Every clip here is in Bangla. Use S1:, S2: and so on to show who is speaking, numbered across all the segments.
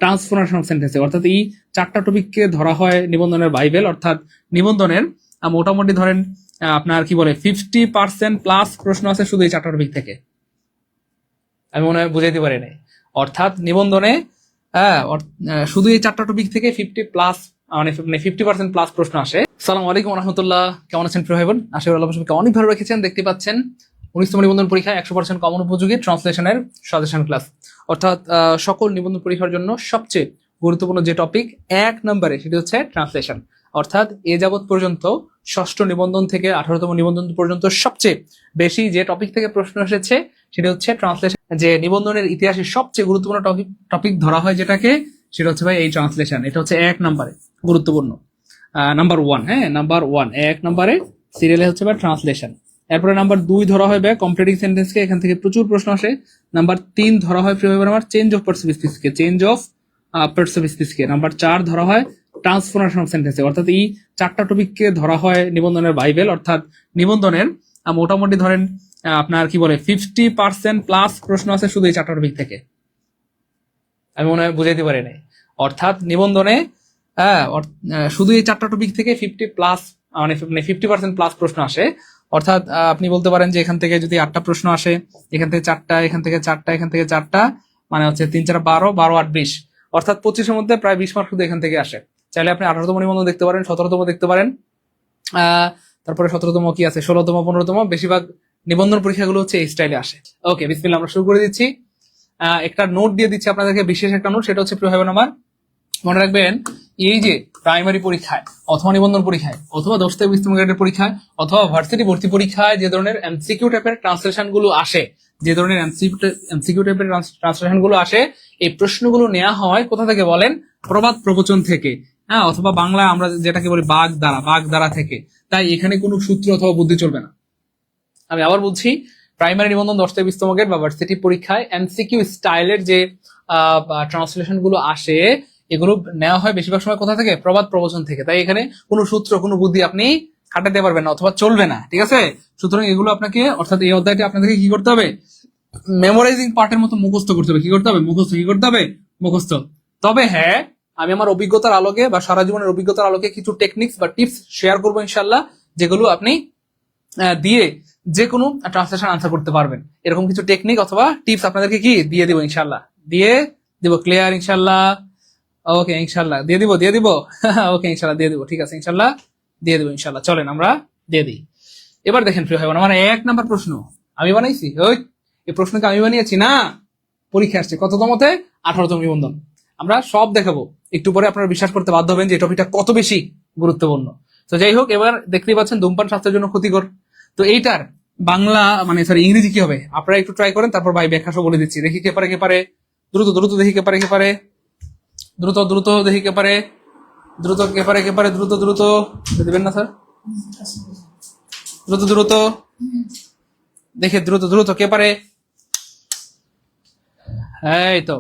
S1: ট্রান্সফরমেশন সেন্টেন্সে, অর্থাৎ এই চারটা টপিককে ধরা হয় নিবন্ধনের বাইবেল। অর্থাৎ নিবন্ধনের মোটামুটি ধরেন আপনার কি বলে 50% প্লাস প্রশ্ন আছে শুধু এই চারটা টপিক থেকে। আমি মনে হয় বুঝাইতে পারি নাই। অর্থাৎ নিবন্ধনে শুধু এই চারটা টপিক থেকে 50% প্লাস প্রশ্ন আসে। আসসালামু আলাইকুম রহমতুল্লাহ, কেমন আছেন প্রিয় ভাই বোন? আশা করি আল্লাহ সবাইকে অনেক ভালো রেখেছেন। দেখতে পাচ্ছেন 19তম নিবন্ধন পরীক্ষায় 100% কমন উপযোগী ট্রান্সলেশনের সাজেশন ক্লাস। অর্থাৎ সকল নিবন্ধন পরীক্ষার জন্য সবচেয়ে গুরুত্বপূর্ণ যে টপিক 1 নম্বরে, সেটি হচ্ছে ট্রান্সলেশন। অর্থাৎ এ যাবৎ পর্যন্ত 6ষ্ঠ নিবন্ধন থেকে 18তম নিবন্ধন পর্যন্ত সবচেয়ে বেশি যে টপিক থেকে প্রশ্ন এসেছে সেটা হচ্ছে ট্রান্সলেশন। যে নিবন্ধনের ইতিহাসে সবচেয়ে গুরুত্বপূর্ণ টপিক ধরা হয় যেটাকে, সেটা হচ্ছে ভাই এই ট্রান্সলেশন। এটা হচ্ছে 1 নম্বরে গুরুত্বপূর্ণ, নাম্বার 1। হ্যাঁ, নাম্বার 1 1 নম্বরে সিরিয়ালে হচ্ছে ভাই ট্রান্সলেশন। এরপরে নাম্বার 2 ধরা হয় ভাই কমপ্লিটিং সেন্টেন্সকে, এখান থেকে প্রচুর প্রশ্ন আসে। নাম্বার 3 ধরা হয় প্রিয় ভাই আমার চেঞ্জ অফ পার্সপেক্টিভকে, চেঞ্জ অফ পার্সপেক্টিভকে। নাম্বার 4 ধরা হয় ট্রান্সফরমেশন সেন্টেন্সে, অর্থাৎ এই চারটা টপিককে ধরা হয় নিবন্ধনের বাইবেল। অর্থাৎ নিবন্ধনের মোটামুটি ধরেন আপনার কি বলে 50% প্লাস প্রশ্ন আছে শুধু এই চারটা টপিক থেকে। আমি মনে হয় বুঝাইতে পারি নাই। অর্থাৎ নিবন্ধনে শুধু এই চারটা টপিক থেকে 50% প্লাস প্রশ্ন আসে। অর্থাৎ আপনি বলতে পারেন যে এখান থেকে যদি 8টা প্রশ্ন আসে, এখান থেকে 4টা, এখান থেকে 4টা, এখান থেকে 4টা, মানে হচ্ছে 3 4 12, 12 8 20, অর্থাৎ 25-এর মধ্যে প্রায় 20 মার্ক শুধু এখান থেকে আসে। চাইলে আপনি 18তম নিবন্ধন দেখতে পারেন, 17তম দেখতে পারেন, তারপরে 17তম কি আছে, 16তম, 15তম। বেশিরভাগ নিবন্ধন পরীক্ষাগুলো হচ্ছে এই স্টাইলে আসে। ওকে, বিসমিল্লাহ, আমরা শুরু করে দিচ্ছি। একটা নোট দিয়ে দিচ্ছি আপনাদেরকে, বিশেষ একটা নোট। সেটা হচ্ছে প্রিয় ভাই বোন আমার, মনে রাখবেন এই যে প্রাইমারি পরীক্ষায় অথবা নিবন্ধন পরীক্ষায় অথবা 10 থেকে 20তম গ্রেডের পরীক্ষায় অথবা ভার্সিটি ভর্তি পরীক্ষায় যে ধরনের এমসিকিউ টাইপের ট্রান্সলেশন গুলো আসে, যে ধরনের এমসিকিউ টাইপের ট্রান্সলেশন গুলো আসে, এই প্রশ্নগুলো নেওয়া হয় কোথা থেকে বলেন? প্রবাদ প্রবচন থেকে, হ্যাঁ, অথবা বাংলা আমরা যেটাকে বলি বাগ দ্বারা থেকে। তাই এখানে কোনো সূত্র অথবা বুদ্ধি চলবে না। আমি আবার বলছি, প্রাইমারি নিবন্ধন 10 থেকে 20তম গ্রেড বা ভার্সিটি পরীক্ষায় এমসিকিউ স্টাইলের যে ট্রান্সলেশন গুলো আসে, এগুলো নেওয়া হয় বেশিরভাগ সময় কোথা থেকে? প্রবাদ প্রবচন থেকে। তাই এখানে কোনো সূত্র, কোনো বুদ্ধি আপনি খাটাতে পারবেন না অথবা চলবে না, ঠিক আছে? সুতরাং এগুলো আপনাকে, অর্থাৎ এই অধ্যায়টি আপনাদেরকে কি করতে হবে? মেমোরাইজিং পার্টের মতো মুখস্থ করতে হবে। কি করতে হবে? মুখস্থ। তবে হ্যাঁ, আমি আমার অভিজ্ঞতার আলোকে বা সারা জীবনের অভিজ্ঞতার আলোকে কিছু টেকনিক্স বা টিপস শেয়ার করবো ইনশাল্লাহ, যেগুলো আপনি দিয়ে যে কোনো ট্রান্সলেশন আনসার করতে পারবেন। এরকম কিছু টেকনিক অথবা টিপস আপনাদেরকে কি দিয়ে দিব ইনশাল্লাহ, দিয়ে দিব। ক্লিয়ার ইনশাল্লাহ? ওকে, ইনশাল্লাহ দিয়ে দিব ওকে, ইনশাল্লাহ দিয়ে দিব। ঠিক আছে, ইনশাল্লাহ দিয়ে দিব ইনশাল্লাহ। চলেন আমরা দিয়ে দিই। এবার দেখেন প্রিয় ভাই বোন আমার, 1 নাম্বার প্রশ্ন আমি বানাইছি। এই প্রশ্নকে আমি বানিয়েছি না, পরীক্ষা আসছে কততমতে? 18তম নিবন্ধন। আমরা সব দেখাবো একটু পরে। আপনারা বিশ্বাস করতে বাধ্য হবেন যে এই টপিকটা কত বেশি গুরুত্বপূর্ণ। তো যাই হোক, এবার দেখতেই পাচ্ছেন ধূমপান স্বাস্থ্যের জন্য ক্ষতিকর। তো এইটার বাংলা ইংরেজি কি হবে আপনারা একটু ট্রাই করেন, তারপর ভাই ব্যাখ্যা সহ বলে দিচ্ছি। দেখি কে পারে দ্রুত দেখি কে পারে দ্রুত দেখি কে পারে দ্রুত দেবেন না স্যার? দ্রুত দেখে দ্রুত কে পারে? এই তো,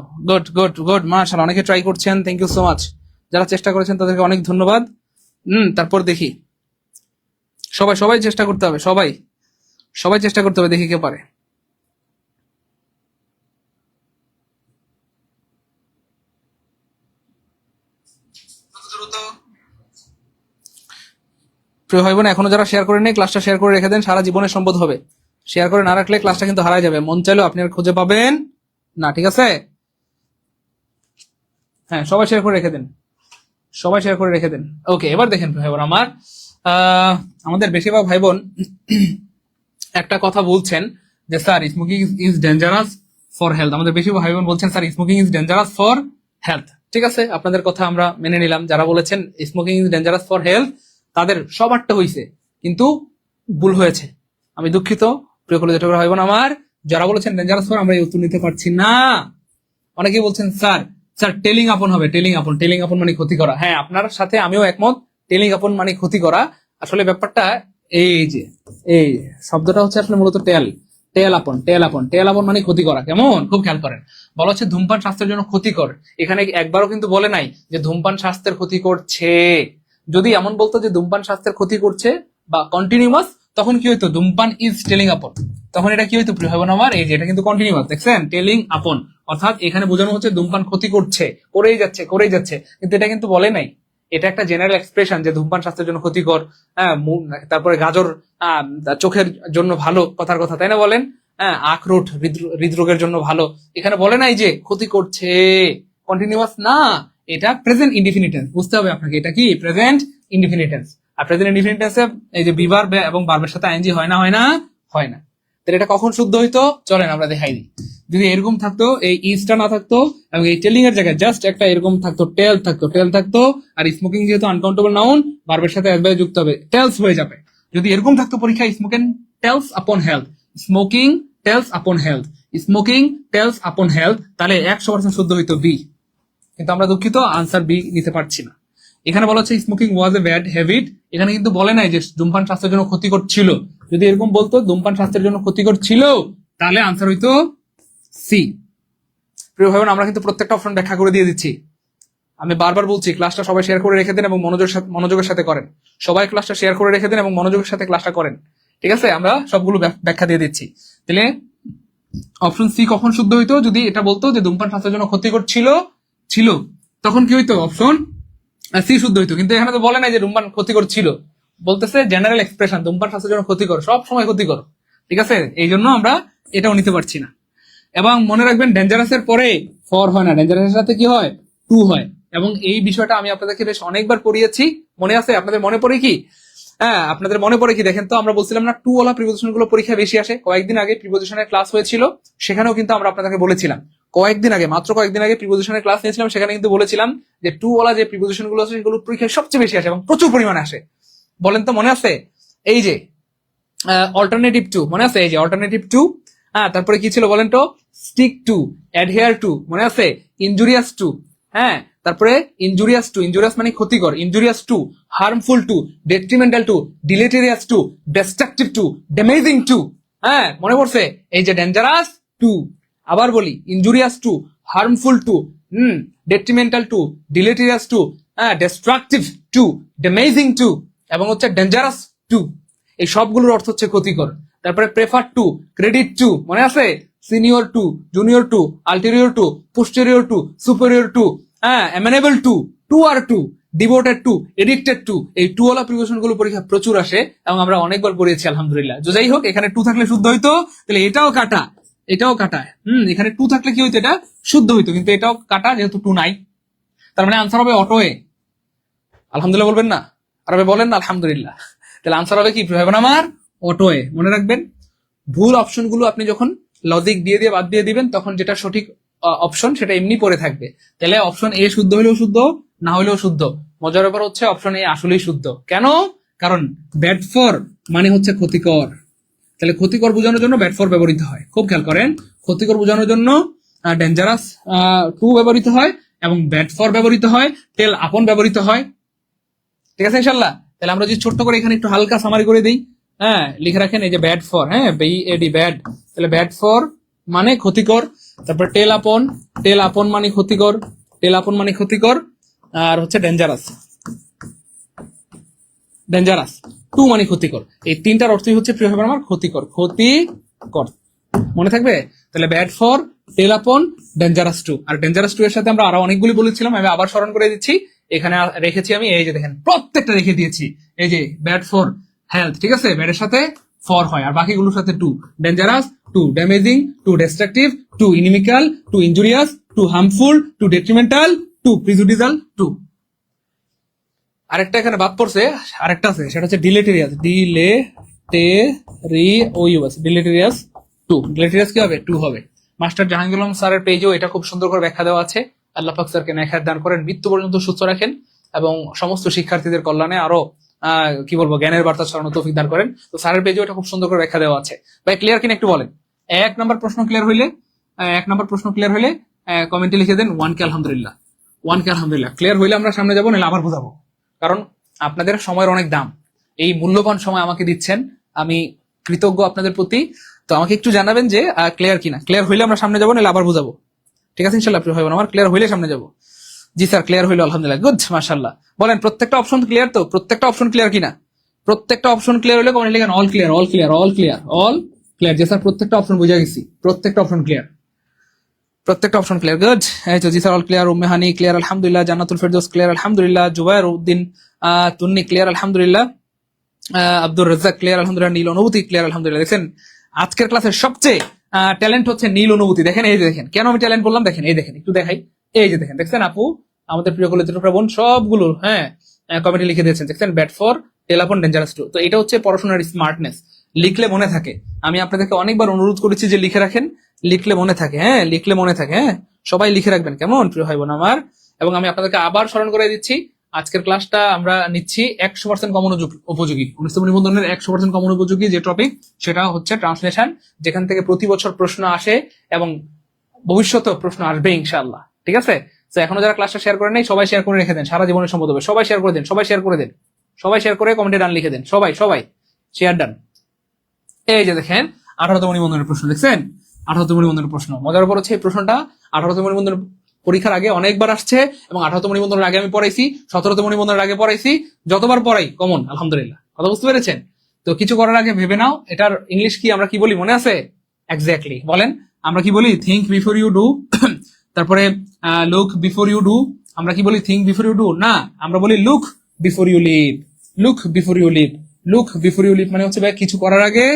S1: গুড মাশাআল্লাহ, অনেকে ট্রাই করছেন, থ্যাংক ইউ সো মাচ। যারা চেষ্টা করেছেন তাদেরকে অনেক ধন্যবাদ। তারপর দেখি সবাই চেষ্টা করতে হবে, সবাই চেষ্টা করতে হবে, দেখি কে পারে। প্রিয় ভাই বোন, এখনো যারা শেয়ার করে নেই, ক্লাসটা শেয়ার করে রেখে দেন, সারা জীবনের সম্পদ হবে। শেয়ার করে না রাখলে ক্লাসটা কিন্তু হারায় যাবে, মন চাইলেও আপনি আর খুঁজে পাবেন না, ঠিক আছে? হ্যাঁ, সবাই শেয়ার করে রেখে দেন। ওকে, এবার দেখেন ভাই বোন আমার, আমাদের বেশিরভাগ ভাই বোন একটা কথা বলছেন যে sir smoking is dangerous for health. আমাদের বেশিরভাগ ভাই বোন বলছেন sir smoking is dangerous for health. ঠিক আছে, আপনাদের কথা আমরা মেনে নিলাম। যারা বলেছেন smoking is dangerous for health, তাদের সবারটা হয়েছে, কিন্তু ভুল হয়েছে। আমি দুঃখিত প্রিয় কলেজ ভাই বোন আমার, যারা বলেছেন ডেঞ্জারাস ফর, আমরা এই উত্তর নিতে পারছি না। অনেকেই বলছেন স্যার টেলিং আপন হবে, টেলিং আপন মানে ক্ষতি করা। হ্যাঁ, আপনার সাথে আমিও একমত, টেলিং আপন মানে ক্ষতি করা। আসলে ব্যাপারটা এই যে, এই শব্দটা হচ্ছে আসলে মূলত টেল আপন মানে ক্ষতি করা। কেমন? খুব খেয়াল করেন, বলা হচ্ছে ধূমপান স্বাস্থ্যের জন্য ক্ষতিকর। এখানে একবারও কিন্তু বলে নাই যে ধূমপান স্বাস্থ্যের ক্ষতি করছে। যদি এমন বলতো যে ধূমপান স্বাস্থ্যের ক্ষতি করছে বা কন্টিনিউয়াস, তখন কি হইতো? ধূমপান ইজ টেলিং আপন। তখন এটা কি হইতো প্রিয় ভাই বোন আমার? এই যে এটা কিন্তু কন্টিনিউয়াস, দেখছেন? টেলিং আপন, অর্থাৎ এখানে বোঝানো হচ্ছে ধূমপান ক্ষতি করছে, করেই যাচ্ছে, কিন্তু এটা কিন্তু বলে নাই। এটা একটা জেনারেল এক্সপ্রেশন যে ধূমপান স্বাস্থ্যের জন্য ক্ষতিকর। হ্যাঁ, তারপরে গাজর চোখের জন্য ভালো, কথার কথা, তাই না বলেন? হ্যাঁ, আখরোট হৃদরোগের জন্য ভালো। এখানে বলে নাই যে ক্ষতি করছে, কন্টিনিউয়াস না, এটা প্রেজেন্ট ইনডিফিনিটেন্স। বুঝতে হবে আপনাকে, এটা কি প্রেজেন্ট ইনডিফিনিটেন্স। আর প্রেজেন্ট ইনডিফিনিটেন্সে এই যে বিভার এবং ভার্বের সাথে আইএনজি হয় না, হয় না। তাহলে এটা কখন শুদ্ধ হইতো, চলেন আমরা দেখাই দিই। যদি এরকম থাকতো, এই ইজটা না থাকতো এবং এই টেলিং এর জায়গায় জাস্ট একটা এরকম থাকতো, টেল থাকতো, আর স্মোকিং যেহেতু আনকাউন্টেবল নাউন, ভার্বের সাথে এস বাই যুক্ত হবে, টেলস হয়ে যাবে। যদি এরকম থাকতো পরীক্ষায়, স্মোকিং টেলস আপন হেলথ, স্মোকিং টেলস আপন হেলথ, স্মোকিং টেলস আপন হেলথ, তাহলে 100% শুদ্ধ হইতো বি। কিন্তু আমরা দুঃখিত, আনসার বি নিতে পারছি না। এখানে বলা হচ্ছে smoking was a bad habit, এখানে কিন্তু বলে নাই যে ধূমপান স্বাস্থ্যের জন্য ক্ষতিকর ছিল। যদি এরকম বলতো ধূমপান স্বাস্থ্যের জন্য ক্ষতিকর ছিল, তাহলে আনসার হইতো সি। প্রিয় ভাই বোন, আমরা কিন্তু প্রত্যেকটা অপশন ব্যাখ্যা করে দিয়ে দিচ্ছি। আমি বারবার বলছি, ক্লাসটা সবাই শেয়ার করে রেখে দেন এবং মনোযোগের সাথে করেন। সবাই ক্লাসটা শেয়ার করে রেখে দেন এবং মনোযোগের সাথে ক্লাসটা করেন, ঠিক আছে? আমরা সবগুলো ব্যাখ্যা দিয়ে দিচ্ছি। তাহলে অপশন সি কখন শুদ্ধ হইতো, যদি এটা বলতো যে ধূমপান স্বাস্থ্যের জন্য ক্ষতিকর ছিল, তখন কি হইতো, অপশন সি শুদ্ধ হইতো। কিন্তু এখানে তো বলে নাই যে ধূমপান ক্ষতিকর ছিল, বলতেছে জেনারেল এক্সপ্রেশন, ধূমপান স্বাস্থ্যের জন্য ক্ষতিকর, সব সময় ক্ষতিকর, ঠিক আছে? এই জন্য আমরা এটাও নিতে পারছি না। এবং মনে রাখবেন, ডেঞ্জারাস এর পরে ফর হয় না, ডেঞ্জারাস এর সাথে কি হয়, টু হয়। এবং এই বিষয়টা আমি আপনাদেরকে বেশ অনেকবার পড়িয়েছি, মনে আছে? আপনাদের মনে পড়ে কি? হ্যাঁ, আপনাদের মনে পড়ে কি? দেখেন তো, আমরা বলছিলাম না টু ওয়ালা প্রিপোজিশন গুলো পরীক্ষায় বেশি আসে। কয়েকদিন আগে প্রিপোজিশনের ক্লাস হয়েছিল, সেখানেও কিন্তু আমরা আপনাদেরকে বলেছিলাম, মাত্র কয়েকদিন আগে প্রিপোজিশনের ক্লাস নিয়েছিলাম, সেখানে কিন্তু বলেছিলাম যে টু ওয়ালা যে প্রিপোজিশন গুলো আছে সেগুলো পরীক্ষায় সবচেয়ে বেশি আসে এবং প্রচুর পরিমাণে আসে। বলেন তো, মনে আছে? এই যে অল্টারনেটিভ টু, মনে আছে? এই যে অল্টারনেটিভ টু। হ্যাঁ, তারপরে কি ছিল বলেন তো? স্টিক টু, অ্যাডহেয়ার টু, মনে আছে? ইনজুরিয়াস টু, হ্যাঁ, তারপরে ইনজুরিয়াস মানে ক্ষতিকর, injurious to, harmful to, detrimental to, deleterious to, destructive to, damaging to. হ্যাঁ, মনে পড়ছে? এই যে ডেঞ্জারাস টু, আবার বলি, injurious to, harmful to, detrimental to, deleterious to, হ্যাঁ, ডিস্ট্রাকটিভ টু, ড্যামেজিং টু, এবং হচ্ছে ডেঞ্জারাস টু। এই সবগুলোর অর্থ হচ্ছে ক্ষতিকর। তারপরে প্রেফার টু, ক্রেডিট টু, মনে আছে? Senior to, junior to, ulterior to, posterior to, superior to, হ্যাঁ, অ্যামেনেবল টু, টু আর to, devoted to, addicted to. এই টু ওয়ালা প্রিপোজিশন গুলো পরীক্ষা প্রচুর আসে এবং আমরা অনেকবার পড়িয়েছি আলহামদুলিল্লাহ। যাই হোক, এখানে টু থাকলে শুদ্ধ হইতো, তাহলে এটাও কাটা, এখানে টু থাকলে কি হইতো, এটা শুদ্ধ হইতো, কিন্তু এটাও কাটা যেহেতু টু নাই। তার মানে আনসার হবে অটোয়ে। আলহামদুলিল্লাহ বলবেন না? আরবে বলেন না আলহামদুলিল্লাহ। তাহলে আনসার হবে কি ভাবেন আমার, অটোয়ে। মনে রাখবেন, ভুল অপশনগুলো আপনি যখন লজিক দিয়ে বাদ দিয়ে দিবেন, তখন যেটা সঠিক অপশন সেটা এমনি পড়ে থাকবে। তাহলে অপশন এ শুদ্ধ হলেও শুদ্ধ, না হলেও শুদ্ধ। মজার ব্যাপার হচ্ছে অপশন এ আসলেই শুদ্ধ। কেন? কারণ ব্যাড ফর মানে হচ্ছে ক্ষতিকর। তাহলে ক্ষতিকর বোঝানোর জন্য ব্যাড ফর ব্যবহৃত হয়। খুব খেয়াল করেন, ক্ষতিকর বোঝানোর জন্য ডেঞ্জারাস টু ব্যবহৃত হয় এবং ব্যাড ফর ব্যবহৃত হয়, টেল আপন ব্যবহৃত হয়, ঠিক আছে ইনশাল্লাহ? তাহলে আমরা যদি ছোট্ট করে এখানে একটু হালকা সামারি করে দিই, হ্যাঁ, লিখে রাখেন এই যে ব্যাড ফর, হ্যাঁ, বিএডি ব্যাড। তাহলে ব্যাড ফর মানে ক্ষতিকর, তারপর টেল আপন মানে ক্ষতিকর, আর হচ্ছে ডেঞ্জারাস টু মানে ক্ষতিকর। এই তিনটার অর্থই হচ্ছে প্রিয় ভাই আমার ক্ষতিকর। মনে থাকবে? তাহলে ব্যাড ফর, টেল আপন, ডেঞ্জারাস টু। আর ডেঞ্জারাস টু এর সাথে আমরা আরো অনেকগুলি বলেছিলাম, আমি আবার স্মরণ করে দিচ্ছি। এখানে রেখেছি আমি, এই যে দেখেন, প্রত্যেকটা রেখে দিয়েছি। এই যে ব্যাড ফর হেলথ, ঠিক আছে, ব্যাডের সাথে ফর হয়, আর বাকিগুলোর সাথে to. Dangerous to, damaging to, destructive to, inimical to, injurious to, harmful to, detrimental to, prejudicial to. আরেকটা এখানে বাদ পড়ছে, আরেকটা আছে, সেটা হচ্ছে ডিলেটেরিয়াস, ডিলেটেরিয়াস টু। ডিলেটেরিয়াস কি হবে? টু হবে। মাস্টার জাহাঙ্গীর আলম স্যারের পেজেও এটা খুব সুন্দর করে ব্যাখ্যা দেওয়া আছে। আল্লাহ পাক স্যারকে নেখায়েত দান করেন, মৃত্যু পর্যন্ত সুস্থ রাখেন এবং সমস্ত শিক্ষার্থীদের কল্যাণে আরো কি বলবো, জ্ঞানের বার্তা ছড়ানো তৌফিক দান করেন। তো স্যারের পেজেও এটা খুব সুন্দর করে ব্যাখ্যা দেওয়া আছে। ভাই ক্লিয়ার কিনা একটু বলেন। এক নাম্বার প্রশ্ন ক্লিয়ার হইলে কমেন্টে লিখে দেন 1K আলহামদুলিল্লাহ। ক্লিয়ার হইলে আমরা সামনে যাবো, নাহলে আবার বোঝাবো। কারণ আপনাদের সময়ের অনেক দাম, এই মূল্যবান সময় আমাকে দিচ্ছেন, আমি কৃতজ্ঞ আপনাদের প্রতি। তো আমাকে একটু জানাবেন যে ক্লিয়ার কিনা। ক্লিয়ার হইলে আমরা সামনে যাবো, নাহলে আবার বোঝাবো, ঠিক আছে ইনশাল্লাহ? প্রিয় ভাই বোন আমার, ক্লিয়ার হইলে সামনে যাবো। জি স্যার, ক্লিয়ার হইলো আলহামদুলিল্লাহ, গুড, মাশাআল্লাহ। বলেন প্রত্যেকটা অপশন ক্লিয়ার তো? প্রত্যেকটা অপশন ক্লিয়ার কিনা? প্রত্যেকটা অপশন ক্লিয়ার হলে কমেন্ট লিখেন অল ক্লিয়ার। যে স্যার প্রত্যেকটা অপশন বুঝে গেছি, প্রত্যেকটা অপশন ক্লিয়ার। প্রত্যেকটা অপশন ক্লিয়ার, গুড। এই তো জিসার অল ক্লিয়ার, উম্মে হানি ক্লিয়ার আলহামদুলিল্লাহ, জান্নাতুল ফেরদৌস ক্লিয়ার আলহামদুলিল্লাহ, জুবায়ের উদ্দিন তুন্নি ক্লিয়ার আলহামদুলিল্লাহ, আব্দুর রাজ্জাক ক্লিয়ার আলহামদুলিল্লাহ, নীল অনুভূতি ক্লিয়ার আলহামদুলিল্লাহ। দেখেন আজকের ক্লাসের সবচেয়ে ট্যালেন্ট হচ্ছে নীল অনুভূতি। দেখেন এই যে দেখেন কেন আমি ট্যালেন্ট বললাম, দেখেন এই দেখেন একটু দেখাই, এই যে দেখেন দেখছেন আপু আমাদের প্রিয় কলেজের বোন সবগুলো কমেন্টে লিখে দিয়েছেন, দেখছেন ব্যাট ফর টেলাফোন ডেঞ্জারাস টু। তো এটা হচ্ছে পড়াশোনার স্মার্টনেস, লিখলে মনে থাকে। আমি আপনাদেরকে অনেকবার অনুরোধ করেছি যে লিখে রাখেন, লিখলে মনে থাকে, লিখলে মনে থাকে, সবাই লিখে রাখবেন কেমন প্রিয় ভাই বোন আমার। এবং আমি আপনাদেরকে আবার স্মরণ করে দিচ্ছি, আজকের ক্লাসটা আমরা নিচ্ছি 100% কমন উপযোগী, 19তম নিবন্ধনের 100% কমন উপযোগী যে টপিক সেটা হচ্ছে ট্রান্সলেশন, যেখান থেকে প্রতি বছর প্রশ্ন আসে এবং ভবিষ্যতে প্রশ্ন আসবে ইনশাআল্লাহ। ঠিক আছে, তো এখনো যারা ক্লাসটা শেয়ার করে নেই সবাই শেয়ার করে রেখে দেন, সারা জীবনের সম্পদ হবে। সবাই শেয়ার করে দেন, সবাই শেয়ার করে দেন, সবাই শেয়ার করে কমেন্টে ডান লিখে দেন, সবাই সবাই শেয়ার ডান। এই যে দেখেন 18তম নিবন্ধনের প্রশ্ন, দেখছেন 18তম নিবন্ধনের প্রশ্ন। মজার উপর হচ্ছে এই প্রশ্নটা 18তম নিবন্ধনের পরীক্ষার আগে অনেকবার আসছে এবং 18তম নিবন্ধনের আগে আমি পড়াইছি, 17তম নিবন্ধনের আগে পড়াইছি, যতবার পড়াই কমন আলহামদুলিল্লাহ। কথা বুঝতে পেরেছেন? তো কিছু করার আগে ভেবে নাও এটার ইংলিশ কি আমরা কি বলি মনে আছে? এক্স্যাক্টলি বলেন, আমরা কি বলি? Think before you do. তারপরে লুক বিফোর ইউ ডু, আমরা কি বলি? থিঙ্ক বিফোর ইউ ডু না, আমরা বলি look before you leave, look before you leave, look before you leave মানে হচ্ছে ভাই কিছু করার আগে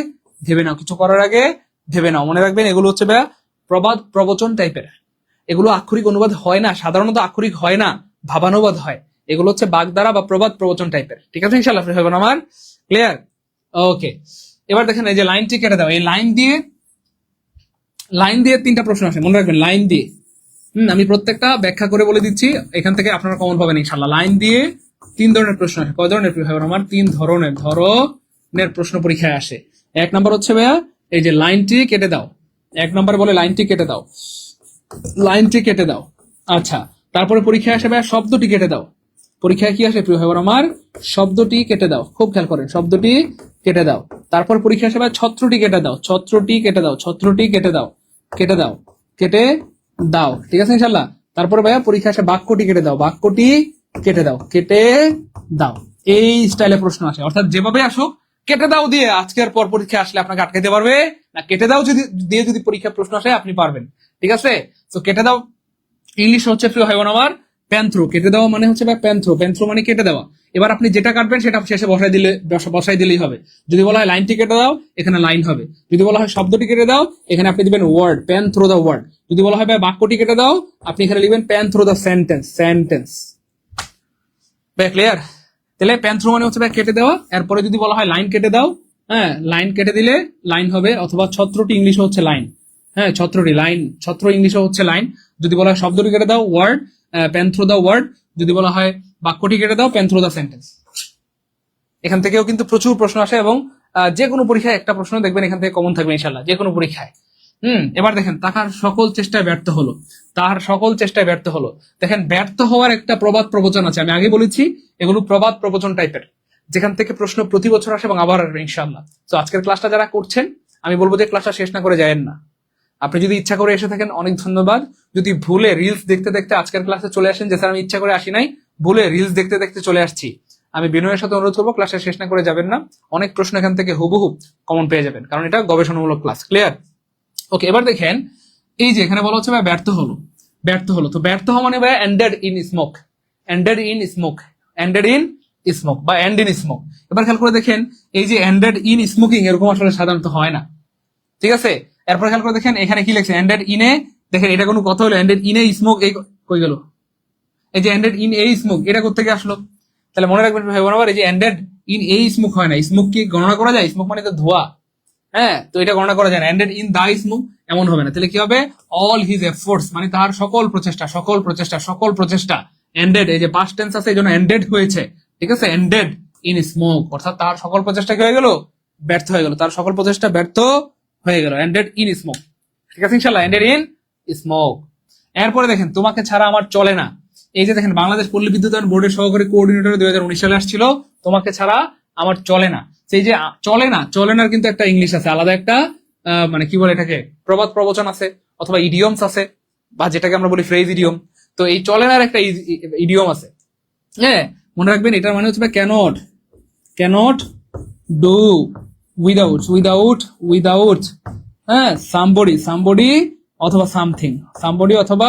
S1: ভেবে নাও, কিছু করার আগে ভেবে নাও। মনে রাখবেন এগুলো হচ্ছে ভাই প্রবাদ প্রবচন টাইপের, এগুলো আক্ষরিক অনুবাদ হয় না, সাধারণত আক্ষরিক হয় না, ভাবানুবাদ হয়। এগুলো হচ্ছে বাগধারা বা প্রবাদ প্রবচন টাইপের। ঠিক আছে ইনশাআল্লাহ হবে আমার ক্লিয়ার? ওকে, এবার দেখেন এই যে লাইনটি কেটে দাও, এই লাইন দিয়ে 3টা প্রশ্ন আসে, মনে রাখবেন লাইন দিয়ে। আমি প্রত্যেকটা ব্যাখ্যা করে বলে দিচ্ছি, এখান থেকে আপনারা কমন পাবেন ইনশাআল্লাহ। লাইন দিয়ে 3 ধরনের প্রশ্ন আসে। কয় ধরনের হবে আমার? 3 ধরনের প্রশ্ন পরীক্ষায় আসে। 1 নাম্বার হচ্ছে ভাইয়া এই যে লাইনটি কেটে দাও, 1 নাম্বার বলে লাইনটি কেটে দাও, লাইনটি কেটে দাও। আচ্ছা, তারপরে পরীক্ষায় আসে ভাইয়া শব্দটি কেটে দাও। পরীক্ষায় কি আসে প্রিয় ভাই আমার? শব্দটি কেটে দাও, খুব খেয়াল করেন, শব্দটি কেটে দাও। তারপর পরীক্ষা আসে ভাই ছত্রটি কেটে দাও, ছত্রটি কেটে দাও, ছত্রটি কেটে দাও, কেটে দাও, কেটে দাও। ঠিক আছে ইনশাআল্লাহ। তারপরে ভাইয়া পরীক্ষা আসে বাক্যটি কেটে দাও, বাক্যটি কেটে দাও, কেটে দাও। এই স্টাইলে প্রশ্ন আসে, অর্থাৎ যেভাবে আসুক কেটে দাও দিয়ে আজকের পর পরীক্ষা আসলে আপনাকে আটকাতে পারবে না, কেটে দাও দিয়ে যদি পরীক্ষা প্রশ্ন আসে আপনি পারবেন। ঠিক আছে, তো কেটে দাও ইংলিশ হচ্ছে প্রিয় ভাই বোন আমার প্যান্থ্রো। কেটে দেওয়া মানে হচ্ছে প্যান্থ্রো, প্যান্থ্রো মানে কেটে দেওয়া। এবার আপনি যেটা কাটবেন সেটা শেষে বসাই দিলেই হবে। যদি বলা হয় লাইনটি কেটে দাও, এখানে লাইন হবে। যদি বলা হয় শব্দটি কেটে দাও, এখানে আপনি দিবেন word, pen through the word. যদি বলা হয় বাক্যটি কেটে দাও, আপনি এখানে লিখবেন pen through the sentence, sentence. Clear? তাহলে প্যান থ্রো মানে হচ্ছে কেটে দেওয়া। এরপরে যদি বলা হয় লাইন কেটে দাও, লাইন কেটে দিলে লাইন হবে, অথবা ছত্রটি ইংলিশ হচ্ছে লাইন। ছত্রটি লাইন, ছত্র ইংলিশ হচ্ছে লাইন। যদি বলা হয় শব্দটি কেটে দাও, word, pen through the word. যদি বলা হয় বাক্যটি কেটে দাও, প্যান থ্রো দ্য সেন্টেন্স। এখান থেকেও কিন্তু প্রচুর প্রশ্ন আসে এবং যে কোনো পরীক্ষায় একটা প্রশ্ন দেখবেন এখান থেকে কমন থাকবে ইনশাআল্লাহ, যে কোনো পরীক্ষায়। এবার দেখেন তার সকল চেষ্টায় ব্যর্থ হলো, তার সকল চেষ্টায় ব্যর্থ হলো। দেখেন ব্যর্থ হওয়ার একটা প্রবাদ প্রবচন আছে, আমি আগে বলেছি এগুলো প্রবাদ প্রবচন টাইপের, যেখান থেকে প্রশ্ন প্রতি বছর আসে এবং আবার আসবে ইনশাআল্লাহ। তো আজকের ক্লাসটা যারা করছেন আমি বলবো যে ক্লাসটা শেষ না করে যায়েন না। আপনি যদি ইচ্ছা করে এসে থাকেন অনেক ধন্যবাদ। যদি ভুলে রিলস দেখতে দেখতে আজকের ক্লাসে চলে আসেন, যে স্যার আমি ইচ্ছা করে আসি নাই, ভুলে রিলস দেখতে দেখতে চলে আসছি, আমি বিনয়ের সাথে অনুরোধ করবো ক্লাসটা শেষ না করে যাবেন না। অনেক প্রশ্ন এখান থেকে হুবহু কমন পেয়ে যাবেন, কারণ এটা গবেষণামূলক ক্লাস। ক্লিয়ার? ওকে, এবার দেখেন এই যে এখানে বলা হচ্ছে ভাই ব্যর্থ হলো, ব্যর্থ হলো। তো ব্যর্থ হওয়া মানে ভাই ended in smoke, ended in smoke, ended in smoke বা এন্ড ইন স্মোক। এবার খেয়াল করে দেখেন এই যে এন্ডেড ইন স্মোকিং এরকম আসলে সাধারণত হয় না। ঠিক আছে, এরপর খেয়াল করে দেখেন এখানে কি লিখছে এন্ডেড ইনে, দেখেন এটা কোনো কথা হলো? এন্ডেড ইন এ স্মোক, এই কই গেল? এই যে এন্ডেড ইন এ স্মোক, এটা কোথেকে আসলো? তাহলে মনে রাখবেন ভাই বরাবর এই যে এন্ডেড ইন এ স্মোক হয় না। স্মোক কি গণনা করা যায়? স্মোক মানে তো ধোঁয়া, তো এটা গণনা করা যায় না। এন্ডেড ইন দা স্মোক এমন হবে না। তাহলে কি হবে? অল হিজ এফোর্টস মানে তার সকল প্রচেষ্টা, সকল প্রচেষ্টা, সকল প্রচেষ্টা। এন্ডেড এই যে পাস্ট টেন্স আছে এই জন্য এন্ডেড হয়েছে। ঠিক আছে, এন্ডেড ইন স্মোক অর্থাৎ তার সকল প্রচেষ্টা কি হয়ে গেল? ব্যর্থ হয়ে গেল, তার সকল প্রচেষ্টা ব্যর্থ হয়ে গেল। Ended in smoke. ঠিক আছে ইনশাআল্লাহ, এন্ডেড ইন স্মোক। এরপরে দেখেন তোমাকে ছাড়া আমার চলে না। এই যে দেখেন বাংলাদেশ পল্লী বিদ্যুতায়ন বোর্ডের সহকারী কোঅর্ডিনেটর 2019 সালে আসছিল, তোমাকে ছাড়া আমার চলে না। সেই যে চলে না, চলে না কিন্তু একটা ইংলিশ আছে, আলাদা একটা মানে কি বলে এটাকে, প্রবাদ প্রবচন আছে অথবা ইডিয়মস আছে, বা যেটাকে আমরা বলি ফ্রেজ ইডিয়ম। তো এই চলে না একটা ইডিয়ম আছে, মনে রাখবেন এটার মানে হচ্ছে cannot, cannot do without, without, without somebody, somebody অথবা সামথিং, সামবডি অথবা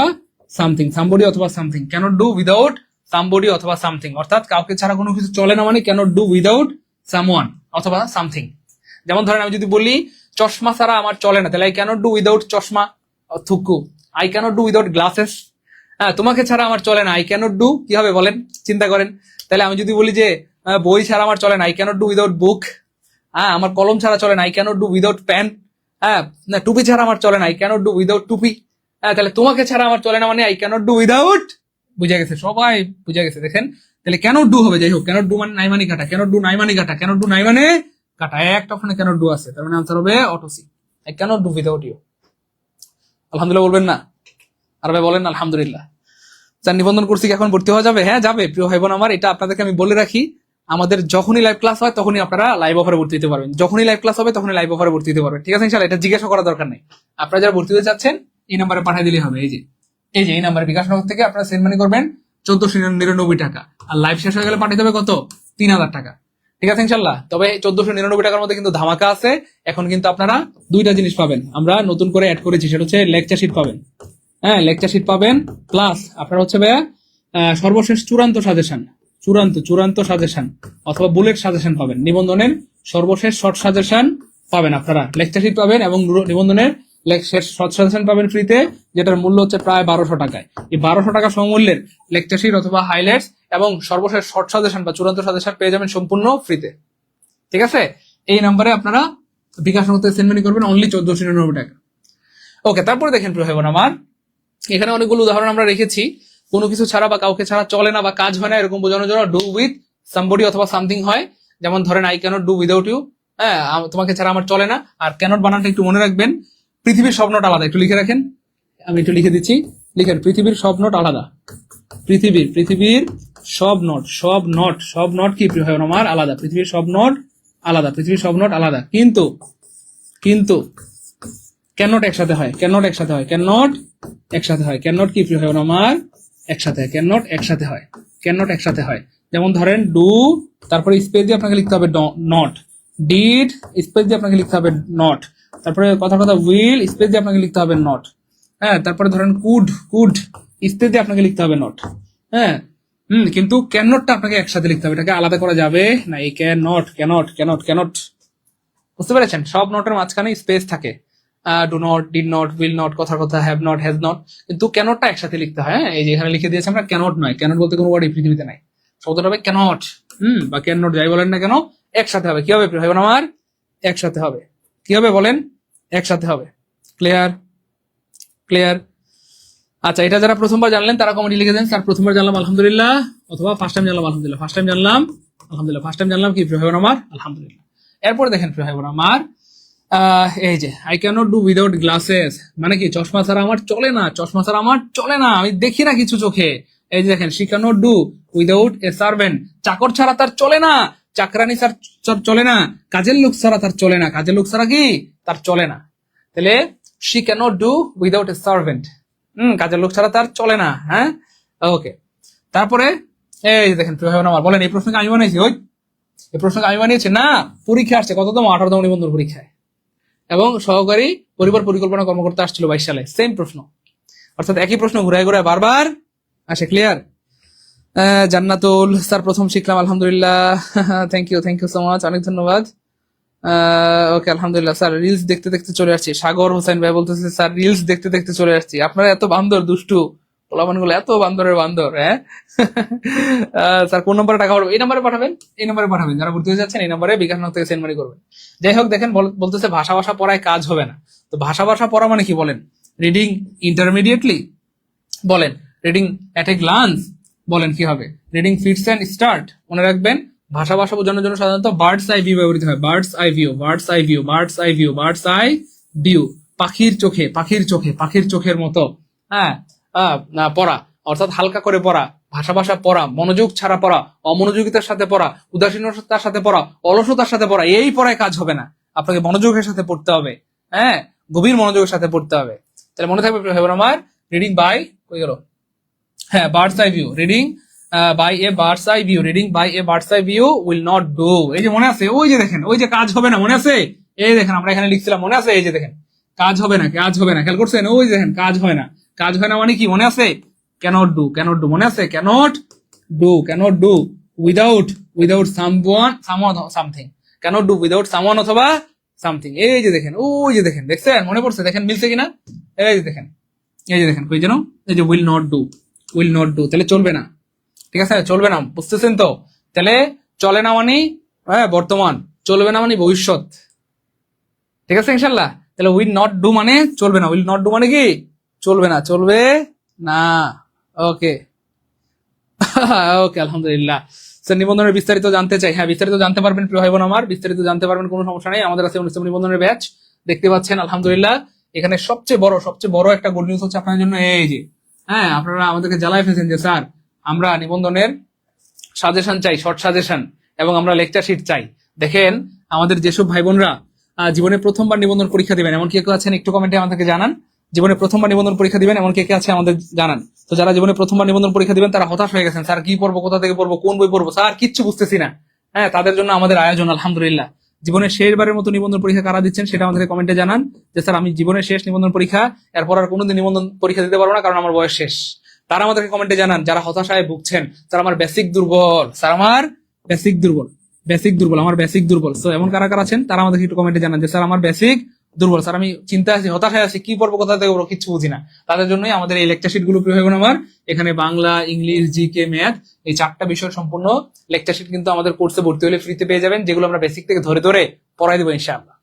S1: সামথিং, সামবডি অথবা something, cannot do without somebody অথবা সামথিং, অর্থাৎ কাউকে ছাড়া কোনো কিছু চলে না মানে ক্যানট ডু উইদাউট সামওয়ান অথবা সামথিং। যেমন ধরেন আমি যদি বলি চশমা ছাড়া আমার চলে না, তাহলে আই ক্যানট ডু উইদাউট চশমা, থুকু, I cannot do without glasses. হ্যাঁ, তোমাকে ছাড়া আমার চলে না, আই ক্যানট ডু, কি হবে বলেন, চিন্তা করেন। তাহলে আমি যদি বলি যে বই ছাড়া আমার চলে না, I cannot do without book. হ্যাঁ, আমার কলম ছাড়া চলে না, I cannot do without pen. হ্যাঁ, না টুপি ছাড়া আমার চলে না, আই ক্যানট ডু উইদাউট টুপি। হ্যাঁ, তাহলে তোমাকে ছাড়া আমার চলে না মানে আই ক্যানট ডু উইদাউট, বুঝা গেছে, সবাই বুঝা গেছে। দেখেন তাহলে ক্যানট ডু হবে, যাই হোক ক্যানট ডু মানে নাই মানে কাটা, ক্যানট ডু নাই মানে কাটা, ক্যানট ডু নাই মানে কাটা, একটা ওখানে ক্যানট ডু আছে, তার মানে আনসার হবে অটো C, I cannot do without you. আলহামদুলিল্লাহ বলবেন না? আর ভাই বলেন আলহামদুলিল্লাহ। যার নিবন্ধন করছি কি এখন ভর্তি হওয়া যাবে? হ্যাঁ যাবে প্রিয় ভাই বোন আমার, এটা আপনাদেরকে আমি বলে রাখি, আমাদের যখনই লাইভ ক্লাস হয় তখনই আপনারা লাইভ অফারে ভর্তি হতে পারবেন, যখনই লাইভ ক্লাস হবে তখনই লাইভ অফারে ভর্তি হতে পারবেন, ঠিক আছে ইনশাআল্লাহ। এটা জিজ্ঞাসা করার দরকার নেই, আপনারা যারা ভর্তি হতে চাচ্ছেন এই নাম্বারে পাঠিয়ে দিলেই হবে। এই যে এই নাম্বারে বিকাশ নগর থেকে আপনারা সেন্ড মানি করবেন 1499 টাকা, আর লাইভ শেষ হয়ে গেলে পাঠিয়ে দেবে কত, 3000 টাকা, ঠিক আছে ইনশাআল্লাহ। তবে 1499 টাকার মধ্যে কিন্তু ধামাকা আছে, এখন কিন্তু আপনারা দুইটা জিনিস পাবেন, আমরা নতুন করে অ্যাড করেছি, সেটা হচ্ছে লেকচার শিট পাবেন। হ্যাঁ, লেকচার শিট পাবেন, প্লাস আপনারা হচ্ছে ভাইয়া সর্বশেষ চূড়ান্ত সাজেশন, চূড়ান্ত সাজেশন অথবা বুলেট সাজেশন পাবেন, নিবন্ধনের সর্বশেষ শর্ট সাজেশন পাবেন আপনারা, লেকচার শিট পাবেন এবং নিবন্ধনের শর্ট সাজেশন পাবেন ফ্রিতে, যেটার মূল্য হচ্ছে প্রায় 1200 টাকায়। এই 1200 টাকা সমমূল্যের লেকচার শিট অথবা হাইলাইটস এবং সর্বশেষ শর্ট সাজেশন বা চূড়ান্ত সাজেশন পেয়ে যাবেন সম্পূর্ণ ফ্রিতে, ঠিক আছে। এই নাম্বারে আপনারা বিকাশ নগর থেকে সেন্ড মানি করবেন অনলি 1499 টাকা। ওকে, তারপরে দেখেন প্রিয় ভাই বোন আমার, এখানে অনেকগুলো উদাহরণ আমরা রেখেছি, কোনো কিছু ছাড়া বা কাউকে ছাড়া চলে না বা কাজ হয় না এরকম বোঝানোর জন্য ডু উইথ সামবডি অথবা সামথিং হয়। যেমন ধরেন I cannot do without you, হ্যাঁ তোমাকে ছাড়া আমার চলে না। আর ক্যানট বানানটা একটু মনে রাখবেন, পৃথিবীর সব নোট আলাদা, একটু লিখে রাখেন, আমি একটু লিখে দিচ্ছি, লিখেন পৃথিবীর সব নোট আলাদা, পৃথিবীর সব নোট কি প্রিয় হয় আমার আলাদা, পৃথিবীর সব নোট আলাদা, পৃথিবীর সব নোট আলাদা, কিন্তু ক্যানট একসাথে হয়, ক্যানট কি প্রিয় হয় আমার একসাথে হয়, ক্যানট একসাথে হয়। যেমন ধরেন ডু, তারপরে স্পেস দিয়ে আপনাকে লিখতে হবে নট, ডিড স্পেস দিয়ে আপনাকে লিখতে হবে নট, তারপরে কথা উইল স্পেস দিয়ে আপনাকে লিখতে হবে নট, হ্যাঁ তারপরে ধরেন কুড স্পেস দিয়ে আপনাকে লিখতে হবে নট, হ্যাঁ কিন্তু ক্যানটটা আপনাকে একসাথে লিখতে হবে, এটাকে আলাদা করা যাবে না। এই ক্যানট বুঝতে পেরেছেন? সব নোটের মাঝখানে স্পেস থাকে, do not, did not, will not, কথা হ্যাভ নট, হ্যাজ নট, কিন্তু ক্যানটটা একসাথে লিখতে হয়। হ্যাঁ, এই যে এখানে লিখে দিয়েছে আমরা ক্যানট নয়, ক্যানট বলতে কোনো ওয়ার্ড এই পৃথিবীতে নাই, শব্দটা হবে ক্যানট, বা ক্যানট যাই বলেন না কেন একসাথে হবে। কি হবে ভাই বোন আমার? একসাথে হবে। কি হবে বলেন? একসাথে হবে। ক্লিয়ার? আচ্ছা, এটা যারা প্রথমবার জানলেন তারা কমেন্টে লিখে দেন, স্যার প্রথমবার জানলাম আলহামদুলিল্লাহ, অথবা ফার্স্ট টাইম জানলাম আলহামদুলিল্লাহ, ফার্স্ট টাইম জানলাম কি প্রিয় ভাই বোন আমার আলহামদুলিল্লাহ। এরপর দেখেন প্রিয় ভাই বোন আমার, এই যে I cannot do without glasses মানে কি, চশমা ছাড়া আমার চলে না, আমি দেখি না কিছু চোখে। এই যে দেখেন, she can't do without a servant, চাকর ছাড়া তার চলে না, চাকরানি চলে না, কাজের লোক ছাড়া তার চলে না, কাজের লোক ছাড়া কি তার চলে না। তাহলে she can't do without a servant, কাজের লোক ছাড়া তার চলে না। হ্যাঁ, ওকে। তারপরে এই দেখেন প্রিয় ভাই বোন আমার, বলেন এই প্রশ্নকে আমি বানিয়েছি? এই প্রশ্নকে আমি বানিয়েছি না, পরীক্ষা আসছে কততম, 18তম নিবন্ধন পরীক্ষায়, এবং সহকারী পরিবার পরিকল্পনা কর্মকর্তা আসছিল 22 সালে, সেম প্রশ্ন, অর্থাৎ একই প্রশ্ন ঘুরায় ঘুরায় বারবার আসে। ক্লিয়ার? জান্নাতুল স্যার প্রথম শিখলাম আলহামদুলিল্লাহ, থ্যাংক ইউ সো মাচ, অনেক ধন্যবাদ। ওকে আলহামদুলিল্লাহ স্যার, রিলস দেখতে দেখতে চলে আসছি। সাগর হোসেন ভাই বলতেছে স্যার রিলস দেখতে দেখতে চলে আসছি। আপনারা এত বান্দর, দুষ্টু পোলাপান গুলো এত বান্দরের বান্দর। হ্যাঁ স্যার কোন নম্বরে টাকা পাঠাবো? এই নম্বরে পাঠাবেন, যারা ভর্তি হয়ে যাচ্ছেন এই নম্বরে বিকাশ নগর থেকে সেন্ড মানি করবেন। যাই হোক, দেখেন বলতেছে ভাষা পড়ায় কাজ হবে না, তো ভাষা পড়া মানে কি বলেন? রিডিং ইন্টারমিডিয়েটলি বলেন, রিডিং অ্যাট এ গ্লান্স বলেন, কি হবে? Reading fits and start. মনে রাখবেন, ভাষা বোঝানোর জন্য সাধারণত বার্ডস আই ভিউ ব্যবহৃত হয়, বার্ডস আই ভিউ, পাখির চোখের মতো। হ্যাঁ, পড়া অর্থাৎ হালকা করে পড়া, ভাষা পড়া, মনোযোগ ছাড়া পড়া, অমনোযোগিতার সাথে পড়া, উদাসীনতার সাথে পড়া, অলসতার সাথে পড়া, এই পড়ায় কাজ হবে না, আপনাকে মনোযোগের সাথে পড়তে হবে। হ্যাঁ, গভীর মনোযোগের সাথে পড়তে হবে। তাহলে মনে থাকবে আমার, reading by birds eye view, reading by a birds eye view will not do. এই যে মনে আছে, ওই যে দেখেন, ওই যে কাজ হবে না, মনে আছে? এই দেখেন আমরা এখানে লিখছিলাম, মনে আছে? এই যে দেখেন, কাজ হবে না, কাজ হবে না, খেয়াল করছেন? ওই দেখেন কাজ হয় না, কাজ হয় না মানে কি মনে আছে? ক্যানট ডু, ক্যানট ডু মনে আছে? Can't do, can't do without, without someone, someone something, cannot do without someone অথবা সামথিং। এই যে দেখেন, ওই যে দেখেন, দেখছেন? মনে পড়ছে? দেখেন মিলছে কিনা? এই যে দেখেন, এই যে দেখেন, কই যেন, এই যে will not do, will not do, তাহলে চলবে না, ঠিক আছে? চলবে না, বুঝতেছেন তো? তাহলে চলে না মানে হ্যাঁ বর্তমান, চলবে না মানে ভবিষ্যৎ, ঠিক আছে ইনশাল্লাহ? তাহলে উইল নট ডু মানে চলবে না, উইল নট ডু মানে কি চলবে না, চলবে না। ওকে ওকে, আলহামদুলিল্লাহ। স্যার নিবন্ধনের বিস্তারিত জানতে চাই, হ্যাঁ বিস্তারিত জানতে পারবেন প্রিয় ভাই বোন আমার, বিস্তারিত জানতে পারবেন, কোনো সমস্যা নেই। আমাদের আছে অনুষ্ঠান নিবন্ধনের ব্যাচ, দেখতে পাচ্ছেন আলহামদুলিল্লাহ। এখানে সবচেয়ে বড় একটা গুড নিউজ হচ্ছে আপনাদের জন্য, এই যে হ্যাঁ আপনারা আমাদেরকে জ্বালায় ফেলছেন যে স্যার আমরা নিবন্ধনের সাজেশন চাই, শর্ট সাজেশন, এবং আমরা লেকচার শিট চাই। দেখেন আমাদের যেসব ভাই বোনরা জীবনে প্রথমবার নিবন্ধন পরীক্ষা দিবেন, এমন কে কে আছেন একটু কমেন্টে আমাদেরকে জানান। জীবনে প্রথমবার নিবন্ধন পরীক্ষা দিবেন এমন কে কে আছে আমাদের জানান। তো যারা জীবনে প্রথমবার নিবন্ধন পরীক্ষা দিবেন তারা হতাশ হয়ে গেছেন, স্যার কি পড়বো, কোথা থেকে পড়বো, কোন বই পড়বো, স্যার কিচ্ছু বুঝতেছি না, হ্যাঁ তাদের জন্য আমাদের আয়োজন আলহামদুলিল্লাহ। জীবনের শেষবারের মতো নিবন্ধন পরীক্ষা কারা দিচ্ছেন সেটা আমাদের কমেন্টে জানান, যে স্যার আমি জীবনের শেষ নিবন্ধন পরীক্ষা, এরপর আর কোনোদিন নিবন্ধন পরীক্ষা দিতে পারবো না কারণ আমার বয়স শেষ। তারা আমাদেরকে কমেন্টে জানান যারা হতাশায় ভুগছেন, স্যার আমার বেসিক দুর্বল, স্যার আমার বেসিক দুর্বল, বেসিক দুর্বল, আমার বেসিক দুর্বল। তো এমন কারা কারা আছেন তারা আমাদেরকে একটু কমেন্টে জানান যে স্যার আমার বেসিক দুর্বল, স্যার আমি চিন্তায় আছি, হতাশায় আছি, কি পড়বো, কোথা থেকে পড়বো, কিচ্ছু বুঝি না। তাদের জন্যই আমাদের এই লেকচার শিট গুলো প্রিয় ভাই বোন আমার। এখানে বাংলা, ইংলিশ, জিকে, ম্যাথ, এই 4টা বিষয়ের সম্পূর্ণ লেকচার শিট কিন্তু আমাদের কোর্সে ভর্তি হলে ফ্রিতে পেয়ে যাবেন, যেগুলো আমরা বেসিক থেকে ধরে ধরে পড়াই দেবো ইনশাআল্লাহ।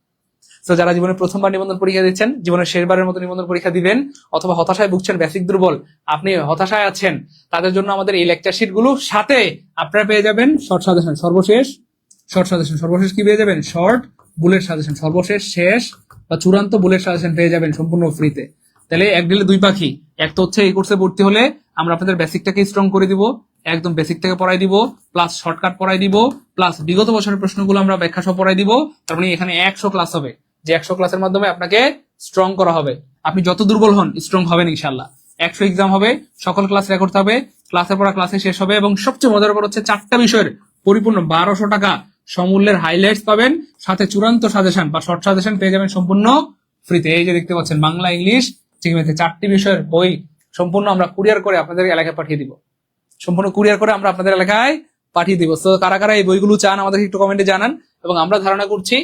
S1: তো যারা জীবনে প্রথমবার নিবন্ধন পরীক্ষা দিচ্ছেন, জীবনের শেষবারের মতো নিবন্ধন পরীক্ষা দিবেন, অথবা হতাশায় ভুগছেন, বেসিক দুর্বল, আপনি হতাশায় আছেন, তাদের জন্য আমাদের এই লেকচার শিট গুলো সাথে আপনারা পেয়ে যাবেন শর্ট সাজেশন, সর্বশেষ শর্ট সাজেশন, সর্বশেষ কি পেয়ে যাবেন? শর্ট বুলেট সাজেশন, সর্বশেষ শেষ বা চূড়ান্ত বুলেট সাজেশন পেয়ে যাবেন সম্পূর্ণ ফ্রিতে। তাহলে এক ডিলে দুই পাখি, এক তো হচ্ছে এই কোর্সে ভর্তি হলে আমরা আপনাদের বেসিকটাকে স্ট্রং করে দিব, একদম বেসিক থেকে পড়াই দিব, প্লাস শর্টকাট পড়াই দিব, প্লাস বিগত বছরের প্রশ্নগুলো আমরা ব্যাখ্যা সহ পড়াই দিব। তার মানে এখানে 100 ক্লাস হবে, যে 100 ক্লাসের মাধ্যমে আপনাকে স্ট্রং করা হবে। আপনি যত দুর্বল হন স্ট্রং হবেন ইনশাল্লাহ। 100 এক্সাম হবে, সকল ক্লাস রেকর্ড হবে, ক্লাসের পর ক্লাসে শেষ হবে, এবং সবচেয়ে মজার ব্যাপার হচ্ছে 4টা বিষয়ের পরিপূর্ণ 1200 টাকা সমূল্যের হাইলাইটস পাবেন, সাথে চূড়ান্ত সাজেশন বা শর্ট সাজেশন পেয়ে যাবেন সম্পূর্ণ ফ্রিতে। এই যে দেখতে পাচ্ছেন বাংলা, ইংলিশ, জিকে, 4টি বিষয়ের বই সম্পূর্ণ আমরা কুরিয়ার করে আপনাদের এলাকায় পাঠিয়ে দিব, সম্পূর্ণ কুরিয়ার করে আমরা আপনাদের এলাকায় পাঠিয়ে দিব। তো কারা কারা এই বইগুলো চান আমাদেরকে একটু কমেন্টে জানান, এবং আমরা ধারণা করছি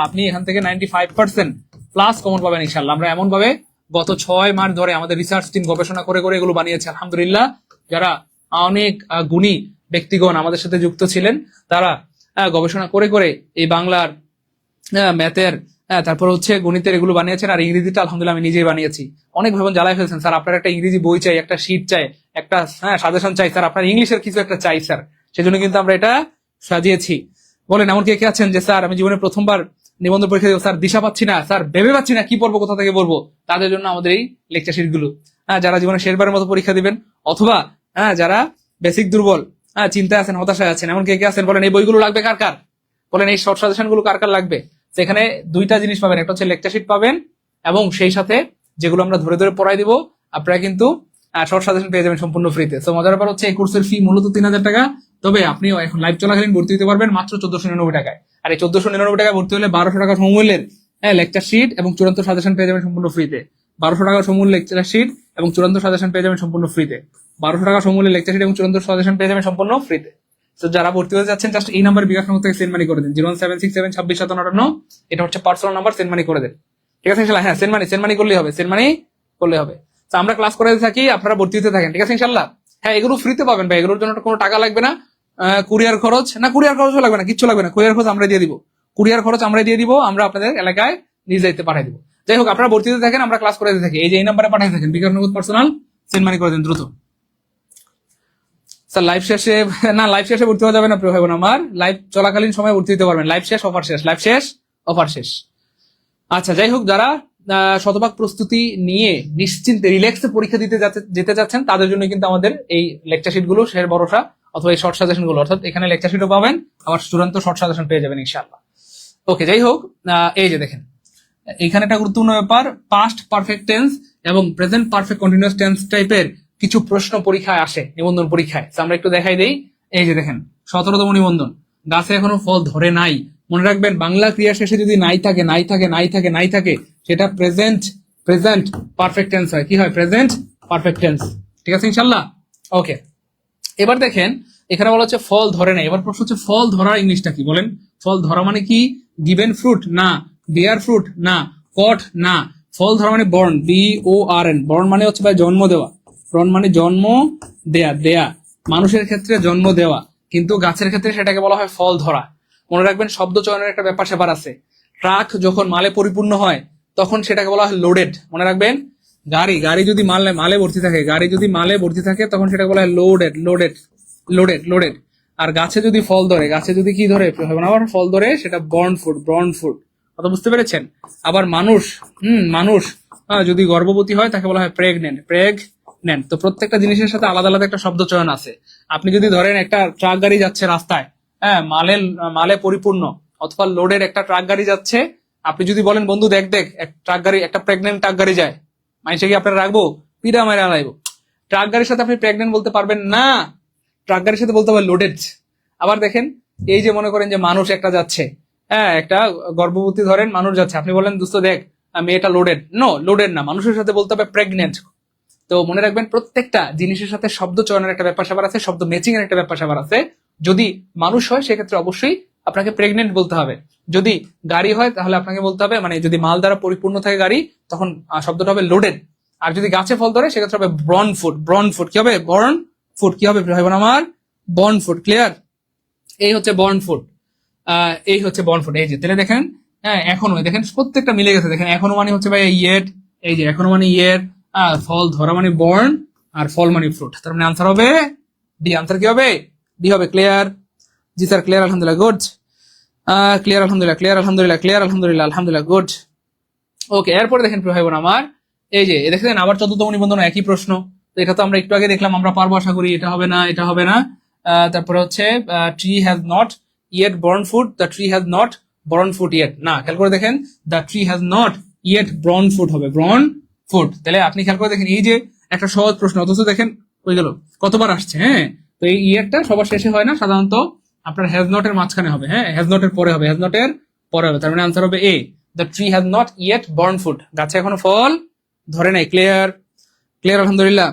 S1: আপনি এখান থেকে 95% প্লাস কমন পাবেন ইনশাল্লাহ। আমরা এমন ভাবে গত 6 মাস ধরে আমাদের রিসার্চ টিম গবেষণা করে করে এগুলো বানিয়েছে আলহামদুলিল্লাহ। যারা অনেক গুণী ব্যক্তিগণ আমাদের সাথে যুক্ত ছিলেন, তারা গবেষণা করে করে এই বাংলার, ম্যাথের, তারপর হচ্ছে গণিতের এগুলো বানিয়েছেন, আর ইংরেজিটা আলহামদুলিল্লাহ আমি নিজেই বানিয়েছি। অনেক ভাবে জ্বালায় ফেলছেন, স্যার আপনার একটা ইংরেজি বই চাই, একটা শিট চাই, একটা সাজেশন চাই, স্যার আপনার ইংলিশের কিছু একটা চাই স্যার, সেজন্য কিন্তু আমরা এটা সাজিয়েছি। বলেন এমন কে কে আছেন যে স্যার আমি জীবনে প্রথমবার নিবন্ধন পরীক্ষা দেবো, স্যার দিশা পাচ্ছি না, স্যার ভেবে পাচ্ছি না কি পড়বো, কোথা থেকে পড়বো, তাদের জন্য আমাদের এই লেকচার শিট গুলো। যারা জীবনে শেষবারের মতো পরীক্ষা দিবেন, অথবা যারা বেসিক দুর্বল, চিন্তায় আছেন, হতাশায় আছেন, এমন কে কে আছেন বলেন এই বইগুলো লাগবে কার কার, বলেন এই শর্ট সাজেশন গুলো কার কার লাগবে। সেখানে 2টা জিনিস পাবেন, একটা হচ্ছে লেকচার শিট পাবেন, এবং সেই সাথে যেগুলো আমরা ধরে ধরে পড়াই দিব আপনারা কিন্তু শর্ট সাজেশন পেয়ে যাবেন সম্পূর্ণ ফ্রিতে। তো মজার ব্যাপার হচ্ছে এই কোর্সের ফি মূলত 3000 টাকা, তবে আপনি এখন লাইভ চলাকালীন ভর্তি হতে পারবেন মাত্র 1499 টাকায়। আর এই 1499 টাকায় ভর্তি হলে 1200 টাকা সমমূল্যের লেকচার শিট এবং চূড়ান্ত সাজেশন পেয়ে যাবেন সম্পূর্ণ ফ্রিতে। 1200 টাকা সমমূল্য লেকচার শিট এবং চূড়ান্ত সাজেশন পেয়ে যাবেন সম্পূর্ণ ফ্রিতে। 1200 টাকা সমমূল্যের লেকচার শিট এবং চূড়ান্ত সাজেশন পেয়ে যাবেন সম্পূর্ণ ফ্রিতে। তো যারা ভর্তি হতে যাচ্ছেন জাস্ট এই নাম্বার বিকাশ নম্বর থেকে সেন্ড মানি করে দিন, 01767265758, এটা হচ্ছে পার্সোনাল নাম্বার, সেন্ড মানি করে দেন, ঠিক আছে ইনশাল্লাহ। হ্যাঁ সেন্ড মানি করলেই হবে, সেন্ড মানি করলে হবে। তো আমরা ক্লাস করাতে থাকি, আপনারা ভর্তি হতে থাকেন, ঠিক আছে ইনশাল্লাহ। হ্যাঁ এগুলো ফ্রিতে পাবেন ভাই, এগুলোর জন্য কোনো টাকা লাগবে না, কুরিয়ার খরচ না, কুরিয়ার খরচও লাগবে না, কিচ্ছু লাগবে না, কুরিয়ার খরচ আমরা দিয়ে দিব, কুরিয়ার খরচ আমরা দিয়ে দিব, আমরা আপনাদের এলাকায় নিজ দায়িত্বে পাঠিয়ে দিব। যাই হোক আপনারা ভর্তি হতে থাকেন, আমরা ক্লাস করাতে থাকি, এই যে এই নাম্বারে পাঠিয়ে থাকেন, বিকাশ নগদ পার্সোনাল, সেন্ড মানি করে দিন দ্রুত। স্যার লাইভ শেষে না, লাইভ শেষে ভর্তি হওয়া যাবে না প্রিয় ভাই বোন আমার, লাইভ চলাকালীন সময় ভর্তি হতে পারবেন, লাইভ শেষ অফার শেষ, লাইভ শেষ অফার শেষ। আচ্ছা যাই হোক, যারা শতভাগ প্রস্তুতি নিয়ে নিশ্চিন্তে রিল্যাক্সে পরীক্ষা দিতে যেতে যাচ্ছেন তাদের জন্য কিন্তু আমাদের এই লেকচার শিট গুলো শের ভরসা, অথবা এই শর্ট সাজেশন গুলো, অর্থাৎ এখানে লেকচার শিটও পাবেন, আবার চূড়ান্ত শর্ট সাজেশন পেয়ে যাবেন ইনশাআল্লাহ। ওকে যাই হোক, এই যে দেখেন এখানে একটা গুরুত্বপূর্ণ ব্যাপার, পাস্ট পারফেক্ট টেন্স এবং প্রেজেন্ট পারফেক্ট কন্টিনিউয়াস টেন্স টাইপের কিছু প্রশ্ন পরীক্ষায় আসে, নিবন্ধন পরীক্ষায়। আমরা একটু দেখাই দেই, এই যে দেখেন 17তম নিবন্ধন, গাছে এখনো ফল ধরে নাই। মনে রাখবেন বাংলা ক্রিয়া শেষে যদি নাই থাকে, নাই থাকে, নাই থাকে, নাই থাকে, সেটা প্রেজেন্ট প্রেজেন্ট পারফেক্ট টেন্স হয়। কি হয়? Present perfect tense. ঠিক আছে ইনশাল্লাহ? ওকে, এবার দেখেন এখানে বলা হচ্ছে ফল ধরে না। এবার প্রশ্ন হচ্ছে ফল ধরার ইংলিশটা কি বলেন? ফল ধরা মানে কি? গিভেন ফ্রুট না, বেয়ার ফ্রুট না, কট না। ফল ধরা মানে বর্ন, BORN। বর্ন মানে হচ্ছে ভাই জন্ম দেওয়া। বর্ন মানে জন্ম দেয়া, দেয়া। মানুষের ক্ষেত্রে জন্ম দেওয়া, কিন্তু গাছের ক্ষেত্রে সেটাকে বলা হয় ফল ধরা। মনে রাখবেন শব্দ চয়নের একটা ব্যাপার স্যাপার আছে। ট্রাক যখন মালে পরিপূর্ণ হয় তখন সেটাকে বলা হয় লোডেড। মনে রাখবেন গাড়ি, গাড়ি যদি মালে মালে ভর্তি থাকে, গাড়ি যদি মালে ভর্তি থাকে তখন সেটাকে বলা হয় লোডেড, লোডেড, লোডেড, লোডেড। আর গাছে যদি ফল ধরে, গাছে যদি কি ধরে, আবার ফল ধরে, সেটা বর্ন ফুড, বর্ন ফুড। কথা বুঝতে পেরেছেন? আবার মানুষ, মানুষ যদি গর্ভবতী হয় তাকে বলা হয় প্রেগনেন্ট, প্রেগনেন্ট। তো প্রত্যেকটা জিনিসের সাথে আলাদা আলাদা একটা শব্দ চয়ন আছে। আপনি যদি ধরেন একটা ট্রাক গাড়ি যাচ্ছে রাস্তায়, হ্যাঁ, মালে মালে পরিপূর্ণ অথবা লোডের একটা ট্রাক গাড়ি যাচ্ছে, আপনি যদি বলেন বন্ধু দেখ দেখ এক ট্রাক গাড়ি, একটা প্রেগনেন্ট ট্রাক গাড়ি যায়, মানুষে কি আপনার রাখবো? পিড়া মারে আলাইবো। ট্রাক গাড়ির সাথে আপনি প্রেগনেন্ট বলতে পারবেন না, ট্রাক গাড়ির সাথে বলতে হবে লোডেড। আবার দেখেন এই যে মনে করেন যে মানুষ একটা যাচ্ছে, হ্যাঁ, একটা গর্ভবতী ধরেন মানুষ যাচ্ছে, আপনি বলেন দোস্ত দেখ মেয়েটা লোডেড, নো লোডেড না, মানুষের সাথে বলতে হবে প্রেগনেন্ট। তো মনে রাখবেন প্রত্যেকটা জিনিসের সাথে শব্দ চয়নের একটা ব্যাপার স্যাপার আছে, শব্দ ম্যাচিং এর একটা ব্যাপার স্যাপার আছে। যদি মানুষ হয় সেক্ষেত্রে অবশ্যই আপনাকে প্রেগনেন্ট বলতে হবে। যদি গাড়ি হয় তাহলে আপনাকে বলতে হবে, মানে যদি মাল দ্বারা পরিপূর্ণ থাকে গাড়ি তখন শব্দটা হবে লোডেড। আর যদি গাছে ফল ধরে সেক্ষেত্রে হবে ব্রন ফুড, ব্রন ফুড। কি হবে? Born food. কি হবে ভাই বোন আমার? Born food. ক্লিয়ার? এই হচ্ছে বর্ন ফুড, এই হচ্ছে বর্ন ফুড। এই যে তাহলে দেখেন, হ্যাঁ, এখনো দেখেন প্রত্যেকটা মিলে গেছে। দেখেন এখনো মানে হচ্ছে ভাই ইয়েট, এই যে এখনো মানে ইয়েট, ফল ধরা মানে বর্ন, আর ফল মানে ফ্রুট। তার মানে আনসার হবে ডি। আনসার কি হবে? ডি হবে। ক্লিয়ার? জি স্যার ক্লিয়ার, আলহামদুলিল্লাহ, গুড। ক্লিয়ার আলহামদুলিল্লাহ, ক্লিয়ার আলহামদুলিল্লাহ, ক্লিয়ার আলহামদুলিল্লাহ, আলহামদুলিল্লাহ, গুড। ওকে, এরপরে দেখেন প্রিয় ভাই বোন আমার, এই যে দেখেন আবার 14তম নিবন্ধন একই প্রশ্ন। তো এটা তো আমরা একটু আগে দেখলাম, আমরা পারবো আশা করি। এটা হবে না, এটা হবে না। তারপরে হচ্ছে tree has not yet borne food, the tree has not borne food yet. না, খেয়াল করে দেখেন the tree has not yet borne food হবে, ব্রন ফুড। তাহলে আপনি খেয়াল করে দেখেন এই যে একটা সহজ প্রশ্ন, অথচ দেখেন হয়ে গেল কতবার আসছে। হ্যাঁ, তো এই ইয়েটটা সবার শেষে হয় না, সাধারণত আপনার হ্যাজ নট এর মাঝখানে হবে। হ্যাঁ, হ্যাজ নট এর পরে হবে, হ্যাজ নট এর পরে হবে। তার মানে আনসার হবে A, the tree has not yet borne food. গাছে এখনো ফল ধরে নাই। ক্লিয়ার? ক্লিয়ার আলহামদুলিল্লাহ।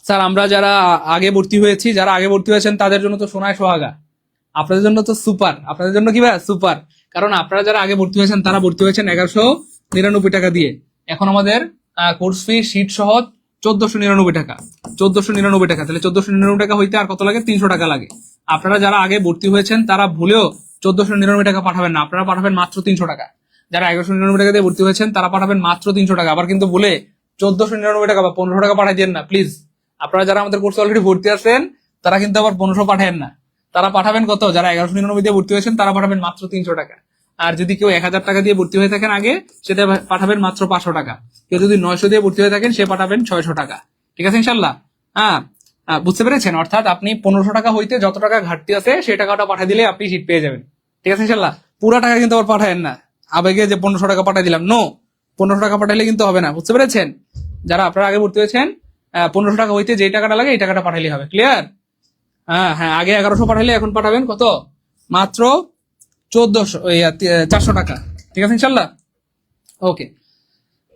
S1: স্যার আমরা যারা আগে ভর্তি হয়েছি, যারা আগে ভর্তি হয়েছেন তাদের জন্য তো সোনায় সোহাগা, আপনাদের জন্য তো সুপার। আপনাদের জন্য কি ভাই? সুপার। কারণ আপনারা যারা আগে ভর্তি হয়েছেন তারা ভর্তি হয়েছেন 1199 টাকা দিয়ে। এখন আমাদের কোর্স ফি শীট সহ 1499 টাকা, 1499 টাকা। তাহলে 1499 টাকা হইতে আর কত লাগে? 300 টাকা লাগে। আপনারা যারা আগে ভর্তি হয়েছেন তারা ভুলেও 1499 টাকা পাঠাবেন না, আপনারা পাঠাবেন মাত্র 300 টাকা। যারা 1199 টাকা দিয়ে ভর্তি হয়েছেন তারা পাঠাবেন মাত্র 300 টাকা। আবার কিন্তু ভুলে 1499 টাকা বা 1500 টাকা পাঠাই দেন না প্লিজ। আপনারা যারা আমাদের কোর্সে অলরেডি ভর্তি আছেন তারা কিন্তু আবার 1500 পাঠাবেন না, তারা পাঠাবেন কত? যারা 1199 দিয়ে ভর্তি হয়েছেন তারা পাঠাবেন মাত্র 300 টাকা। আর যদি কেউ 1000 টাকা দিয়ে ভর্তি হয়ে থাকেন আগে, সেটা পাঠাবেন মাত্র 500 টাকা। কেউ যদি 900 দিয়ে ভর্তি হয়ে থাকেন সে পাঠাবেন 600 টাকা। ঠিক আছে ইনশাল্লাহ? হ্যাঁ, বুঝতে পেরেছেন? অর্থাৎ আপনি 1500 টাকা হইতে যত টাকা ঘাটতি আছে সেই টাকাটা পাঠিয়ে দিলে আপনি সিট পেয়ে যাবেন। ঠিক আছে ইনশাল্লাহ? পুরা টাকা কিন্তু আবার পাঠায়েন না আবেগে যে 1500 টাকা পাঠিয়ে দিলাম, নো, 1500 টাকা পাঠাইলে কিন্তু হবে না। বুঝতে পেরেছেন? যারা আপনারা আগে ভর্তি হয়েছেন 1500 টাকা হইতে যেই টাকাটা লাগে এই টাকাটা পাঠাইলে হবে। ক্লিয়ার? হ্যাঁ হ্যাঁ, আগে 1100 পাঠাইলে এখন পাঠাবেন কত? মাত্র 400 টাকা। ঠিক আছে ইনশাল্লাহ? ওকে,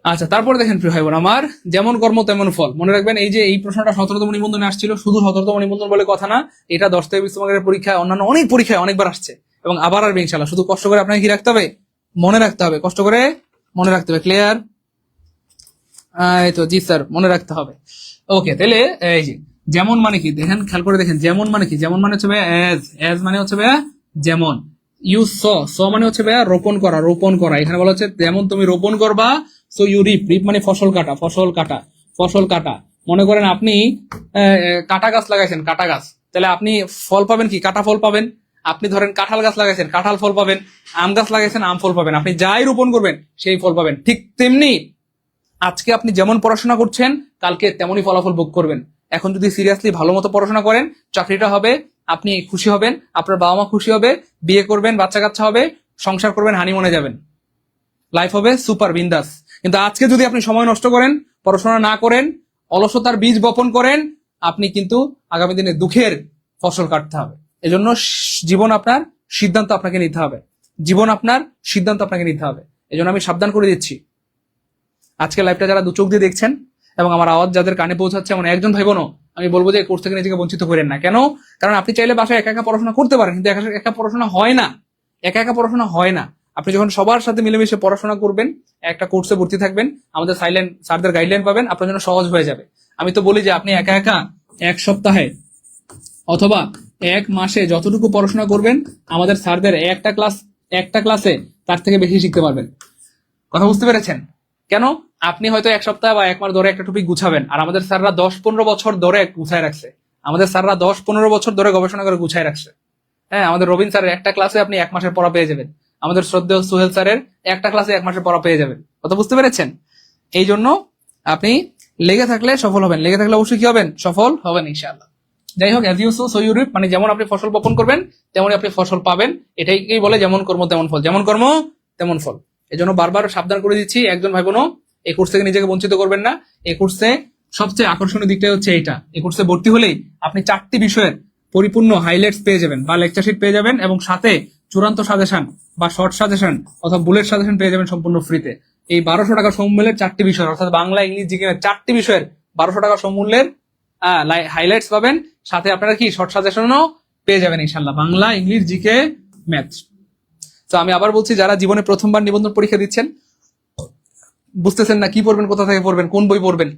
S1: আচ্ছা, তারপরে দেখেন প্রিয় ভাই বোন আমার, যেমন কর্ম তেমন ফল। মনে রাখবেন এই যে এই প্রশ্নটা 17তম নিবন্ধনে আসছিল, শুধু 17তম নিবন্ধন বলে কথা না, এটা 10 থেকে 20 মার্কের পরীক্ষায়, অন্যান্য অনেক পরীক্ষায় অনেকবার আসছে এবং আবার আসবে ইনশাল্লাহ। শুধু কষ্ট করে আপনাকে কি রাখতে হবে? মনে রাখতে হবে, কষ্ট করে মনে রাখতে হবে। ক্লিয়ার? এই তো, জি স্যার, মনে রাখতে হবে। ওকে, তাহলে এই যে যেমন মানে কি দেখেন, খেয়াল করে দেখেন যেমন মানে কি। যেমন মানে হচ্ছে ভাইয়া এজ, এজ মানে হচ্ছে ভাইয়া যেমন। ইউ স মানে হচ্ছে ভাইয়া রোপণ করা, রোপণ করা। এখানে বলা হচ্ছে যেমন তুমি রোপণ করবা, সো ইউ রিপ, রিপ মানে ফসল কাটা, ফসল কাটা, ফসল কাটা। মনে করেন আপনি কাটা গাছ লাগাইছেন, কাটা গাছ, তাহলে আপনি ফল পাবেন কি? কাটা ফল পাবেন। আপনি ধরেন কাঁঠাল গাছ লাগাইছেন, কাঁঠাল ফল পাবেন। আম গাছ লাগাইছেন, আম ফল পাবেন। আপনি যাই রোপণ করবেন সেই ফল পাবেন। ঠিক তেমনি আজকে আপনি যেমন পড়াশোনা করছেন কালকে তেমনই ফলাফল ভোগ করবেন। এখন যদি সিরিয়াসলি ভালো মতো পড়াশোনা করেন, চাকরিটা হবে, আপনি খুশি হবেন, আপনার বাবা মা খুশি হবে, বিয়ে করবেন, বাচ্চা কাচ্চা হবে, সংসার করবেন, হানিমুনে যাবেন, লাইফ হবে সুপার বিন্দাস। কিন্তু আজকে যদি আপনি সময় নষ্ট করেন, পড়াশোনা না করেন, অলসতার বীজ বপন করেন, আপনি কিন্তু আগামী দিনে দুঃখের ফসল কাটতে হবে। এজন্য জীবন আপনার সিদ্ধান্ত আপনাকে নিতে হবে, জীবন আপনার সিদ্ধান্ত আপনাকে নিতে হবে। এজন্য আমি সাবধান করে দিচ্ছি, আজকে লাইভটা যারা দু চোখ দিয়ে দেখছেন এবং আমার আওয়াজ যাদের কানে পৌঁছাচ্ছে এমন একজন ভাই বোনও, আমি বলবো যে কোর্স থেকে নিজেকে বঞ্চিত করেন না। কেন? কারণ আপনি চাইলে বাসায় একা একা পড়াশোনা করতে পারেন, কিন্তু একা একা পড়াশোনা হয় না। একা একা পড়াশোনা হয় না। আপনি যখন সবার সাথে মিলেমিশে পড়াশোনা করবেন, একটা কোর্সে ভর্তি থাকবেন, আমাদের সাইলেন্ট স্যারদের গাইডলাইন পাবেন, আপনার জন্য সহজ হয়ে যাবে। আমি তো বলি যে আপনি একা একা এক সপ্তাহে অথবা এক মাসে যতটুকু পড়াশোনা করবেন, আমাদের স্যারদের একটা ক্লাসে তার থেকে বেশি শিখতে পারবেন। কথা বুঝতে পেরেছেন? কেন? আপনি হয়তো এক সপ্তাহ বা এক মাস ধরে একটা টপিক গুছাবেন, আর আমাদের স্যাররা 10-15 বছর ধরে গুছায় রাখছে। আমাদের স্যাররা 10-15 বছর ধরে গবেষণা করে গুছায় রাখছে। হ্যাঁ, আমাদের রবিন স্যারের একটা ক্লাসে আপনি এক মাসের পড়া পেয়ে যাবেন। আমাদের শ্রদ্ধেয় সোহেল স্যারের একটা ক্লাসে এক মাসের পড়া পেয়ে যাবেন। কথা বুঝতে পেরেছেন? এই জন্য আপনি লেগে থাকলে সফল হবেন, লেগে থাকলে অবশ্যই কি হবেন? সফল হবেন ইনশাআল্লাহ। যাই হোক, as you sow so you reap, মানে যেমন আপনি ফসল বপন করবেন তেমনই আপনি ফসল পাবেন। এটাই বলে যেমন কর্ম তেমন ফল, যেমন কর্ম তেমন ফল। এই জন্য বারবার সাবধান করে দিচ্ছি, একজন ভাই বোনও এই কোর্স থেকে নিজেকে বঞ্চিত করবেন না। এই কোর্সে সবচেয়ে আকর্ষণীয় দিকটা হচ্ছে এইটা, এই কোর্সে ভর্তি হলেই আপনি 4টি বিষয়ের পরিপূর্ণ হাইলাইটস পেয়ে যাবেন বা লেকচার শিট পেয়ে যাবেন, এবং সাথে চূড়ান্ত সাজেশন বা শর্ট সাজেশন অথবা বুলেট সাজেশন পেয়ে যাবেন সম্পূর্ণ ফ্রিতে। এই 1200 টাকা সমূল্যের 4টি বিষয়, অর্থাৎ বাংলা, ইংলিশ, জিকে 4টি বিষয়ের 1200 টাকা সমূল্যের হাইলাইটস পাবেন, সাথে আপনারা কি শর্ট সাজেশনও পেয়ে যাবেন ইনশাল্লাহ, বাংলা, ইংলিশ, জিকে, ম্যাথ। তো আমি আবার বলছি, যারা জীবনে প্রথমবার নিবন্ধন পরীক্ষা দিচ্ছেন, বুঝতেছেন না কি পড়বেন, কোথা থেকে পড়বেন, কোন বই পড়বেন,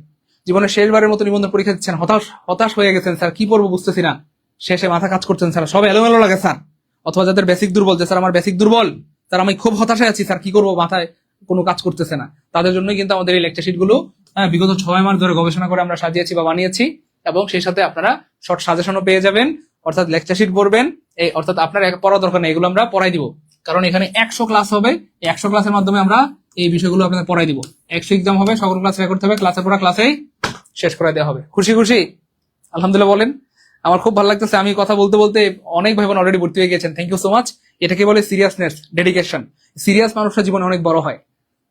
S1: জীবনের শেষবারের মতো নিবন্ধন পরীক্ষা দিচ্ছেন, হতাশ হয়ে গেছেন, স্যার কি পড়বো বুঝতেছি না, শেষে মাথা কাজ করছেন, স্যার সব এলোমেলো লাগে স্যার, অথবা যাদের বেসিক দুর্বল, যে স্যার আমার বেসিক দুর্বল, স্যার আমি খুব হতাশায় আছি, স্যার কি করবো, মাথায় কোনো কাজ করতেছে না, তাদের জন্যই কিন্তু আমাদের এই লেকচার শিট গুলো বিগত 6 মাস ধরে গবেষণা করে আমরা সাজিয়েছি বা বানিয়েছি, এবং সেই সাথে আপনারা শর্ট সাজেশনও পেয়ে যাবেন, অর্থাৎ লেকচার শিট পড়বেন, এই অর্থাৎ আপনার পড়া দরকার নেই, এগুলো আমরা পড়াই দিব, কারণ এখানে 100 ক্লাস হবে, 100 ক্লাসের মাধ্যমে আমরা এই বিষয়গুলো আপনাদের পড়াই দিব। 100 এক্সাম হবে, সকল ক্লাস রেকর্ড হবে, ক্লাসের পড়া ক্লাসেই শেষ করে দেওয়া হবে। খুশি খুশি? আলহামদুলিল্লাহ বলেন। আমার খুব ভালো লাগতেছে, আমি কথা বলতে বলতে অনেক ভাই বোন অলরেডি ভর্তি হয়ে গেছেন, থ্যাংক ইউ সো মাচ। এটাকে বলে সিরিয়াসনেস, ডেডিকেশন। সিরিয়াস মানুষরা জীবনে অনেক বড় হয়,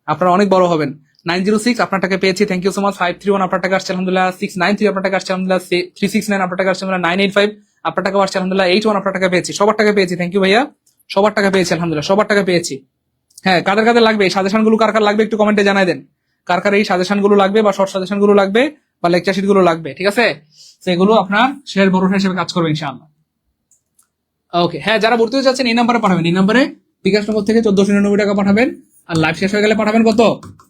S1: আপনারা অনেক বড় হবেন। 906 আপনার টাকা পেয়েছি, থ্যাংক ইউ সো মাচ। 531 আপনার টাকা আসছে আলহামদুলিল্লাহ। 693 আপনার টাকা আসছে আলহামদুলিল্লাহ। 369 আপনার টাকা আসছে আলহামদুলিল্লাহ। 985 আপনার টাকা আসছে আলহামদুলিল্লাহ। 81 আপনার টাকা পেয়েছি, সবার টাকা পেয়েছি, থ্যাংক ইউ ভাইয়া, সবার টাকা পেয়েছি আলহামদুলিল্লাহ, সবার টাকা পেয়েছি। হ্যাঁ, কাদের কাদের লাগবে এই সাজেশন গুলো, কার কার লাগবে একটু কমেন্টে জানাই দেন, কার কার এই সাজেশন গুলো লাগবে বা শর্ট সাজেশন গুলো লাগবে বা লেকচার শিট গুলো লাগবে, ঠিক আছে? সেগুলো আপনার শেয়ার ভরসা হিসেবে কাজ করবে ইনশাআল্লাহ। ওকে, হ্যাঁ, যারা ভর্তি হতে চাচ্ছেন এই নাম্বারে পাঠাবেন, এই নাম্বারে বিকাশ নম্বর থেকে 1499 টাকা পাঠাবেন, আর লাইভ শেষ হয়ে গেলে পাঠাবেন কত?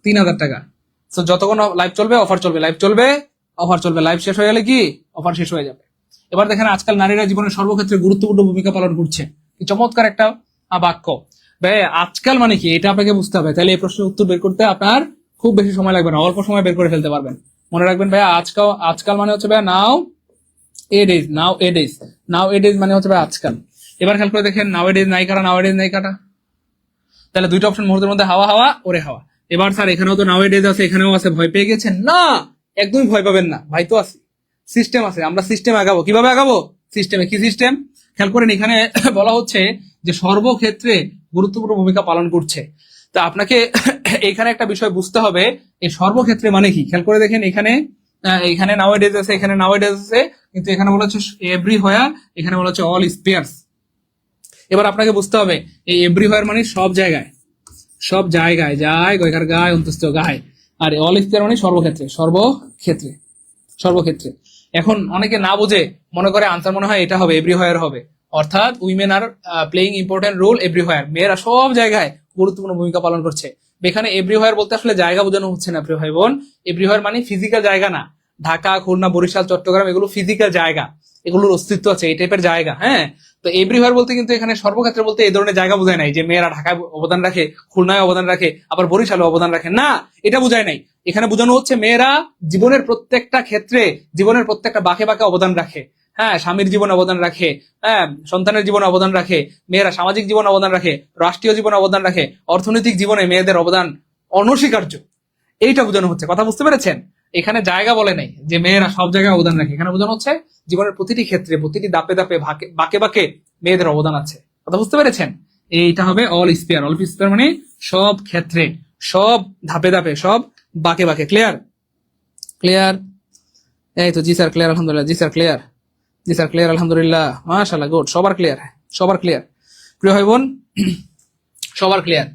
S1: 3000 টাকা। তো যতক্ষণ লাইভ চলবে অফার চলবে, লাইভ চলবে অফার চলবে, লাইভ শেষ হয়ে গেলে কি অফার শেষ হয়ে যাবে। এবার দেখেন, আজকাল নারীরা জীবনের সর্বক্ষেত্রে গুরুত্বপূর্ণ ভূমিকা পালন করছে, কি চমৎকার একটা বাক্য। ভাই আজকাল মানে কি, এটা আপনাকে বুঝতে হবে, তাহলে এই প্রশ্নের উত্তর বের করতে আপনার খুব বেশি সময় লাগবে না, অল্প সময় বের করে ফেলতে পারবেন। মনে রাখবেন ভাইয়া, আজকাল মানে হচ্ছে ভাইয়া নাও এ ডেজ মানে হচ্ছে ভাই আজকাল। এবার খেয়াল করে দেখেন, নাও এ ডেজ নায়িকাটা, তাহলে দুইটা অপশন মুহূর্তের মধ্যে হাওয়া হাওয়া ওরে হাওয়া। এবার স্যার এখানেও তো নাও এ ডেজ আছে, এখানেও আছে, ভয় পেয়ে গেছেন না? একদমই ভয় পাবেন না, ভাই তো আছে, সিস্টেম আছে, আমরা সিস্টেম আগাবো। কিভাবে আগাবো? সিস্টেমে। কি সিস্টেম? খেয়াল করেন, এখানে বলা হচ্ছে যে সর্বক্ষেত্রে গুরুত্বপূর্ণ ভূমিকা পালন করছে। তা আপনাকে এখানে একটা বিষয় বুঝতে হবে, এই সর্বক্ষেত্রে মানে কি। খেয়াল করে দেখেন, এখানে নাও এ ডেজ আছে, এখানে নাও এ ডেজ আছে, কিন্তু এখানে বলা হচ্ছে এভরিহোয়ার, এখানে বলা হচ্ছে অল স্পেয়ার্স। এবার আপনাকে বুঝতে হবে, এই এভরিহোয়ার মানে সব জায়গায়, যায় গয়কার গায় অন্তস্থ গায়, আর অল স্পেয়ার মানে সর্বক্ষেত্রে। এখন অনেকে না বুঝে মনে করে আনসার মনে হয় এটা হবে, এভরিহোয়ার হবে, অর্থাৎ women are playing important role everywhere, মেয়েরা সব জায়গায় গুরুত্বপূর্ণ ভূমিকা পালন করছে। এখানে এভরিহোয়ার বলতে আসলে জায়গা বোঝানো হচ্ছে না প্রিয় ভাই বোন, এভরিহোয়ার মানে ফিজিক্যাল জায়গা না। ঢাকা, খুলনা, বরিশাল, চট্টগ্রাম এগুলো ফিজিক্যাল জায়গা, এগুলোর অস্তিত্ব আছে, এই টাইপের জায়গা। হ্যাঁ, তো এভরিহোয়ার বলতে কিন্তু এখানে সর্বক্ষেত্রে বলতে এই ধরনের জায়গা বোঝায় নাই যে মেয়েরা ঢাকায় অবদান রাখে, খুলনায় অবদান রাখে, আবার বরিশালে অবদান রাখে, না, এটা বোঝায় নাই। এখানে বোঝানো হচ্ছে মেয়েরা জীবনের প্রত্যেকটা ক্ষেত্রে, জীবনের প্রত্যেকটা বাঁকে বাঁকে অবদান রাখে। হ্যাঁ, স্বামীর জীবনে অবদান রাখে, হ্যাঁ, সন্তানের জীবনে অবদান রাখে, মেয়েরা সামাজিক জীবনে অবদান রাখে, রাষ্ট্রীয় জীবনে অবদান রাখে, অর্থনৈতিক জীবনে মেয়েদের অবদান অনস্বীকার্য। এইটা বোঝানো হচ্ছে, কথা বুঝতে পেরেছেন? এখানে জায়গা বলে নাই যে মেয়েরা সব জায়গায় অবদান রাখে, এখানে বোঝানো হচ্ছে জীবনের প্রতিটি ক্ষেত্রে, প্রতিটি দাপে দাপে, বাঁকে বাঁকে মেয়েদের অবদান আছে, কথা বুঝতে পেরেছেন? এইটা হবে অল স্পেয়ার মানে সব ক্ষেত্রে, সব ধাপে ধাপে, সব বাঁকে বাঁকে। ক্লিয়ার? এই তো, জি স্যার ক্লিয়ার আলহামদুলিল্লাহ, জি স্যার ক্লিয়ার আলহামদুলিল্লাহ, মাশাআল্লাহ, গুড, সবার ক্লিয়ার প্রিয় ভাই বোন, সবার ক্লিয়ার।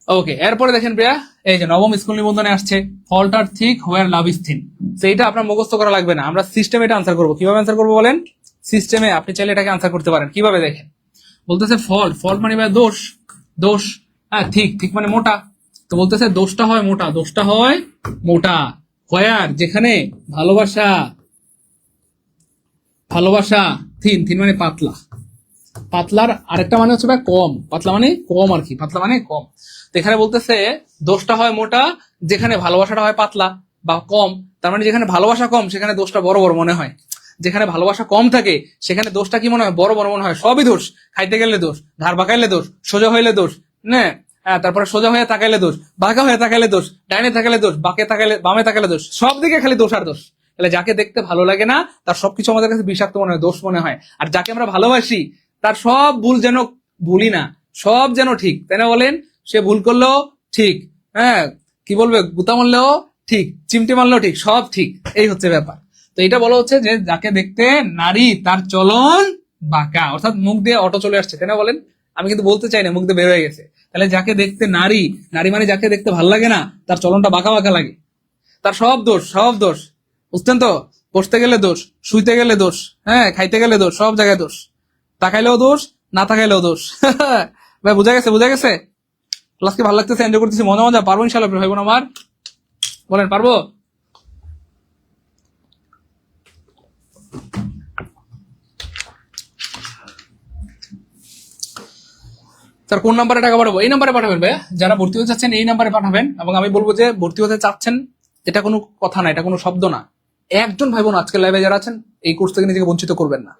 S1: ওকে, এরপরে দেখেন প্রিয়া, এই যে নবম স্কুল নিবন্ধনে আসছে fault are thick where love is thin. সেইটা আপনার মুখস্থ করা লাগবে না, আমরা সিস্টেমে এটা আনসার করবো। কিভাবে আনসার করবো বলেন? সিস্টেমে আপনি চাইলে এটাকে আনসার করতে পারেন। কিভাবে দেখেন, বলতেছে ফল্ট, ফল্ট মানে ভাই দোষ, দোষ। হ্যাঁ, ঠিক, ঠিক মানে মোটা। তো বলতেছে দোষটা হয় মোটা, দোষটা হয় মোটা। হোয়ার যেখানে, ভালোবাসা, ভালোবাসা, থিন, থিন মানে পাতলা। পাতলার আরেকটা মানে হচ্ছে ভাই কম, পাতলা মানে কম আর কি, পাতলা মানে কম। তো এখানে বলতেছে দোষটা হয় মোটা যেখানে ভালোবাসাটা হয় পাতলা বা কম। তার মানে যেখানে ভালোবাসা কম সেখানে দোষটা বড় বড় মনে হয়, যেখানে ভালোবাসা কম থাকে সেখানে দোষটা কি মনে হয়? বড় বড় মনে হয়। সবই দোষ, খাইতে গেলে দোষ, ঘাড় বাঁকাইলে দোষ, সোজা হইলে দোষ, হ্যাঁ, তারপরে সোজা হয়ে তাকাইলে দোষ, বাঁকা হয়ে তাকাইলে দোষ, ডাইনে তাকাইলে দোষ, বাঁকে তাকাইলে, বামে তাকাইলে দোষ, সব দিকে খালি দোষ আর দোষ। তাহলে যাকে দেখতে ভালো লাগে না তার সবকিছু আমাদের কাছে বিষাক্ত মনে হয়, দোষ মনে হয়। আর যাকে আমরা ভালোবাসি তার সব ভুল যেন ভুলই না, সব যেন ঠিক, তাই না বলেন? সে ভুল করলেও ঠিক, হ্যাঁ, কি বলবে, গুতা মারলেও ঠিক, চিমটি মারলেও ঠিক, সব ঠিক। এই হচ্ছে ব্যাপার। তো এটা বলা হচ্ছে যে যাকে দেখতে নারী তার চলন বাঁকা, অর্থাৎ মুখ দিয়ে অটো চলে আসছে, তাই না বলেন? আমি কিন্তু বলতে চাই না, মুখ দিয়ে বের হয়ে গেছে। তাহলে যাকে দেখতে নারী, নারী মানে যাকে দেখতে ভালো লাগে না তার চলনটা বাঁকা বাঁকা লাগে, তার সব দোষ, সব দোষ। বুঝতেন তো? বসতে গেলে দোষ, শুইতে গেলে দোষ, হ্যাঁ, খাইতে গেলে দোষ, সব জায়গায় দোষ। তাকাইলেও দোষ, না তাকাইলেও দোষ। ভাই বুঝা গেছে, বুঝা গেছে? ক্লাসকে ভালো লাগতেছে, এনজয় করতেছি, মজা মজা। পারবো ইনশাল্লাহ ভাই বোন আমার? বলেন পারবো? স্যার কোন নাম্বারে টাকা পাঠাবো? এই নাম্বারে পাঠাবেন ভাইয়া। যারা ভর্তি হতে চাচ্ছেন এই নাম্বারে পাঠাবেন। এবং আমি বলবো যে ভর্তি হতে চাচ্ছেন এটা কোনো কথা না, এটা কোনো শব্দ না। একজন ভাই বোন আজকের লাইভে যারা আছেন এই কোর্স থেকে নিজেকে বঞ্চিত করবেন না।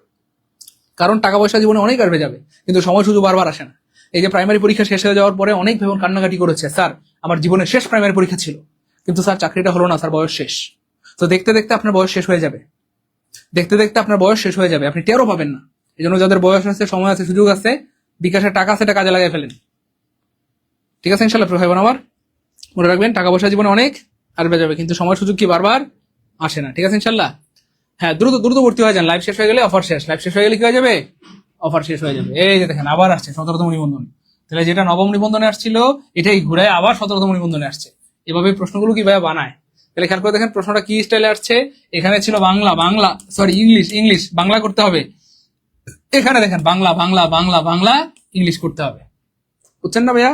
S1: কারণ টাকা পয়সা জীবনে অনেক আসবে যাবে, কিন্তু সময় সুযোগ বারবার আসে না। এই যে প্রাইমারি পরীক্ষা শেষ হয়ে যাওয়ার পরে অনেক ভাই বোন কান্নাকাটি করেছে, স্যার আমার জীবনের শেষ প্রাইমারি পরীক্ষা ছিল, কিন্তু স্যার চাকরিটা হলো না, স্যার বয়স শেষ। তো দেখতে দেখতে আপনার বয়স শেষ হয়ে যাবে, দেখতে দেখতে আপনার বয়স শেষ হয়ে যাবে, আপনি টেরও পাবেন না। এই জন্য যাদের বয়স আছে, সময় আছে, সুযোগ আছে, বিকাশের টাকা আছে, এটা কাজে লাগিয়ে ফেলেন। ঠিক আছে ইনশাল্লাহ ভাই বোন আমার? মনে রাখবেন টাকা পয়সা জীবনে অনেক আসবে যাবে, কিন্তু সময় সুযোগ কি বারবার আসে না। ঠিক আছে ইনশাল্লাহ? হ্যাঁ, দ্রুত দ্রুত ভর্তি হয়ে যান। লাইভ শেষ হয়ে গেলে অফার শেষ, লাইভ শেষ হয়ে গেলে কি হয়ে যাবে? অফার শেষ হয়ে যাবে। এই যে দেখেন আবার আসছে 17তম নিবন্ধন। তাহলে যেটা নবম নিবন্ধনে আসছিল এটাই ঘুরে আবার 17তম নিবন্ধনে আসছে। এভাবে প্রশ্নগুলো কিভাবে বানায় তাহলে খেয়াল করে দেখেন প্রশ্নটা কি স্টাইলে আসছে। এখানে ছিল Bangla, Bangla sorry English, English Bangla করতে হবে। এখানে দেখেন বাংলা, বাংলা, বাংলা, বাংলা, ইংলিশ করতে হবে। বুঝছেন না ভাইয়া?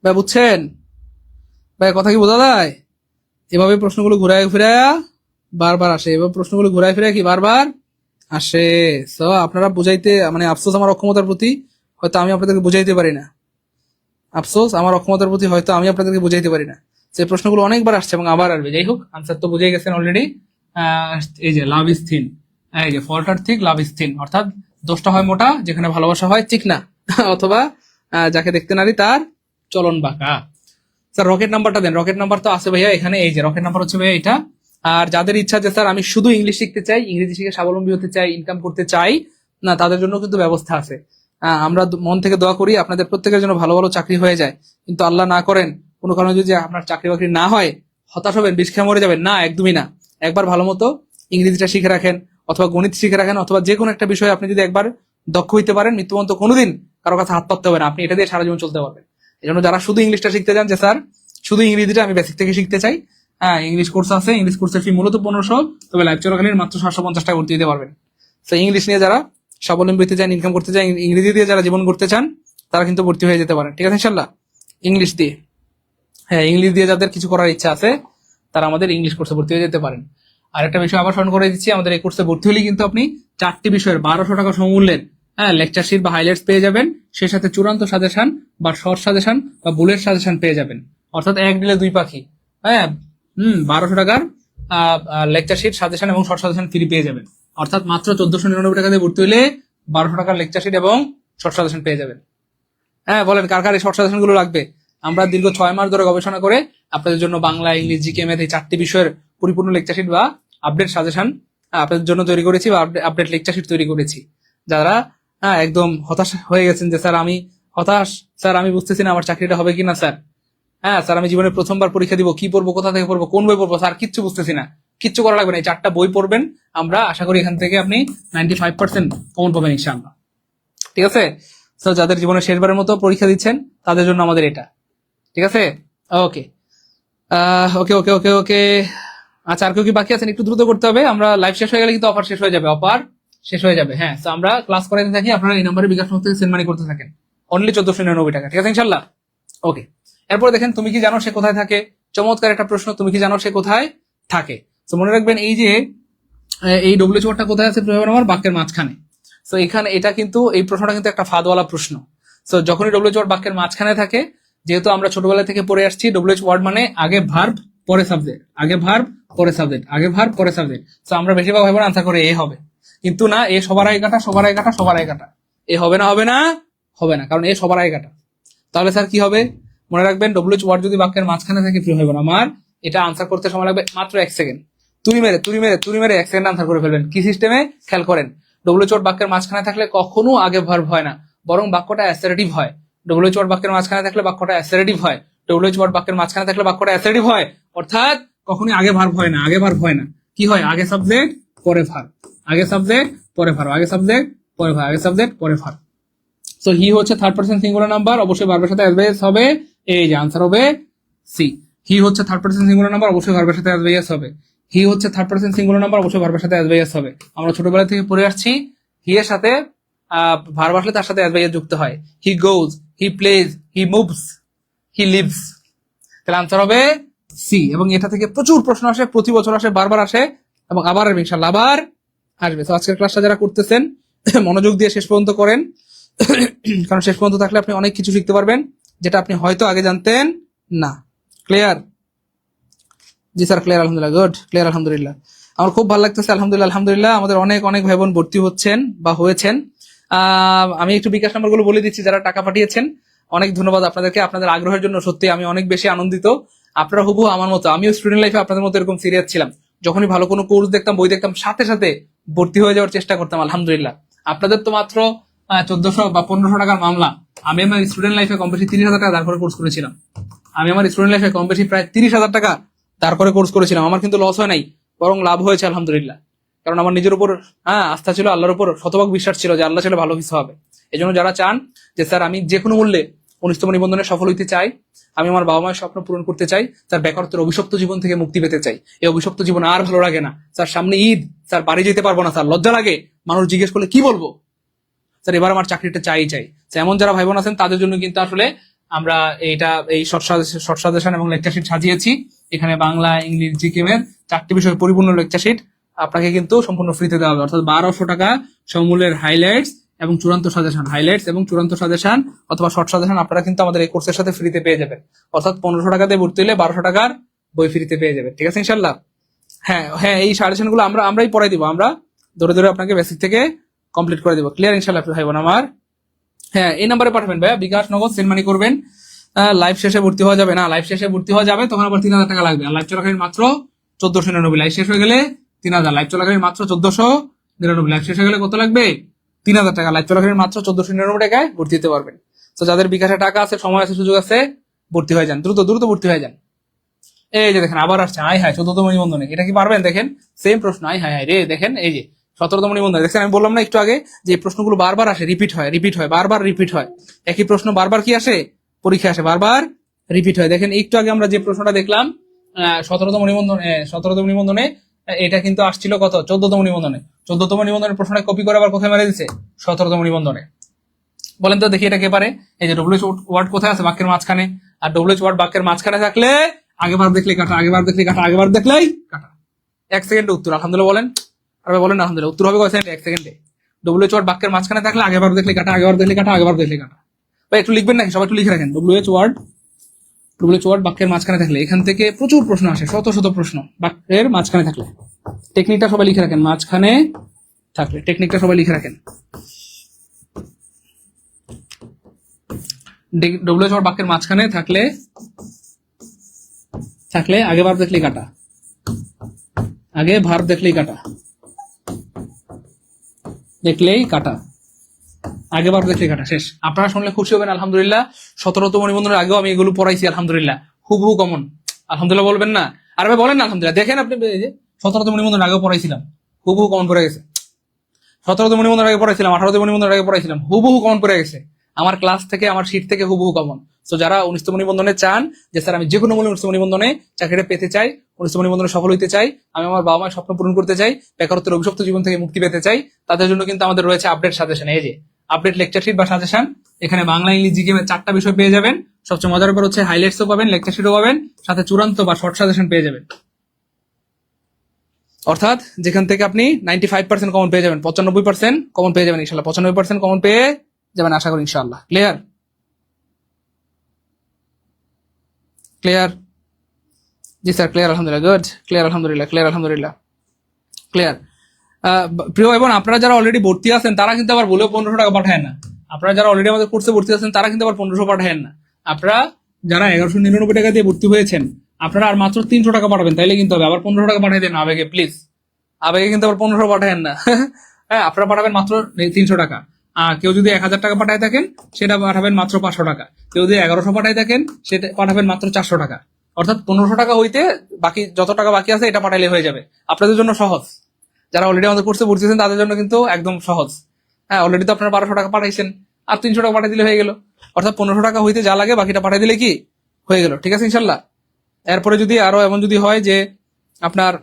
S1: ভাই বুঝছেন? ভাই কথা কি বোঝা যায়? এভাবে প্রশ্নগুলো ঘুরায় ফিরায়া বারবার আসে, এভাবে প্রশ্নগুলো ঘুরায় ফিরায় কি বারবার আসে। তো আপনারা বুঝাইতে, মানে আফসোস আমার অক্ষমতার প্রতি, হয়তো আমি আপনাদেরকে বুঝাইতে পারি না। আফসোস আমার অক্ষমতার প্রতি, হয়তো আমি আপনাদেরকে বুঝাইতে পারি না। যে প্রশ্নগুলো অনেকবার আসছে এবং আবার আসবে। যাই হোক, আনসার তো বুঝে গেছেন অলরেডি। এই যে লাভ ইজ থিন, এই যে fault are thick, love is thin, অর্থাৎ দোষটা হয় মোটা যেখানে ভালোবাসা হয় চিকনা, অথবা যাকে দেখতে নারী তার চলন বাঁকা। স্যার রকেট নাম্বারটা দেন। রকেট নাম্বার তো আছে ভাইয়া এখানে, এই যে রকেট নাম্বার হচ্ছে ভাইয়া এটা। আর যাদের ইচ্ছা যে স্যার আমি শুধু ইংলিশ শিখতে চাই, ইংরেজি শিখে স্বাবলম্বী হতে চাই, ইনকাম করতে চাই, না তাদের জন্য কিন্তু ব্যবস্থা আছে। আমরা মন থেকে দোয়া করি আপনাদের প্রত্যেকের জন্য ভালো ভালো চাকরি হয়ে যায়। কিন্তু আল্লাহ না করেন কোনো কারণে যদি আপনার চাকরি বাকরি না হয়, হতাশ হবেন, বিষ খেয়ে মরে যাবেন না, একদমই না। একবার ভালো মতো ইংরেজিটা শিখে রাখেন, অথবা গণিত শিখে রাখেন, অথবা যে কোনো একটা বিষয়ে আপনি যদি একবার দক্ষ হইতে পারেন, মৃত্যু পর্যন্ত কোনোদিন কারো কাছে হাত পাততে হবে না, আপনি এটা দিয়ে সারা জীবন চলতে পারবেন। এই জন্য যারা শুধু ইংলিশটা শিখতে চান যে স্যার শুধু ইংরেজিটা আমি বেসিক থেকে শিখতে চাই, হ্যাঁ ইংলিশ কোর্স আছে, ইংলিশ কোর্সের ফি মূলত 1500, তবে লাইভ চলাকালীন মাত্র 750 টাকা ভর্তি দিতে পারবেন। তো ইংলিশ নিয়ে যারা স্বাবলম্বী হতে চান, ইনকাম করতে চান, ইংরেজি দিয়ে যারা জীবন করতে চান, তারা কিন্তু ভর্তি হয়ে যেতে পারেন। ঠিক আছে ইনশাল্লাহ? ইংলিশ দিয়ে, হ্যাঁ ইংলিশ দিয়ে যাদের কিছু করার ইচ্ছা আছে তারা আমাদের ইংলিশ কোর্সে ভর্তি হয়ে যেতে পারেন। আর একটা বিষয় আবার স্মরণ করে দিচ্ছি, আমাদের এই কোর্সে ভর্তি হলে কিন্তু আপনি 4টি বিষয়ের 1200 টাকা সমমূল্যের লেকচার শিট বা হাইলাইটস পেয়ে যাবেন, সেই সাথে চূড়ান্ত সাজেশন বা শর্ট সাজেশন বা বুলেট সাজেশন পেয়ে যাবেন। অর্থাৎ এক দিলে দুই পাখি। হ্যাঁ, 1200 টাকার লেকচার শিট, সাজেশন এবং শর্ট সাজেশন ফ্রি পেয়ে যাবেন। অর্থাৎ মাত্র 1499 টাকা দিয়ে ভর্তি হলে 1200 টাকার লেকচার শিট এবং শর্ট সাজেশন পেয়ে যাবেন। হ্যাঁ বলেন কার কার এই শর্ট সাজেশন গুলো লাগবে? আমরা দীর্ঘ 6 মাস ধরে গবেষণা করে আপনাদের জন্য বাংলা, ইংলিশ, জিকে, ম্যাথ এই 4টি বিষয়ের পরিপূর্ণ লেকচার শিট বা আপডেট সাজেশন আপনাদের জন্য তৈরি করেছি, বা আপডেট লেকচার শিট তৈরি করেছি। যারা একদম হতাশ হয়ে গেছেন যে স্যার আমি হতাশ, স্যার আমি বুঝতেছি না আমার চাকরিটা হবে কিনা, স্যার হ্যাঁ স্যার আমি জীবনে প্রথমবার পরীক্ষা দিব, কি পড়বো, কোথা থেকে পড়বো, কোন বই পড়বো, স্যার কিচ্ছু বুঝতেছি না, কিচ্ছু করা লাগবে না, এই 4টা বই পড়বেন। আমরা আশা করি এখান থেকে আপনি 95% কমন পাবেন ইনশাআল্লাহ। ঠিক আছে? তো যাদের জীবনে শেষবারের মতো পরীক্ষা দিচ্ছেন তাদের জন্য আমাদের এটা, ঠিক আছে? ওকে ওকে ওকে ওকে ওকে। আচ্ছা, আর কেউ কি বাকি আছেন? একটু দ্রুত করতে হবে, আমরা লাইভ শেষ হয়ে গেলে কিন্তু অফার শেষ হয়ে যাবে, অফার শেষ হয়ে যাবে। হ্যাঁ, তো আমরা ক্লাস করাইতে থাকি, আপনারা এই নাম্বারে বিকাশ থেকে সেন্ড মানি করতে থাকেন, অনলি 1499 টাকা, ঠিক আছে ইনশাল্লাহ? ওকে, এরপর দেখেন, তুমি কি জানো সে কোথায় থাকে? চমৎকার একটা প্রশ্ন, তুমি কি জানো সে কোথায় থাকে? তো মনে রাখবেন এই যে এই ডব্লিউ ওয়ার্ডটা কোথায় আছে আমার বাক্যের মাঝখানে। তো এখানে এটা কিন্তু এই প্রশ্নটা কিন্তু একটা ফাঁদওয়ালা প্রশ্ন। তো যখনই ডব্লিউ ওয়ার্ড বাক্যের মাঝখানে থাকে, যেহেতু আমরা ছোটবেলা থেকে পড়ে আসছি ডব্লিউ ওয়ার্ড মানে আগে ভার্ব পরে সাবজেক্ট, আগে ভার্ব পরে সাবজেক্ট, আগে ভার্ব পরে সাবজেক্ট। তো আমরা বেশিরভাগ ভাবে আনসার করে এ হবে, কিন্তু না, এ সবার আগে কাটা, সবার আগে কাটা, সবার আগে কাটা। এ হবে না, হবে না, হবে না, কারণ এ সবার আগে কাটা। তাহলে স্যার কি হবে? মনে রাখবেন ডব্লিউ ওয়ার্ড যদি বাক্যের মাঝখানে থাকে ফ্রি হবে না, আমার এটা আনসার করতে সময় লাগবে মাত্র 1 সেকেন্ড। তুড়ি মেরে 1 সেকেন্ড আনসার করে ফেলবেন। কি সিস্টেমে? খেয়াল করেন, ডব্লিউ ওয়ার্ড বাক্যের মাঝখানে থাকলে কখনো আগে ভার্ব হয় না, বরং বাক্যটা অ্যাসারেটিভ হয়। ডব্লিউ ওয়ার্ড বাক্যের মাঝখানে থাকলে বাক্যটা অ্যাসারেটিভ হয়। ডব্লিউ ওয়ার্ড বাক্যের মাঝখানে থাকলে বাক্যটা অ্যাসারেটিভ হয়, অর্থাৎ কখনোই আগে ভার্ব হয় না, আগে ভার্ব হয় না। কি হয়? আগে সাবজেক্ট পরে ভার্ব, আগে সাবজেক্ট পরে ভার্ব, আগে সাবজেক্ট পরে ভার্ব, আগে সাবজেক্ট পরে ভার্ব। সো হি হচ্ছে থার্ড পারসন সিঙ্গুলার নাম্বার, অবশ্যই ভার্বের সাথে অ্যাডভাইস হবে, এই যে আনসার হবে সি। হি হচ্ছে থার্ড পারসন সিঙ্গুলার নাম্বার, অবশ্যই ভার্বের সাথে অ্যাডভাইস হবে। হি হচ্ছে থার্ড পারসন সিঙ্গুলার নাম্বার, অবশ্যই ভার্বের সাথে অ্যাডভাইস হবে। আমরা ছোটবেলা থেকে পড়ে আসছি হি এর সাথে ভার্ব আসলে তার সাথে অ্যাডভাইস যুক্ত হয়। He goes, he plays, he moves, he lives. তাহলে আনসার হবে সি। এবং এটা থেকে প্রচুর প্রশ্ন আসে, প্রতি বছর আসে, বারবার আসে, এবং আবার ইনশাআল্লাহ আবার আসবে। তো আজকের ক্লাসটা যারা করতেছেন মনোযোগ দিয়ে শেষ পর্যন্ত করেন, কারণ শেষ পর্যন্ত থাকলে আপনি অনেক কিছু শিখতে পারবেন যেটা আপনি হয়তো আগে জানতেন না। ক্লিয়ার? জি স্যার, ক্লিয়ার, আলহামদুলিল্লাহ, গুড, ক্লিয়ার, আলহামদুলিল্লাহ। আমার খুব ভালো লাগতেছে, আলহামদুলিল্লাহ, আলহামদুলিল্লাহ। আমাদের অনেক অনেক ভাই বোন ভর্তি হচ্ছেন বা হয়েছেন। আমি একটু বিকাশ নাম্বারগুলো বলে দিচ্ছি যারা টাকা পাঠিয়েছেন, অনেক ধন্যবাদ আপনাদেরকে, আপনাদের আগ্রহের জন্য সত্যি আমি অনেক বেশি আনন্দিত। আপনারা হুবহু আমার মতো, আমিও স্টুডেন্ট লাইফে আপনাদের মতো এরকম সিরিয়াস ছিলাম, যখনই ভালো কোনো কোর্স দেখতাম, বই দেখতাম, সাথে সাথে ভর্তি হয়ে যাওয়ার চেষ্টা করতাম। আলহামদুলিল্লাহ, আপনাদের তো মাত্র 1400 বা 1500 টাকার মামলা। আমি আমার স্টুডেন্ট লাইফে কম বেশি 30,000 টাকা দাঁড় করে কোর্স করেছিলাম। আমি আমার স্টুডেন্ট লাইফে কম বেশি প্রায় 30,000 টাকা দাঁড় করে কোর্স করেছিলাম। আমার কিন্তু লস হয় নাই, বরং লাভ হয়েছে আলহামদুলিল্লাহ। কারণ আমার নিজের উপর আস্থা ছিল, আল্লাহর উপর শতভাগ বিশ্বাস ছিল যে আল্লাহ ছেলে ভালো কিছু হবে। এই জন্য যারা চান যে স্যার আমি যে কোনো মূল্যে 19তম নিবন্ধনে সফল হইতে চাই, আমি আমার বাবা মায়ের স্বপ্ন পূরণ করতে চাই, স্যার বেকারত্বের অভিশপ্ত জীবন থেকে মুক্তি পেতে চাই, এই অভিশপ্ত জীবন আর ভালো লাগে না স্যার, সামনে ঈদ, স্যার বাড়ি যেতে পারবো না স্যার, লজ্জা লাগে, মানুষ জিজ্ঞেস করলে কি বলবো, স্যার এবার আমার চাকরিটা চাই। এমন যারা ভাই বোন আছেন তাদের জন্য কিন্তু আসলে আমরা এই শর্ট সাজেশন এবং লেকচার শিট সাজিয়েছি। এখানে বাংলা, ইংলিশ, জিকে এর 4টি বিষয় পরিপূর্ণ লেকচার শিট আপনাকে কিন্তু সম্পূর্ণ ফ্রিতে দেওয়া হবে, অর্থাৎ 1200 টাকা সমমূল্যের হাইলাইটস এবং চূড়ান্ত সাজেশন, হাইলাইটস এবং চূড়ান্ত সাজেশন অথবা শর্ট সাজেশন আপনারা কিন্তু আমাদের এই কোর্সের সাথে ফ্রিতে পেয়ে যাবেন। অর্থাৎ 1500 টাকা দিয়ে ভর্তি হলে 1200 টাকার বই ফ্রিতে পেয়ে যাবেন, ঠিক আছে ইনশাল্লাহ? হ্যাঁ হ্যাঁ, এই সাজেশন গুলো আমরাই পড়াই দিব, আমরা ধরে ধরে আপনাকে বেসিক থেকে কমপ্লিট করে দিব। ক্লিয়ার ইনশাল্লাহ ভাই বোন আমার? হ্যাঁ, এই নাম্বারে পাঠাবেন ভাইয়া, বিকাশ নগদ সেন্ড মানি করবেন। লাইভ শেষে ভর্তি হওয়া যাবে না, লাইভ শেষে ভর্তি হওয়া যাবে তখন আবার 3000 টাকা লাগবে। আর লাইভ চলাকালীন মাত্র 1499, লাইভ শেষ হয়ে গেলে 3000, লাইভ চলাকালীন মাত্র 1499, লাইভ শেষ হয়ে গেলে কত লাগবে? 3000 টাকা। লাইভ চলাকালীন মাত্র 1499 টাকায় ভর্তি হতে পারবেন। তো যাদের বিকাশে টাকা আছে, সময় আছে, সুযোগ আছে, ভর্তি হয়ে যান, দ্রুত দ্রুত ভর্তি হয়ে যান। এই যে দেখেন আবার আসছে, আয় হায় 14তম নিবন্ধনে, এটা কি পারবেন? দেখেন সেম প্রশ্ন, আয় হায় হায় রে, দেখেন এই যে 17তম নিবন্ধনে দেখছেন, আমি বললাম না একটু আগে যে প্রশ্নগুলো বারবার আসে, রিপিট হয়, বারবার রিপিট হয়, একই প্রশ্ন বারবার কি আসে, পরীক্ষা আসে, বারবার রিপিট হয়। দেখেন একটু আগে আমরা যে প্রশ্নটা দেখলাম 17তম নিবন্ধনে, এটা কিন্তু আসছিল কত? 14তম নিবন্ধনে। 14তম নিবন্ধনের প্রশ্নটা কপি করে আবার কোথায় মেরে দিচ্ছে? 17তম নিবন্ধনে। বলেন তো দেখি এটা কে পারে? এই যে ডব্লিউ ওয়ার্ড কোথায় আছে? বাক্যের মাঝখানে। আর ডব্লিউ ওয়ার্ড বাক্যের মাঝখানে থাকলে আগেবার দেখলে কাটা, আগেবার দেখলে কাটা, আগেবার দেখলেই কাটা। 1 সেকেন্ডে উত্তর, আলহামদুলিল্লাহ বলেন, আর বলেন আলহামদুলিল্লাহ। উত্তর হবে কয় সেকেন্ডে? 1 সেকেন্ডে। ডব্লিউ ওয়ার্ড বাক্যের মাঝখানে থাকলে আগেবার দেখলে কাটা, আগেবার দেখলে কাটা, আগেবার দেখলে কাটা। ভাই একটু লিখবেন নাকি? সবাই একটু লিখে রাখেন। ডব্লিউ ওয়ার্ড বাক্যের মাঝখানে থাকলে এখান থেকে প্রচুর প্রশ্ন আসে, শত শত প্রশ্ন বাক্যের মাঝখানে থাকলে। টেকনিকটা সবাই লিখে রাখেন, মাঝখানে থাকলে টেকনিকটা সবাই লিখে রাখেন। ডব্লিউ ওয়ার্ড বাক্যের মাঝখানে থাকলে আগে ভার্ব দেখলেই কাটা, আগে ভার্ব দেখলেই কাটা, আগে ভার্ব দেখলেই কাটা, শেষ। আপনারা শুনলে খুশি হবেন আলহামদুলিল্লাহ। 17তম নিবন্ধনের আগেও আমি এগুলো পড়াইছি আলহামদুলিল্লাহ, হুবহু কমন। আলহামদুলিল্লাহ বলবেন না? আর ভাই বলেন না আলহামদুলিল্লাহ। দেখেন আপনি 17তম নিবন্ধনের আগেও পড়াইছিলাম, হুবহু কমন পড়ে গেছে। 17তম নিবন্ধনের আগে পড়াইছিলাম, 18তম নিবন্ধনের আগে পড়াইছিলাম, হুবহু কমন পড়ে গেছে। আমার ক্লাস থেকে, আমার শীট থেকে হুবহু কমন। তো যারা 19তম নিবন্ধনে চান যে স্যার আমি যে কোনো মূল্যে 19তম নিবন্ধনে চাকরিটা পেতে চাই, 19তম নিবন্ধনে সফল হইতে চাই, আমি আমার বাবা মায়ের স্বপ্ন পূরণ করতে চাই, বেকারত্বের অভিশপ্ত জীবন থেকে মুক্তি পেতে চাই, তাদের জন্য কিন্তু আমাদের রয়েছে আপডেট সাজেশন। এই যে আপডেট লেকচার শিট বা সাজেশন, এখানে বাংলা, ইংলিশ, জিকে 4টা বিষয় পেয়ে যাবেন। সবচেয়ে মজার ব্যাপার হচ্ছে হাইলাইটসও পাবেন, লেকচার শিটও পাবেন, সাথে চূড়ান্ত বা শর্ট সাজেশন পেয়ে যাবেন। অর্থাৎ যেখান থেকে আপনি 95% কমন পেয়ে যাবেন, 95% কমন পেয়ে যাবেন ইনশাল্লাহ, 95% কমন পেয়ে যাবেন আশা করি ইনশাল্লাহ। ক্লিয়ার? ক্লিয়ার? জি স্যার ক্লিয়ার, আলহামদুলিল্লাহ। গুড, ক্লিয়ার আলহামদুলিল্লাহ, ক্লিয়ার আলহামদুলিল্লাহ, ক্লিয়ার। প্রিয় এবং আপনারা যারা অলরেডি ভর্তি আছেন তারা কিন্তু আবার বলেও 1500 টাকা পাঠায় না। আপনারা যারা অলরেডি আমাদের কোর্সে ভর্তি আছেন তারা কিন্তু আবার 1500 পাঠায় না। আপনারা যারা 1199 টাকা দিয়ে ভর্তি হয়েছেন আপনারা আর মাত্র 300 টাকা পাঠাবেন, তাইলে কিন্তু হবে। আবার 1500 টাকা পাঠিয়ে দেন আবেগে, প্লিজ। আবেগে কিন্তু আবার 1500 পাঠায়েন না। হ্যাঁ, আপনারা পাঠাবেন মাত্র 300 টাকা। কেউ যদি 1000 টাকা পাঠায় থাকেন সেটা পাঠাবেন মাত্র 500 টাকা। কেউ যদি 1100 পাঠায় থাকেন সেটা পাঠাবেন মাত্র 400 টাকা। অর্থাৎ 1500 টাকা হইতে বাকি যত টাকা বাকি আছে এটা পাঠাইলে হয়ে যাবে। আপনাদের জন্য সহজ। যারা অলরেডি আমাদের কোর্সে ভর্তি হয়েছেন তাদের জন্য কিন্তু একদম সহজ। হ্যাঁ, অলরেডি তো আপনারা 1200 টাকা পাঠাইছেন, আর 300 টাকা পাঠিয়ে দিলে হয়ে গেল। অর্থাৎ 1500 টাকা হইতে যা লাগে বাকিটা পাঠিয়ে দিলে কি হয়ে গেল। ঠিক আছে ইনশাল্লাহ। এরপরে যদি আরো এমন যদি হয় যে আপনার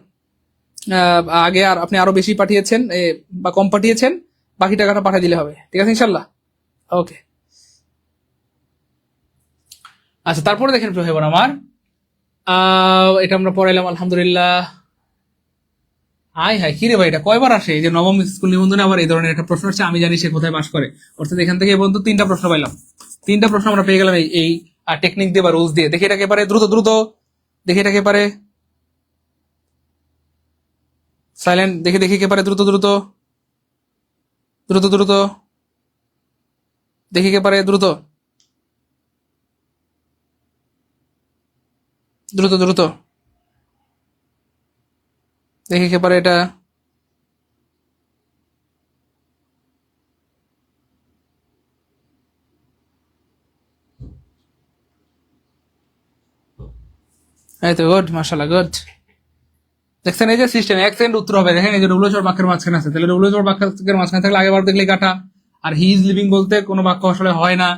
S1: আগে আর আপনি আরো বেশি পাঠিয়েছেন বা কম পাঠিয়েছেন, বাকি টাকাটা পাঠিয়ে দিলে হবে। ঠিক আছে ইনশাল্লাহ। ওকে, আচ্ছা তারপরে দেখেন প্রিয় ভাই আমার, এটা আমরা পড়াইলাম আলহামদুলিল্লাহ। হাই কি রে ভাই, এটা কয়বার আসে? এই যে নবম স্কুল নিবন্ধনে আবার এই ধরনের একটা প্রশ্ন আসছে, আমি জানি সে কোথায় বাস করে। অর্থাৎ এখান থেকে এই পর্যন্ত 3টা প্রশ্ন পাইলাম। 3টা প্রশ্ন আমরা পেয়ে গেলাম এই টেকনিক দিয়ে বা রুলস দিয়ে। দেখি এটাকে পারে দ্রুত দ্রুত, দেখি এটাকে পারে সাইলেন্ট, দেখি দেখি কে পারে দ্রুত দ্রুত দ্রুত দ্রুত, দেখি কে পারে দ্রুত দ্রুত দ্রুত, দেখি কে পারে এটা। এই তো গুড, মাশাআল্লাহ, গুড। দেখছেন এই যে সিস্টেম, এক সেকেন্ড উত্তর হবে। দেখেন এই যে ডব্লিউ বাক্যের মাঝখানে আছে, তাহলে ডব্লিউ বাক্যের মাঝখানে থাকলে আগেবার দেখলে কাটা। আর হি ইজ লিভিং বলতে কোনো বাক্য আসলে হয় না।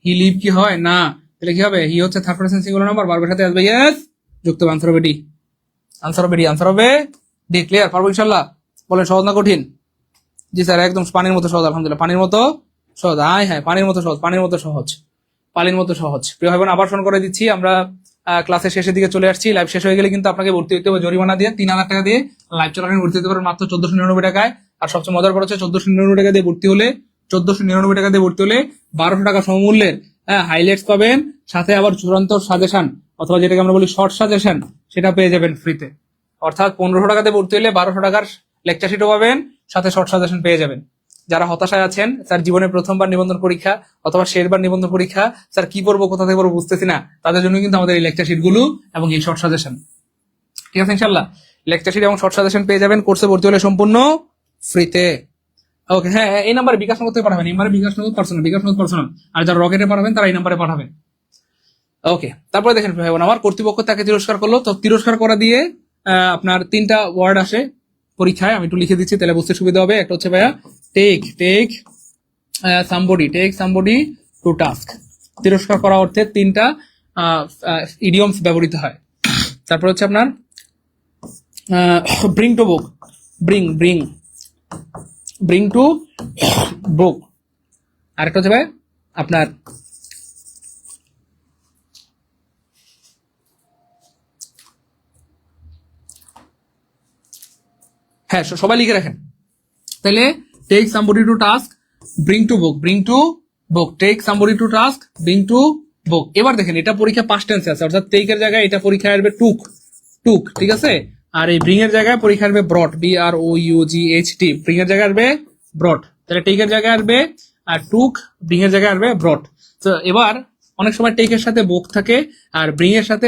S1: হি লিভ কি হয় না, তাহলে কি হবে? হি হচ্ছে থার্ড পারসন সিঙ্গুলার নাম্বার, ভার্বের সাথে আসবে ইয়েস, যুক্ত আনসার হবে ডি। আনসার হবে ডি, আনসার হবে ডি। ক্লিয়ার? পারবো ইনশাল্লাহ? বলেন সহজ না কঠিন? জি স্যার একদম পানির মতো সহজ, আলহামদুলিল্লাহ পানির মতো সহজ। হ্যাঁ, পানির মতো সহজ, পানির মতো সহজ, পানির মতো সহজ। প্রিয় ভাই বোন আবার ফোন করে দিচ্ছি, আমরা ক্লাসের শেষের দিকে চলে আসছি। লাইভ শেষ হয়ে গেলে কিন্তু আপনাকে ভর্তি হতে হবে জরিমানা দিয়ে 3000 টাকা দিয়ে। লাইভ চলাকালীন ভর্তি হতে পারেন মাত্র 1499 টাকায়। আর সবচেয়ে মজার কথা হচ্ছে 1499 টাকা দিয়ে ভর্তি হলে, 1499 টাকা দিয়ে ভর্তি হলে 1200 টাকা সমমূল্যের হাইলাইটস পাবেন, সাথে আবার চূড়ান্ত সাজেশন অথবা যেটাকে আমরা বলি শর্ট সাজেশন সেটা পেয়ে যাবেন ফ্রিতে। অর্থাৎ 1500 টাকাতে ভর্তি হলে 1200 টাকার লেকচার শিটও পাবেন, সাথে শর্ট সাজেশন পেয়ে যাবেন। যারা হতাশায় আছেন, স্যার জীবনের প্রথমবার নিবন্ধন পরীক্ষা অথবা শেষবার নিবন্ধন পরীক্ষা, স্যার কি পড়বো কোথা থেকে পড়বো বুঝতেছি না, তাদের জন্য কিন্তু আমাদের এই লেকচার শিট গুলো এবং এই শর্ট সাজেশন। ঠিক আছে ইনশাল্লাহ, লেকচার শিট এবং শর্ট সাজেশন পেয়ে যাবেন কোর্সে ভর্তি হলে সম্পূর্ণ ফ্রিতে। ওকে, হ্যাঁ এই নাম্বারে বিকাশ নগদ থেকে পাঠাবেন, এই নাম্বারে বিকাশ নগদ পার্সোনাল। আর যারা রকেটে পাঠাবেন তারা এই নাম্বারে পাঠাবেন। ওকে, তারপরে দেখেন ভাই বোন আমার, কর্তৃপক্ষ তাকে তিরস্কার করলো। তো তিরস্কার করা দিয়ে আপনার 3টা ওয়ার্ড আসে পরীক্ষায়, আমি একটু লিখে দিচ্ছি তাহলে বুঝতে সুবিধা হবে। একটা হচ্ছে ভাইয়া টেক সামবডি টু টাস্ক। তিরস্কার করা অর্থে 3টা ইডিয়মস ব্যবহৃত হয়। তারপর হচ্ছে আপনার bring to book, bring to book. আরেকটা হচ্ছে ভাই আপনার হ্যাঁ সবাই লিখে রাখেন তাহলে, take somebody to task, bring to book, take somebody to task, bring to book. এবার দেখেন এটা পরীক্ষা পাস্ট টেন্সে আছে, অর্থাৎ টেকের জায়গায় এটা পরীক্ষা আসবে টুক, ঠিক আছে। আর এই ব্রিং এর জায়গায় পরীক্ষা আসবে ব্রট, BROUGHT, ব্রিং এর জায়গায় আসবে ব্রট। তাহলে টেকের জায়গায় আসবে আর টুক, ব্রিং এর জায়গায় আসবে ব্রট। তো এবার অনেক সময় টেকের সাথে বুক থাকে আর ব্রিং এর সাথে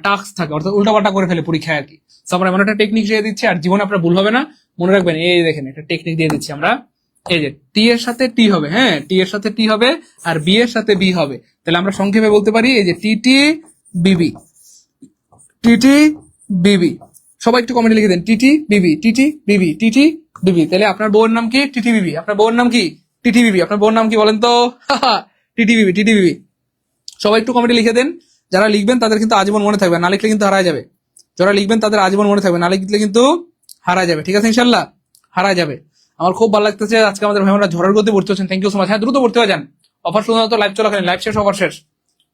S1: টাস্ক থাকে, অর্থাৎ উল্টাপাল্টা করে ফেলে পরীক্ষায় আর কি। তো আমরা এমন একটা টেকনিক দিয়ে দিচ্ছি আর জীবনে আপনার ভুল হবে না, মনে রাখবেন। এই দেখেন একটা টেকনিক দিয়ে দিচ্ছি আমরা, এই যে টি এর সাথে টি হবে, হ্যাঁ টি এর সাথে টি হবে আর বি এর সাথে বি হবে। তাহলে আমরা সংক্ষেপে বলতে পারি এই যে টিটি বিবি। সবাই একটু কমেন্টে লিখে দেন টিটি বিবি। তাহলে আপনার বউয়ের নাম কি? টিটি বিবি। আপনার বউয়ের নাম কি? টিটি বিবি। আপনার বউয়ের নাম কি বলেন তো? টিটিবিবি টিটিবিবি। সবাই একটু কমেন্টে লিখে দেন, যারা লিখবেন তাদের কিন্তু আজীবন মনে থাকবে, না লিখলে কিন্তু হারায় যাবে। যারা লিখবেন তাদের আজীবন মনে থাকবে, না লিখলে কিন্তু হারায় যাবে। ঠিক আছে ইনশাল্লাহ, হারায় যাবে। আমার খুব ভালো লাগতেছে আজকে আমাদের ভাই বোনরা ঝড়ের গতি ভর্তি হচ্ছেন, থ্যাংক ইউ সো মাচ। হ্যাঁ দ্রুত ভর্তি হয়ে যান, অফার শুধুমাত্র লাইভ চলাকালীন, লাইভ শেষ অফার শেষ,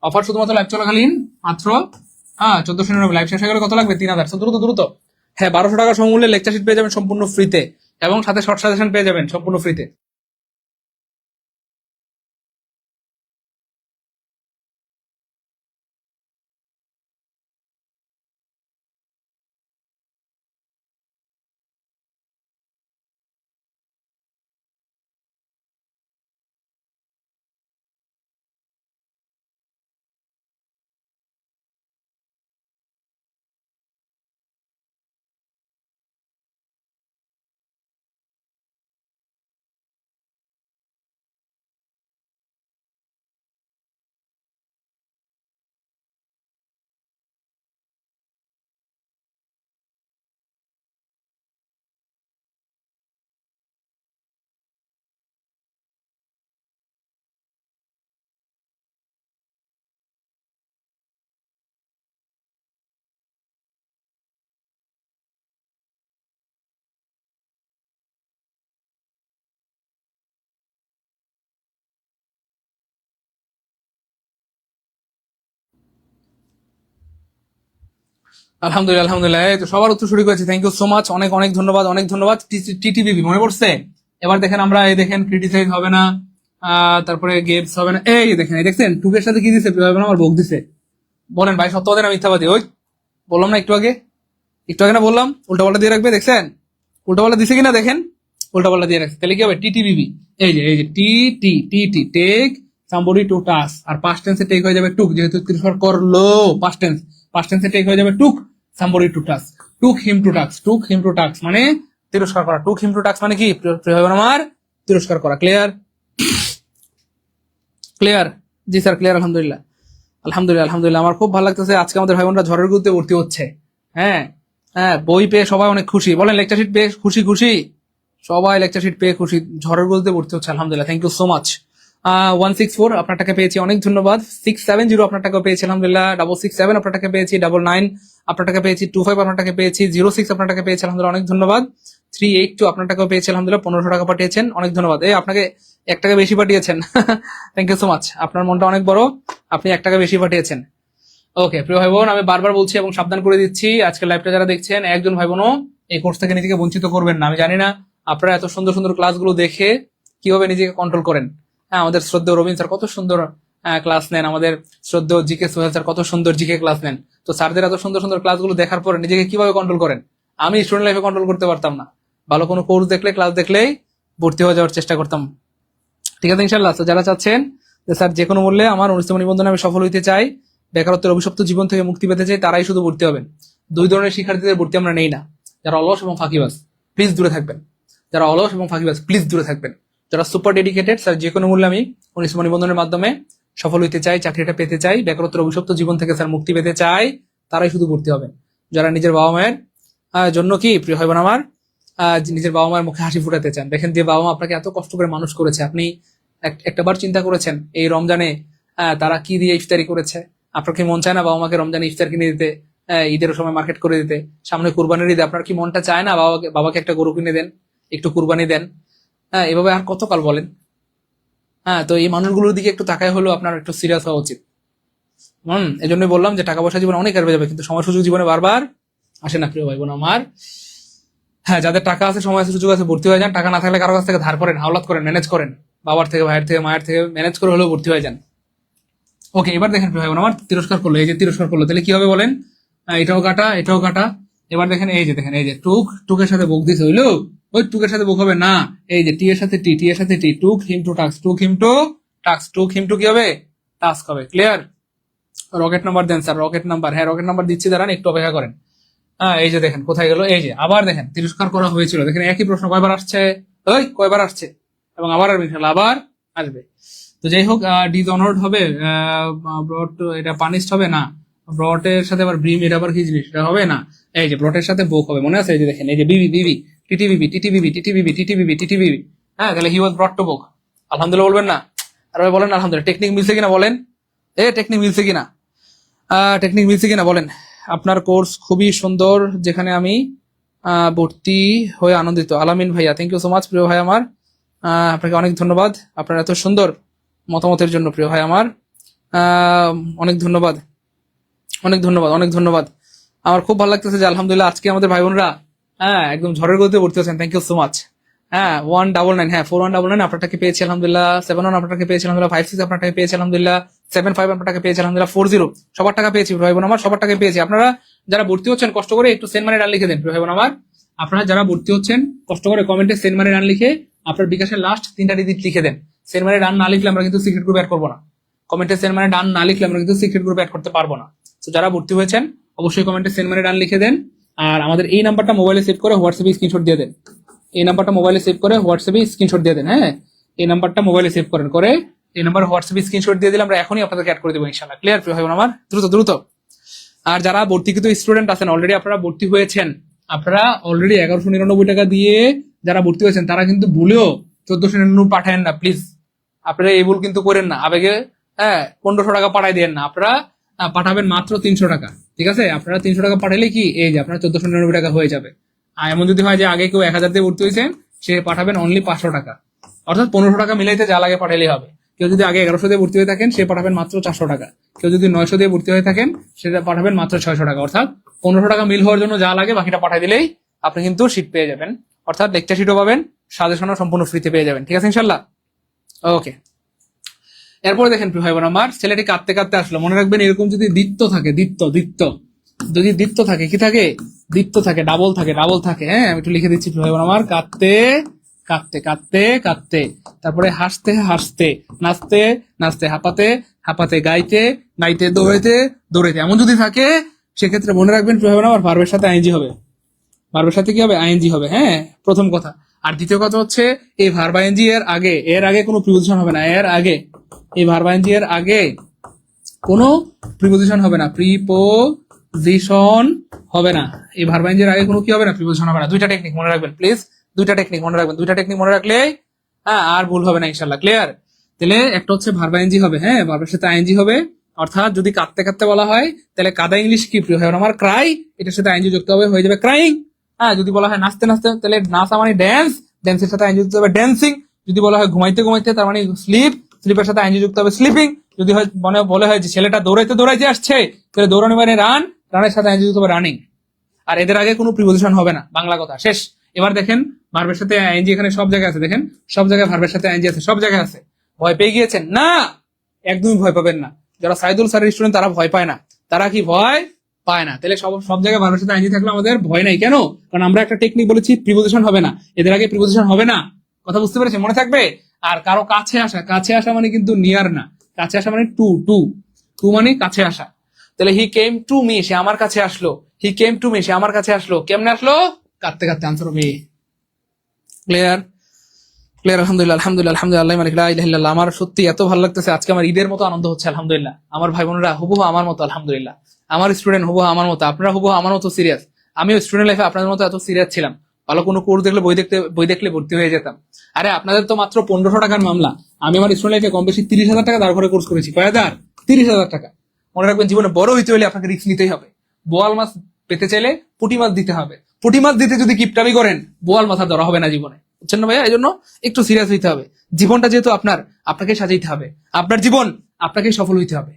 S1: অফার শুধুমাত্র লাইভ চলাকালীন মাত্র 1499, লাইভ শেষ হয়ে গেলে কত লাগবে 3000। দ্রুত দ্রুত। হ্যাঁ 1200 টাকা সমমূল্যে লেকচার শিট পেয়ে যাবেন সম্পূর্ণ ফ্রিতে, এবং সাথে শর্ট সাজেশন পেয়ে যাবেন সম্পূর্ণ ফ্রিতে। আলহামদুলিল্লাহ আলহামদুলিল্লাহ, এই তো সবার উত্তর শুরু করেছি, থ্যাংক ইউ সো মাচ, অনেক অনেক ধন্যবাদ, অনেক ধন্যবাদ। টিটিবিবি মনে পড়ছে। এবার দেখেন আমরা এই দেখেন ক্রিটিসাইজ হবে না, তারপরে গেমস হবে না, এই দেখেন এই দেখছেন টুকের সাথে কি দিছে, আমার ভোগ দিছে। বলেন ভাই সত্য না মিথ্যাবাদী? ওই বললাম না একটু আগে, একটু আগে না বললাম উল্টাপাল্টা দিয়ে রাখবে, দেখছেন উল্টাপাল্টা দিছে কিনা দেখেন, উল্টাপাল্টা দিয়ে রাখছে। তাহলে কি হবে টিটিবিবি, এই যে T T T T take somebody to task, আর পাস্ট টেন্সে টেক হয়ে যাবে টুক, যেহেতু তিরস্কার করলো পাস্ট টেন্স, পাস্ট টেন্সে টেক হয়ে যাবে took somebody to task, took him to task, took him to task মানে তিরস্কার করা, টুক হিম টু টাস্ক মানে কি আমার তিরস্কার করা। Clear clear? জি স্যার ক্লিয়ার, আলহামদুলিল্লাহ আলহামদুলিল্লাহ আলহামদুলিল্লাহ। আমার খুব ভালো লাগতেছে আজকে আমাদের ভাই বোনরা ঝড়ের গতিতে ভর্তি হচ্ছে। হ্যাঁ হ্যাঁ, বই পেয়ে সবাই অনেক খুশি, বলেন লেকচার শিট পেয়ে খুশি খুশি, সবাই লেকচার শিট পেয়ে খুশি, ঝড়ের গতিতে ভর্তি হচ্ছে, আলহামদুলিল্লাহ, থ্যাংক ইউ সো মাচ। 164 আপনার টাকা পেয়েছি, অনেক ধন্যবাদ। 670 আপনার টাকা পেয়েছি, আলহামদুলিল্লাহ। 667 আপনার টাকা পেয়েছি, 99 আপনার টাকা পেয়েছি, 25 আপনার টাকা পেয়েছি, 06 আপনার টাকা পেয়েছি, আলহামদুলিল্লাহ, অনেক ধন্যবাদ। 382 আপনার টাকা পেয়েছি, আলহামদুলিল্লাহ, 1500 টাকা পাঠিয়েছেন, অনেক ধন্যবাদ। এই আপনাকে 1 টাকা বেশি পাঠিয়েছেন, থ্যাংক ইউ সো মাচ, আপনার মনটা অনেক বড়, আপনি 1 টাকা বেশি পাঠিয়েছেন। ওকে প্রিয় ভাই বোন, আমি বারবার বলছি এবং সাবধান করে দিচ্ছি, আজকে লাইভটা যারা দেখছেন একজন ভাই বোনও এই কোর্স থেকে নিজেকে বঞ্চিত করবেন না। আমি জানি না আপনারা এত সুন্দর সুন্দর ক্লাসগুলো দেখে কিভাবে নিজেকে কন্ট্রোল করেন। হ্যাঁ, আমাদের শ্রদ্ধেয় রবীন্দ্র স্যার কত সুন্দর ক্লাস নেন, আমাদের শ্রদ্ধেয় জিকে সোহেল স্যার কত সুন্দর জিকে ক্লাস নেন। তো স্যারদের এত সুন্দর সুন্দর ক্লাসগুলো দেখার পরে নিজেকে কিভাবে কন্ট্রোল করেন? আমি স্টুডেন্ট লাইফে কন্ট্রোল করতে পারতাম না, ভালো কোনো কোর্স দেখলে ক্লাস দেখলেই ভর্তি হয়ে যাওয়ার চেষ্টা করতাম। ঠিক আছে ইনশাল্লাহ। তো যারা চাচ্ছেন যে স্যার যে কোনো মূল্যে আমার 19তম নিবন্ধনে আমি সফল হইতে চাই, বেকারত্বের অভিশপ্ত জীবন থেকে মুক্তি পেতে চাই, তারাই শুধু ভর্তি হবেন। 2 ধরনের শিক্ষার্থীদের ভর্তি আমরা নেই না, যারা অলস এবং ফাঁকিবাজ প্লিজ দূরে থাকবেন, যারা অলস এবং ফাঁকিবাজ প্লিজ দূরে থাকবেন। যারা সুপার ডেডিকেটেড, স্যার যে কোনো মূল্যে আমি 19তম নিবন্ধনের মাধ্যমে সফল হইতে চাই, চাকরিটা পেতে চাই, বেকারত্বের অভিশপ্ত জীবন থেকে স্যার মুক্তি পেতে চাই, তারাই শুধু ভর্তি হবেন। যারা নিজের বাবা মায়ের জন্য কি প্রিয় হয় আমার নিজের বাবা মায়ের মুখে হাসি ফুটাতে চান, দেখেন যে বাবা মা আপনাকে এত কষ্ট করে মানুষ করেছে, আপনি একটাবার চিন্তা করেছেন এই রমজানে তারা কি দিয়ে ইফতারি করেছে? আপনার কি মন চায় না বাবা মাকে রমজানে ইফতার কিনে দিতে, ঈদের সময় মার্কেট করে দিতে, সামনে কুরবানির ঈদে আপনার কি মনটা চায় না বাবাকে একটা গরু কিনে দেন, একটু কুরবানি দেন? হ্যাঁ, এভাবে আর কতকাল বলেন? হ্যাঁ, তো এই মানুষগুলোর দিকে একটু তাকায় হলেও আপনার একটু সিরিয়াস হওয়া উচিত। এই জন্যই বললাম যে টাকা পয়সা জীবনে অনেক আসবে যাবে, কিন্তু সময় সুযোগ জীবনে বারবার আসে না প্রিয় ভাই বোন আমার। হ্যাঁ, যাদের টাকা আছে, সময় আছে, সুযোগ আছে, ভর্তি হয়ে যান। টাকা না থাকলে কারো কাছ থেকে ধার করেন, হাওলাত করেন, ম্যানেজ করেন, বাবার থেকে, ভাইয়ের থেকে, মায়ের থেকে ম্যানেজ করে হলেও ভর্তি হয়ে যান। ওকে, এবার দেখেন ভাই বোন আমার তিরস্কার করলো, এই যে তিরস্কার করলো, তাহলে কি হবে বলেন? এটাও কাটা, এটাও কাটা। এবার দেখেন এই যে দেখেন এই যে টুকের সাথে বোক দিছে, হইলো? ওই টুকের সাথে বোক হবে না, এই যে টি এর সাথে টি, টি এর সাথে T, took him to task, took him to task, took him to কি হবে? টাস্ক হবে। ক্লিয়ার? রকেট নাম্বার দেন স্যার, রকেট নাম্বার। হ্যাঁ রকেট নাম্বার দিচ্ছি, দাঁড়ান একটু অপেক্ষা করেন। হ্যাঁ, এই যে দেখেন কোথায় গেল, এই যে আবার দেখেন তিরস্কার করা হয়েছিল, দেখেন একই প্রশ্ন কয়বার আসছে, ওই কয়বার আসছে, এবং আবার আসবে ইনশাআল্লাহ, আবার আসবে। তো যাই হোক, ডিসঅনার্ড হবে, ব্রট এটা পানিশড হবে না, ব্রটের সাথে আবার ব্রিম, এটা আবার কি জিনিস, এটা হবে না। এই যে ব্রটের সাথে বোক হবে, মনে আছে? এই যে দেখেন এই যে বিবি বিবি টিটিবিবি টিটিবিবি টিটিবিবি টিটিবিবি টিটিবিবি। হ্যাঁ, তাহলে হি ওয়াজ ব্রট টু বোক, আলহামদুলিল্লাহ বলবেন না? আর ভাই বলেন আলহামদুলিল্লাহ। টেকনিক মিলছে কিনা বলেন, টেকনিক মিলছে কিনা, টেকনিক মিলছে কিনা বলেন। আপনার কোর্স খুবই সুন্দর, যেখানে আমি ভর্তি হয়ে আনন্দিত। আলামিন ভাইয়া, থ্যাংক ইউ সো মাচ প্রিয় ভাই আমার, আপনাকে অনেক ধন্যবাদ আপনার এত সুন্দর মতামতের জন্য প্রিয় ভাই আমার। অনেক ধন্যবাদ, অনেক ধন্যবাদ, অনেক ধন্যবাদ। আমার খুব ভালো লাগতেছে যে আলহামদুলিল্লাহ আজকে আমাদের ভাই বোনরা একদম ঝড়ের গতিতে ভর্তি হচ্ছেন। Thank you so much. 199, 4199 আপনারটাকে পেয়েছি আলহামদুলিল্লাহ। 71 আপনারটাকে পেয়েছি আলহামদুলিল্লাহ। 56 আপনারটাকে পেয়েছি আলহামদুলিল্লাহ। 75 আপনারটাকে পেয়েছি আলহামদুলিল্লাহ। 40 সবার টাকা পেয়েছি ভাই বোন আমার, সবার টাকা পেয়েছি। আপনারা যারা ভর্তি হচ্ছেন কষ্ট করে একটু সেন্ড মানি রান লিখে দেন ভাই বোন আমার। আপনারা যারা ভর্তি হচ্ছেন কষ্ট করে কমেন্টে সেন্ড মানি রান লিখে আপনার বিকাশের লাস্ট 3টা ডিজিট লিখে দেন। সেন্ড মানি রান না লিখলে আমরা কিন্তু সিক্রেট গ্রুপ অ্যাড করবো না। কমেন্টে সেন্ড মানি রান না লিখলে আমরা কিন্তু সিক্রেট গ্রুপ অ্যাড করতে পারবো না। তো যারা ভর্তি হয়েছেন অবশ্যই কমেন্টে সেন্ড মানি রান লিখে দেন। আর আমাদের এই নাম্বারটা মোবাইলে সেভ করে হোয়াটসঅ্যাপে স্ক্রিনশট দিয়ে দেন। এই নাম্বারটা মোবাইলে সেভ করে হোয়াটসঅ্যাপে স্ক্রিনশট দিয়ে দেন। হ্যাঁ, এই নাম্বারটা মোবাইলে সেভ করেন, করে এই নাম্বার হোয়াটসঅ্যাপে স্ক্রিনশট দিয়ে দিলে আমরা এখনই আপনাদেরকে অ্যাড করে দেবো ইনশাআল্লাহ। ক্লিয়ার প্রিয় ভাই বোন আমার, দ্রুত দ্রুত। আর যারা ভর্তিকৃত স্টুডেন্ট আছেন অলরেডি আপনারা ভর্তি হয়েছেন, আপনারা অলরেডি 1199 টাকা দিয়ে যারা ভর্তি হয়েছেন তারা কিন্তু ভুলেও 1499 পাঠায়েন না প্লিজ। আপনারা এই ভুল কিন্তু করেন না, আবেগে 1500 টাকা পাঠাই দেন না। আপনারা পাঠাবেন মাত্র 300 টাকা, ঠিক আছে? আপনারা 300 টাকা পাঠালে কি এই যে আপনার 1499 টাকা হয়ে যাবে। আর এমন যদি হয় যে আগে কেউ 1000 দিয়ে ভর্তি হয়েছেন, সে পাঠাবেন অনলি 500 টাকা, অর্থাৎ 1500 টাকা মিলাইতে যা লাগে পাঠালেই হবে। কেউ যদি আগে 1100 দিয়ে ভর্তি হয়ে থাকেন সে পাঠাবেন মাত্র 400 টাকা। কেউ যদি 900 দিয়ে ভর্তি হয়ে থাকেন সেটা পাঠাবেন মাত্র 600 টাকা। অর্থাৎ 1500 টাকা মিল হওয়ার জন্য যা লাগে বাকিটা পাঠাই দিলেই আপনি কিন্তু সিট পেয়ে যাবেন, অর্থাৎ লেকচার সিটও পাবেন, সাজেশনও সম্পূর্ণ ফ্রিতে পেয়ে যাবেন। ঠিক আছে ইনশাল্লাহ? ওকে। এরপরে দেখেন প্রিয় ভাই বোন আমার, ছেলেটি কাঁদতে কাঁদতে আসলো। মনে রাখবেন এরকম যদি দ্বিত্ব থাকে, যদি দ্বিত্ব থাকে, কি থাকে? দ্বিত্ব থাকে, ডাবল থাকে, ডাবল থাকে। হ্যাঁ, আমি একটু লিখে দিচ্ছি প্রিয় ভাই বোন আমার। কাঁদতে কাঁদতে কাঁদতে কাঁদতে, তারপরে হাসতে হাসতে, নাচতে নাচতে, হাঁপাতে হাঁপাতে, গাইতে গাইতে, দৌড়াইতে দৌড়াইতে, এমন যদি থাকে সেক্ষেত্রে মনে রাখবেন প্রিয় ভাই বোন আমার, ভার্বের সাথে আইএনজি হবে। ভার্বের সাথে কি হবে? আইএনজি হবে। হ্যাঁ, প্রথম কথা। আর দ্বিতীয় কথা হচ্ছে এই ভার্ব আইএনজি এর আগে কোনো প্রিপোজিশন হবে না। এই ভার্ব আইএনজি এর আগে কোনো প্রিপোজিশন হবে না, প্রিপোজিশন হবে না। এই ভার্ব আইএনজি এর আগে কোনো কি হবে না? প্রিপোজিশন হবে না। দুইটা টেকনিক মনে রাখবেন প্লিজ, দুইটা টেকনিক মনে রাখবেন। দুইটা টেকনিক মনে রাখলে আর ভুল হবে না ইনশাআল্লাহ। ক্লিয়ার? তাহলে একটা হচ্ছে ভার্ব আইএনজি হবে, হ্যাঁ, ভার্বের সাথে আইএনজি হবে। অর্থাৎ যদি কাঁদতে কাঁদতে বলা হয় তাহলে কাদা ইংলিশ কি প্রিয় হয় আমার? ক্রাই। এটার সাথে আইএনজি যুক্ত হবে, হয়ে যাবে ক্রাইং। হ্যাঁ, যদি বলা হয় নাচতে নাচতে তাহলে নাচা মানে ড্যান্স, ড্যান্সের সাথে আইএনজি যুক্ত হবে ড্যান্সিং। যদি বলা হয় ঘুমাইতে ঘুমাইতে তার মানে স্লিপ, স্লিপের সাথে আইএনজি যুক্ত হবে স্লিপিং। যদি হয় বলে হয় যে ছেলেটা দৌড়াইতে দৌড়াইতে আসছে, তাহলে দৌড়ানো মানে রান, রানের সাথে আইএনজি যুক্ত হবে রানিং। আর এদের আগে কোনো প্রিপোজিশন হবে না, বাংলা কথা শেষ। এবার দেখেন ভার্বের সাথে আইএনজি এখানে সব জায়গায় আছে, দেখেন সব জায়গায় ভার্বের সাথে আইএনজি আছে, সব জায়গায় আছে। ভয় পেয়ে গিয়েছেন? না, একদমই ভয় পাবেন না। যারা সাইদুল স্যারের স্টুডেন্ট তারা ভয় পায় না। তারা কি ভয় পায় না? তাহলে সব জায়গায় ভার্বের সাথে আইএনজি থাকলে আমাদের ভয় নাই। কেন? কারণ আমরা একটা টেকনিক বলেছি, প্রিপোজিশন হবে না। এদের আগে প্রিপোজিশন হবে না। কথা বুঝতে পেরেছেন? মনে থাকবে? আর কারো কাছে আসা, কাছে আসা মানে কিন্তু নিয়ার না, কাছে আসা মানে টু, টু টু মানে কাছে আসা। তাহলে হি কেম টু মি, সে আমার কাছে আসলো। হি কেম টু মি, সে আমার কাছে আসলো। কেমনে আসলো? কাঁদতে কাঁদতে। আনসার হবে ক্লিয়ার? ক্লিয়ার? আলহামদুলিল্লাহ, আলহামদুলিল্লাহ, আলহামদুলিল্লাহ, মালিক লা ইলাহা ইল্লাল্লাহ। আমার সত্যি এত ভালো লাগতেছে আজকে, আমার ঈদের মতো আনন্দ হচ্ছে আলহামদুলিল্লাহ। আমার ভাই বোনেরা হুবহু আমার মতো আলহামদুলিল্লাহ, আমার স্টুডেন্ট হুবহু আমার মতো, আপনারা হুবহু আমার মতো সিরিয়াস। আমিও স্টুডেন্ট লাইফে আপনাদের মতো এত সিরিয়াস ছিলাম। ভালো কোনো কোর্স দেখলে বই দেখলে ভর্তি হয়ে যেতাম। আরে আপনাদের তো মাত্র 1500 টাকার মামলা, আমি আমার স্টুডেন্ট লাইফে কম বেশি 30,000 টাকা দাঁড় করে কোর্স করেছি। কয় হাজার? 30,000 টাকা। মনে রাখবেন জীবনে বড় হইতে হলে আপনাকে রিস্ক নিতেই হবে। বোয়াল মাছ পেতে চাইলে পুঁটি মাছ দিতে হবে। পুঁটি মাছ দিতে যদি কিপটামি করেন বোয়াল মাথা ধরা হবে না জীবনে, বুঝছেন না ভাইয়া? এই জন্য একটু সিরিয়াস হইতে হবে। জীবনটা যেহেতু আপনাকে সাজাইতে হবে, আপনার জীবন আপনাকে সফল হইতে হবে।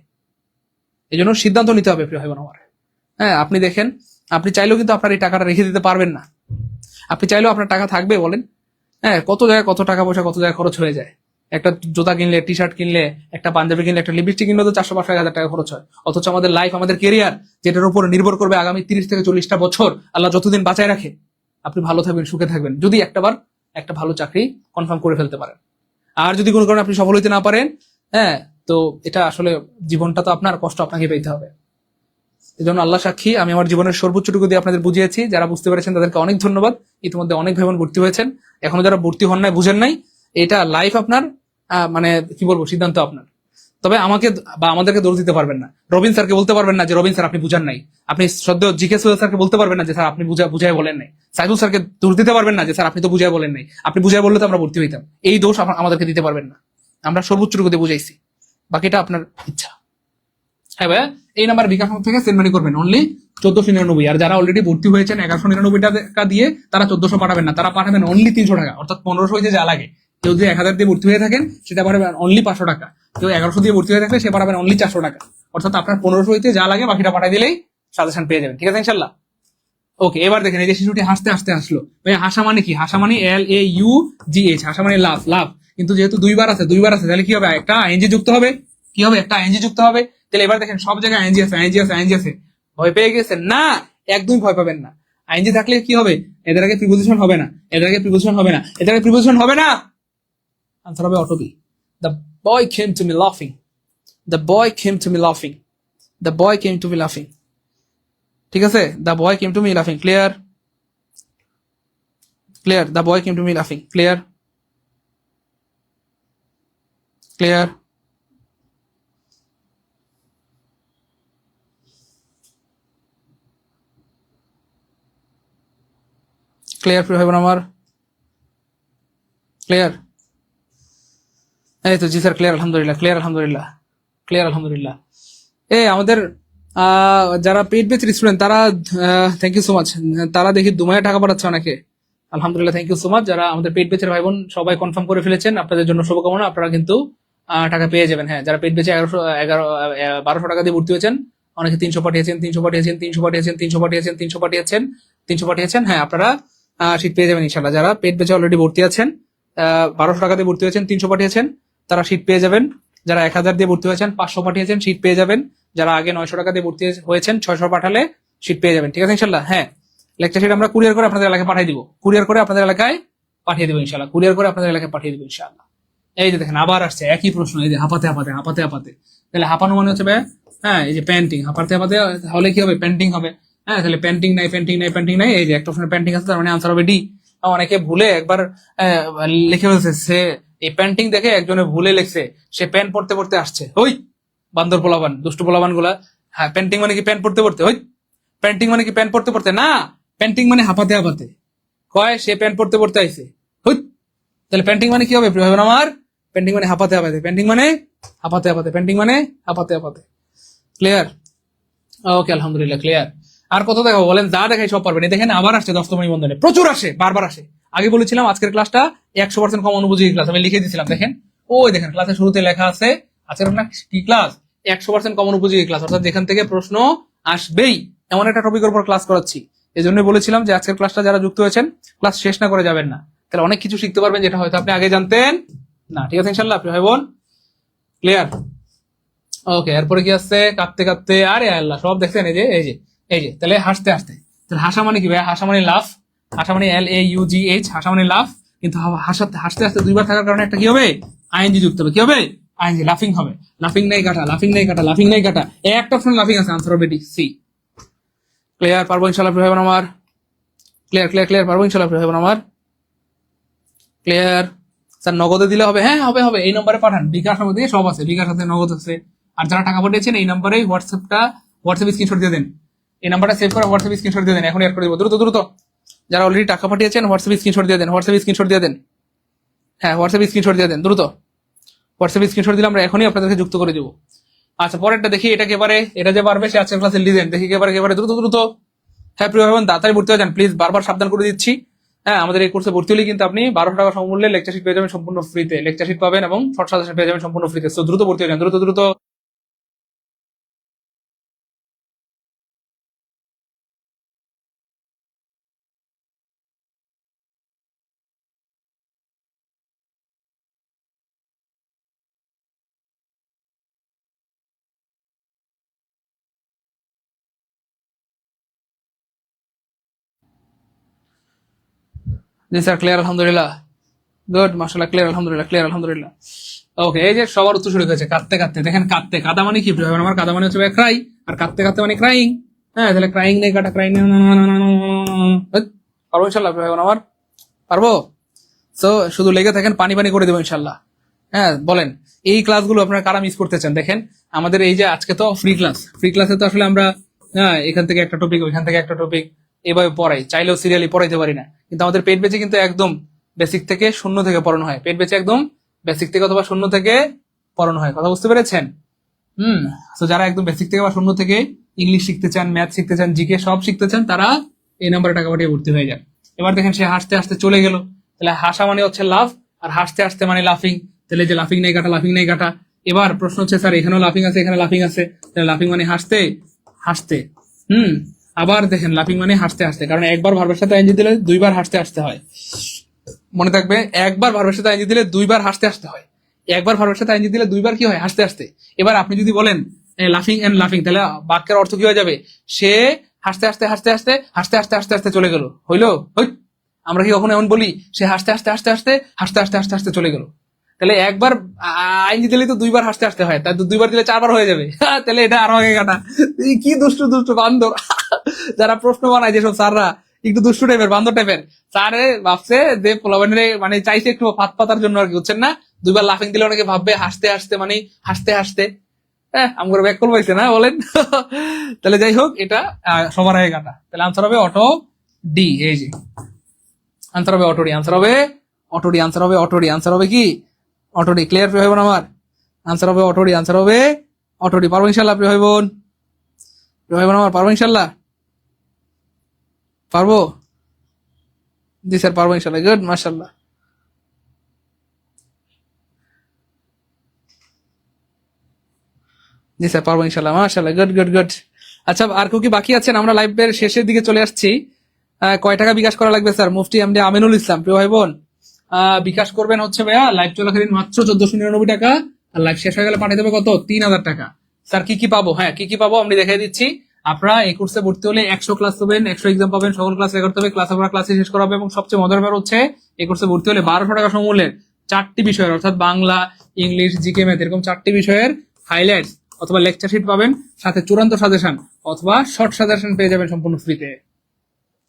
S1: এই জন্য সিদ্ধান্ত নিতে হবে প্রিয় ভাই বোন আমার। হ্যাঁ, আপনি দেখেন, আপনি চাইলেও কিন্তু আপনার এই টাকাটা রেখে দিতে পারবেন না। আপনি চাইলেও আপনার টাকা থাকবে বলেন? হ্যাঁ, কত জায়গায় কত টাকা পয়সা কত জায়গায় খরচ হয়ে যায়। একটা জুতা কিনলে, টি শার্ট কিনলে, একটা পাঞ্জাবি কিনলে, একটা লিপস্টিক কিনলে তো 400-500-1000 টাকা খরচ হয়। অথচ আমাদের লাইফ, আমাদের কেরিয়ার, যেটার উপর নির্ভর করবে আগামী 30 থেকে 40টা বছর, আল্লাহ যতদিন বাঁচায় রাখে, আপনি ভালো থাকবেন, সুখে থাকবেন যদি একটা ভালো চাকরি কনফার্ম করে ফেলতে পারেন। আর যদি কোনো কারণে আপনি সফল হইতে না পারেন, হ্যাঁ, তো এটা আসলে জীবনটা তো আপনার কষ্ট আপনাকে পেতে হবে। এই জন্য আল্লাহ সাক্ষী, আমি আমার জীবনের সর্বোচ্চটুকু দিয়ে আপনাদের বুঝিয়েছি। যারা বুঝতে পেরেছেন তাদেরকে অনেক ধন্যবাদ। ইতিমধ্যে অনেক ভাই বোন ভর্তি হয়েছেন, এখনো যারা ভর্তি হন নাই, বুঝেন নাই, এটা লাইফ আপনার, মানে কি বলবো, সিদ্ধান্ত আপনার। তবে আমাকে বা আমাদেরকে দোষ দিতে পারবেন না। রবিন স্যারকে বলতে পারবেন না যে রবিন স্যার আপনি বুঝান নাই। আপনি শ্রদ্ধেয় জিকে সোহেল স্যারকে বলতে পারবেন না যে স্যার আপনি বুঝায় বলেন নাই। সাইফুল স্যারকে দোষ দিতে পারবেন না যে স্যার আপনি তো বুঝায় বলেন নাই। আপনি বুঝায় বললে তো আমরা ভর্তি হইতাম। এই দোষ আমাদেরকে দিতে পারবেন না। আমরা সর্বোচ্চটুকু দিয়ে বুঝাইছি, বাকিটা আপনার ইচ্ছা। হ্যাঁ ভাইয়া, এই নাম্বার বিকাশ থেকে সেন্ড মানি করবেন অনলি 1499। আর যারা অলরেডি ভর্তি হয়েছেন 1199 টাকা দিয়ে, তারা 1400 পাঠাবেন না, তারা পাঠাবেন অনলি 300 টাকা, অর্থাৎ 1500 হইতে যা লাগে। কেউ যদি 1000 দিয়ে ভর্তি হয়ে থাকেন সেটা পাঠাবেন অনলি 500 টাকা, কেউ 1100 দিয়ে ভর্তি হয়ে থাকলে সে পাঠাবেন অনলি 400 টাকা, অর্থাৎ আপনার 1500 হইতে যা লাগে বাকিটা পাঠিয়ে দিলেই সাজেশন পেয়ে যাবেন। ঠিক আছে ইনশাল্লাহ। ওকে, এবার দেখেন এই যে শিশুটি হাসতে হাসতে আসলো। ভাই হাসা মানে কি? হাসা মানে LAUGH, হাসা মানে লাভ, লাভ। কিন্তু যেহেতু দুইবার আছে তাহলে কি হবে? একটা আইএনজি যুক্ত হবে। কি হবে? একটা আইএনজি যুক্ত হবে। তাহলে এবার দেখেন সব জায়গায় আইএনজি আছে। ভয় পেয়ে গেছেন না? একদমই ভয় পাবেন না। আইএনজি থাকলে কি হবে? এদের আগে প্রিপোজিশন হবে না, আনসার হবে অটো B. The boy came to me লাফিং, ঠিক আছে? The boy came to me লাফিং, clear? The boy came to me লাফিং, ক্লিয়ার? ক্লিয়ার প্রিয় ভাই বোন আমার, ক্লিয়ার? এই তো জি স্যার, ক্লিয়ার আলহামদুলিল্লাহ। আমাদের যারা পেইড ব্যাচের স্টুডেন্ট তারা থ্যাংক ইউ সো মাচ, তারা দেখি দুমায় টাকা পাঠাচ্ছে অনেকে। আলহামদুলিল্লাহ, থ্যাংক ইউ সো মাচ। যারা আমাদের পেইড ব্যাচের ভাই বোন সবাই কনফার্ম করে ফেলেছেন, আপনাদের জন্য শুভকামনা, আপনারা কিন্তু টাকা পেয়ে যাবেন। হ্যাঁ, যারা পেইড ব্যাচে 1200 টাকা দিয়ে ভর্তি হয়েছেন, অনেকে 300 পাঠিয়েছেন। হ্যাঁ, আপনারা সিট পেয়ে যাবেন ইনশাল্লাহ। যারা পেইড ব্যাচে অলরেডি ভর্তি আছেন, 1200 টাকা দিয়ে ভর্তি হয়েছেন, 300 পাঠিয়েছেন, তারা সিট পেয়ে যাবেন। যারা 1000 দিয়ে ভর্তি হয়েছেন, 500 পাঠিয়েছেন, সিট পেয়ে যাবেন। যারা আগে 900 টাকা দিয়ে ভর্তি হয়েছেন, 600 পাঠালে সিট পেয়ে যাবেন। ঠিক আছে ইনশাল্লাহ। হ্যাঁ, লেকচার শিট আমরা কুরিয়ার করে আপনাদের এলাকায় পাঠিয়ে দিব, ইনশাল্লাহ। এই যে দেখেন আবার আসছে একই প্রশ্ন, এই যে হাঁপাতে। তাহলে হাঁপানো মানে হচ্ছে হ্যাঁ, এই যে প্যান্টিং, হাঁপাতে হলে কি হবে? প্যান্টিং হবে। হ্যাঁ, তাহলে প্যান্টিং নাই, এই যে একটা অপশনে প্যান্টিং আছে, তার মানে আনসার হবে ডি। অনেকে ভুলে একবার লিখে ফেলছে, সে এই প্যান্টিং দেখে একজনে ভুলে লিখছে সে প্যান্ট পড়তে আসছে। ওই বান্দর পোলাবান, দুষ্টু পোলাবান গুলা। হ্যাঁ, প্যান্টিং মানে কি প্যান্ট পড়তে? ওই প্যান্টিং মানে কি প্যান্ট পড়তে না, প্যান্টিং মানে হাঁপাতে কয় সে প্যান্ট পড়তে আইছে। হুই, তাহলে প্যান্টিং মানে কি হবে প্রিয় ভাই আমার? প্যান্টিং মানে হাঁপাতে, ক্লিয়ার? ওকে, আলহামদুলিল্লাহ, ক্লিয়ার। আর কত দেখাবো বলেন? যা দেখাই সব পারবেন। দেখেন আবার আসছে 10তম নিবন্ধনে, প্রচুর আসে, বারবার আসে। আগে বলেছিলাম আজকের ক্লাসটা 100% কমন উপযোগী ক্লাস, আমি লিখে দিয়েছিলাম। দেখেন ওই দেখেন ক্লাসের শুরুতে লেখা আছে আজকের আপনার কি ক্লাস? 100% কমন উপযোগী ক্লাস, অর্থাৎ যেখান থেকে প্রশ্ন আসবেই এমন একটা টপিকের উপর ক্লাস করাচ্ছি। এই জন্য বলেছিলাম যে আজকের ক্লাসটা যারা যুক্ত হয়েছেন, ক্লাস শেষ না করে যাবেন না, তাহলে অনেক কিছু শিখতে পারবেন যেটা হয়তো আপনি আগে জানতেন না। ঠিক আছে ইনশাল্লাহ প্রিয় ভাই বোন, ক্লিয়ার? ওকে, এরপরে কি আসছে? কাঁদতে আরে আল্লাহ, সব দেখছেন? এই যে তাহলে হাসতে, তাহলে হাসা মানে কি ভাই? হাসা মানে লাভ, হাসা মানে LAUGH, হাসা মানে লাভ। কিন্তু হাসতে দুইবার থাকার কারণে একটা কি হবে? আইএনজি যুক্ত হবে। কি হবে? আইএনজি, লাফিং হবে। লাফিং নাই কাটা, একটা অপশন লাফিং আছে, আনসার হবে ডি, সি। ক্লিয়ার? পারবো ইনশাল্লাহ প্রিয় ভাই বোন আমার, ক্লিয়ার? পারবো ইনশাল্লাহ প্রিয় ভাই বোন আমার, ক্লিয়ার? স্যার নগদে দিলে হবে? হ্যাঁ, হবে। এই নম্বরে পাঠান, বিকাশ নগদ দিয়ে সব আছে, বিকাশ আছে, নগদ আছে। আর যারা টাকা পাঠিয়েছেন এই নম্বরে হোয়াটসঅ্যাপ স্ক্রিনশট দিয়ে দেন। এই নাম্বারটা সেভ করে হোয়াটসঅ্যাপ স্ক্রিনশট দিয়ে দেন, এখন অ্যাড করে দিব দ্রুত। যারা অলরেডি টাকা পাঠিয়েছেন হোয়াটসঅ্যাপ স্ক্রিনশট দিয়ে দেন, হ্যাঁ, হোয়াটসঅ্যাপ স্ক্রিনশট দিয়ে দেন দ্রুত। হোয়াটসঅ্যাপ স্ক্রিনশট দিলে আমরা এখনই আপনাদেরকে যুক্ত করে দিব। আচ্ছা, পরেরটা দেখি। এটা যে পারবে সে আজকের ক্লাসে লিখেন, দেখি একেবারে দ্রুত। হ্যাঁ প্রিয় ভাই, তাড়াতাড়ি ভর্তি হয়ে যান প্লিজ, বারবার সাবধান করে দিচ্ছি। হ্যাঁ, আমাদের এই কোর্সে ভর্তি হলে কিন্তু আপনি 1200 টাকা সমমূল্যে লেকচার শিট পেয়ে যাবেন সম্পূর্ণ ফ্রিতে, লেকচার শিট পাবেন এবং শর্ট সাজেশন পেয়ে যাবেন সম্পূর্ণ ফ্রিতে। তো দ্রুত ভর্তি হয়ে যান, দ্রুত। জি স্যার, ক্লিয়ার আলহামদুলিল্লাহ, গুড, মাশাআল্লাহ, ক্লিয়ার আলহামদুলিল্লাহ। ওকে, এই যে সবার উত্তর শুরু হয়েছে কাঁদতে। দেখেন কাদা মানে কি? আমার কাদা মানে হচ্ছে ক্রাই, আর কাঁদতে মানে ক্রাইং। হ্যাঁ, তাহলে ক্রাইং নেই কাটা, ক্রাইং পারবো ইনশাল্লাহ আমার, পারবো। তো শুধু লেগে থাকেন, পানি করে দেবো ইনশাল্লাহ। হ্যাঁ, বলেন এই ক্লাসগুলো আপনারা কারা মিস করতেছেন? দেখেন আমাদের এই যে আজকে তো ফ্রি ক্লাসে তো আসলে আমরা এখান থেকে একটা টপিক, ওইখান থেকে একটা টপিক এভাবে পড়াই, চাইলেও সিরিয়ালি পড়াইতে পারি না। কিন্তু আমাদের পেট বেঁচে কিন্তু একদম বেসিক থেকে শূন্য থেকে পড়ানো হয়, পেট বেঁচে একদম বেসিক থেকে অথবা শূন্য থেকে পড়ানো হয়। কথা বুঝতে পেরেছেন? তো যারা একদম বেসিক থেকে বা শূন্য থেকে ইংলিশ শিখতে চান, ম্যাথ শিখতে চান, জিকে সব শিখতে চান, তারা এই নম্বরে টাকা পাঠিয়ে ভর্তি হয়ে যান। এবার দেখেন সে হাসতে হাসতে চলে গেল, তাহলে হাসা মানে হচ্ছে লাভ, আর হাসতে হাসতে মানে লাফিং, তাহলে যে লাফিং নেই কাটা, লাফিং নেই কাটা। এবার প্রশ্ন হচ্ছে স্যার এখানেও লাফিং আছে, এখানে লাফিং আছে, তাহলে লাফিং মানে হাসতে হাসতে। আবার দেখেন লাফিং মানে হাসতে হাসতে, কারণ একবার ভার্বের সাথে আইএনজি দিলে দুইবার হাসতে হাসতে হয়। মনে থাকবে, একবার ভার্বের সাথে আইএনজি দিলে দুইবার হাসতে হাসতে হয়। একবার ভার্বের সাথে আইএনজি দিলে দুইবার কি হয়? হাসতে হাসতে। এবার আপনি যদি বলেন লাফিং এন্ড লাফিং, তাহলে বাক্যের অর্থ কি হয়ে যাবে? সে হাসতে হাসতে হাসতে হাসতে হাসতে হাসতে হাসতে হাসতে চলে গেল। হইলো? আমরা কি কখনো এমন বলি সে হাসতে হাসতে হাসতে হাসতে হাসতে হাসতে হাসতে হাসতে চলে গেল? তাহলে একবার আইনজি দিলে তো দুইবার হাসতে হাসতে হয়, তাই দুইবার দিলে চারবার হয়ে যাবে। তাহলে এটা আরো আগে কাটা। কি দুষ্টু দুষ্টু বান্দর যারা প্রশ্ন বানায়, যেসব স্যাররা একটু দুষ্টু টাইপের, বান্দর টাইপের, স্যারে ভাবছে যে পোলাবানের মানে চাইছে একটু ফাত পাতার জন্য আর কি, বুঝছেন না? দুইবার লাফিং দিলে অনেকে ভাববে হাসতে হাসতে মানে হাসতে হাসতে। আমার ব্যাক কল পাইছে না, বলেন? তাহলে যাই হোক, এটা সবার আগে কাটা। তাহলে আনসার হবে অটো ডি। এই যে আনসার হবে অটো ডি, আনসার হবে অটো ডি, আনসার হবে অটো ডি, আনসার হবে কি? Auto D. ক্লিয়ার প্রিয় ভাই বোন আমার? আনসার হবে অটো ডি, আনসার হবে অটো ডি। পারবো ইনশাল্লাহ প্রিয় ভাই বোন? প্রিয় ভাই বোন আমার, পারবো ইনশাল্লাহ? পারবো? জি স্যার পারবো ইনশাল্লাহ। গুড, মাশাল্লাহ। জি স্যার পারবো ইনশাল্লাহ, মাশাল্লাহ। Good good good. আচ্ছা, আর কেউ কি বাকি আছেন? আমরা লাইভের শেষের দিকে চলে আসছি। কয় টাকা বিকাশ করা লাগবে স্যার? মুফতি এমডি আমিনুল ইসলাম। প্রিয় ভাই বোন, বিকাশ করবেন হচ্ছে ভাইয়া লাইভ চলাকালীন মাত্র 1499 টাকা, আর লাইভ শেষ হয়ে গেলে পাঠিয়ে দেবে কত? 3000 টাকা। স্যার কি কি পাবো? হ্যাঁ, কি কি পাবো আমি দেখাই দিচ্ছি। আপনারা এই কোর্সে ভর্তি হলে 100 ক্লাস পাবেন, 100 এক্সাম পাবেন, সকল ক্লাস রেকর্ড হবে, ক্লাস আপনারা ক্লাসে শেষ করা হবে, এবং সবচেয়ে মজার ব্যাপার হচ্ছে এই কোর্সে ভর্তি হলে 1200 টাকা সমমূল্যের 4টি বিষয়ের, অর্থাৎ বাংলা, ইংলিশ, জিকে, ম্যাথ, এরকম 4টি বিষয়ের হাইলাইটস অথবা লেকচার শিট পাবেন, সাথে চূড়ান্ত সাজেশন অথবা শর্ট সাজেশন পেয়ে যাবেন সম্পূর্ণ ফ্রিতে।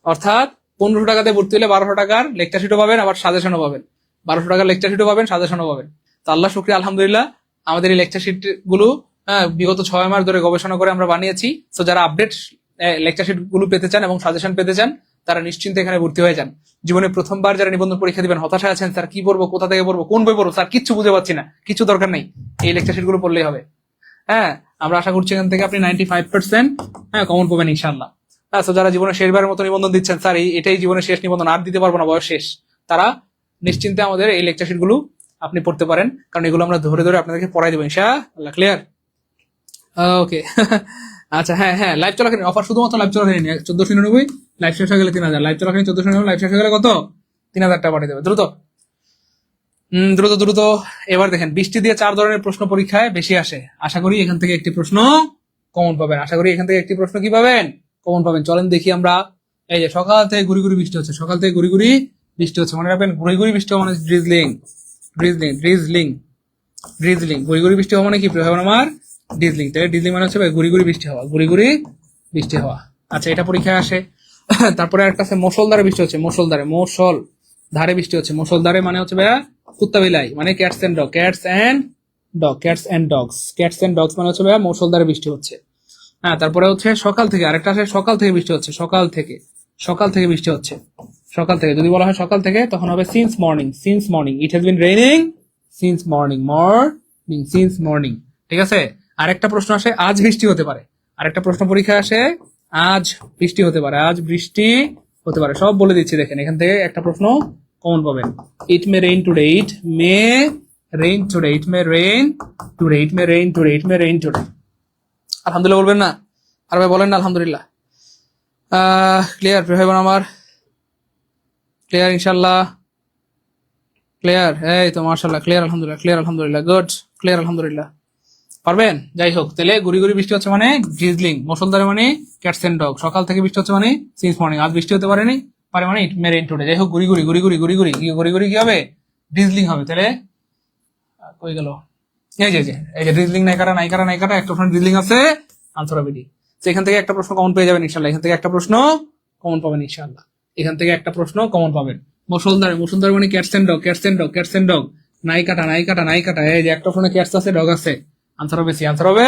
S1: অর্থাৎ 1500 টাকাতে ভর্তি হলে 1200 টাকার লেকচার শিটও পাবেন, আবার সাজেশনও পাবেন। 1200 টাকার লেকচার শিটও পাবেন, সাজেশনও পাবেন। তো আল্লাহ শুকরিয়া, আলহামদুলিল্লাহ, আমাদের এই লেকচার শিট গুলো বিগত 6 মাস ধরে গবেষণা করে আমরা বানিয়েছি। তো যারা আপডেট লেকচার শিট গুলো পেতে চান এবং সাজেশন পেতে চান, তারা নিশ্চিন্তে এখানে ভর্তি হয়ে যান। জীবনে প্রথমবার যারা নিবন্ধন পরীক্ষা দিবেন, হতাশা আছেন, স্যার কি পড়বো, কোথা থেকে পড়বো, কোন বই পড়বো, স্যার কিচ্ছু বুঝে পাচ্ছি না, কিছু দরকার নেই, এই লেকচার শিট গুলো পড়লেই হবে। আমরা আশা করছি এখান থেকে আপনি 95% কমন পাবেন ইনশাআল্লাহ। তো যারা জীবনে শেষবারের মতো নিবন্ধন দিচ্ছেন, স্যার এটাই জীবনের শেষ নিবন্ধন, আর দিতে পারবো না, বয়স শেষ, তারা নিশ্চিন্তে আমাদের এই লেকচার শিট গুলো আপনি পড়তে পারেন, কারণ এগুলো আমরা ধরে ধরে আপনাদেরকে পড়াই দেবো ইনশাআল্লাহ। ক্লিয়ার? ওকে। আচ্ছা, হ্যাঁ, লাইভ চলাকালীন অফার শুধুমাত্র লাইভ চলাকালীন 1499, লাইভ শেষ হয়ে গেলে 3000, লাইভ চলাকালীন 1499, লাইভ শেষ হয়ে গেলে কত? 3000 টাকা পাঠিয়ে দেবে। দ্রুত দ্রুত দ্রুত। এবার দেখেন, 20টি দিয়ে 4 ধরনের প্রশ্ন পরীক্ষায় বেশি আসে। আশা করি এখান থেকে একটি প্রশ্ন কমন পাবেন, আশা করি এখান থেকে একটি প্রশ্ন কি পাবেন? কমন পাবেন। চলেন দেখি আমরা। এই যে সকাল থেকে গুড়ি গুড়ি বৃষ্টি হচ্ছে, সকাল থেকে গুড়ি গুড়ি বৃষ্টি হচ্ছে, মনে রাখবেন গুড়ি গুড়ি বৃষ্টি হওয়া মানে ড্রিজলিং, ড্রিজলিং, ড্রিজলিং, ড্রিজলিং। গুড়ি গুড়ি বৃষ্টি হওয়া মানে কি প্রিয় আমার? ড্রিজলিং। তাহলে ড্রিজলিং মানে হচ্ছে গুড়ি গুড়ি বৃষ্টি হওয়া, গুড়ি গুড়ি বৃষ্টি হওয়া। আচ্ছা, এটা পরীক্ষায় আসে। তারপরে একটা আছে মুষলধারে বৃষ্টি হচ্ছে, মুষলধারে, মুষল ধারে বৃষ্টি হচ্ছে। মুষলধারে মানে হচ্ছে ভাইয়া কুত্তা বিলাই, মানে cats and dog, cats and dog, cats and dogs, cats and dogs মানে হচ্ছে ভাইয়া মুষলধারে বৃষ্টি হচ্ছে। তারপরে হচ্ছে সকাল থেকে, আরেকটা আছে সকাল থেকে বৃষ্টি হচ্ছে, সকাল থেকে, সকাল থেকে বৃষ্টি হচ্ছে, সকাল থেকে। যদি বলা হয় সকাল থেকে, তখন হবে since morning, since morning, it has been raining since morning, morning, since morning. ঠিক আছে? আরেকটা প্রশ্ন আসে আজ বৃষ্টি হতে পারে, আরেকটা প্রশ্ন পরীক্ষায় আসে আজ বৃষ্টি হতে পারে, আজ বৃষ্টি হতে পারে। সব বলে দিচ্ছি, দেখেন এখান থেকে একটা প্রশ্ন কমন পাবেন। ইট মে রেইন টুডে, ইট মে রেইন টুডে, ইট মে রেইন টুডে, ইট মে রেইন টুডে, ইট মে রেইন টুডে। আলহামদুলিল্লাহ বলবেন না? আর ভাই বলেন না আলহামদুলিল্লাহ। ক্লিয়ার প্রিয় ভাই বোন আমার? ক্লিয়ার ইনশাল্লাহ? ক্লিয়ার? এই তো মাশাআল্লাহ, ক্লিয়ার আলহামদুলিল্লাহ, ক্লিয়ার আলহামদুলিল্লাহ, গুড, ক্লিয়ার আলহামদুলিল্লাহ। পারবেন? যাই হোক, তাহলে গুড়ি গুড়ি বৃষ্টি হচ্ছে মানে ড্রিজলিং, মুষলধারে মানে ক্যাটস এন্ড ডগ, সকাল থেকে বৃষ্টি হচ্ছে মানে সিন্স মর্নিং, আজ বৃষ্টি হতে পারেনি, পারে মানে ইট মে রেইন টুডে। যাই হোক, গুড়ি গুড়ি গুড়ি গুড়ি গুড়ি গুড়ি গুড়ি গুড়ি কি হবে? ড্রিজলিং হবে। তাহলে কই গেল? এই যে ড্রিজলিং, নাইকাটা নাইকাটা নাইকাটা, একটা প্রশ্ন ড্রিজলিং আছে, আনসার হবে ডি। এখান থেকে একটা প্রশ্ন কমন পেয়ে যাবেন ইনশাল্লাহ, এখান থেকে একটা প্রশ্ন কমন পাবেন ইনশাল্লাহ, এখান থেকে একটা প্রশ্ন কমন পাবেন। মুষলধারে, মুষলধারে মানে cats and dog, cats and dog, cats and dog, নাইকাটা নাইকাটা নাইকাটা, এই যে একটা প্রশ্নে ক্যাটস আছে, ডগ আছে, আনসার হবে সি, আনসার হবে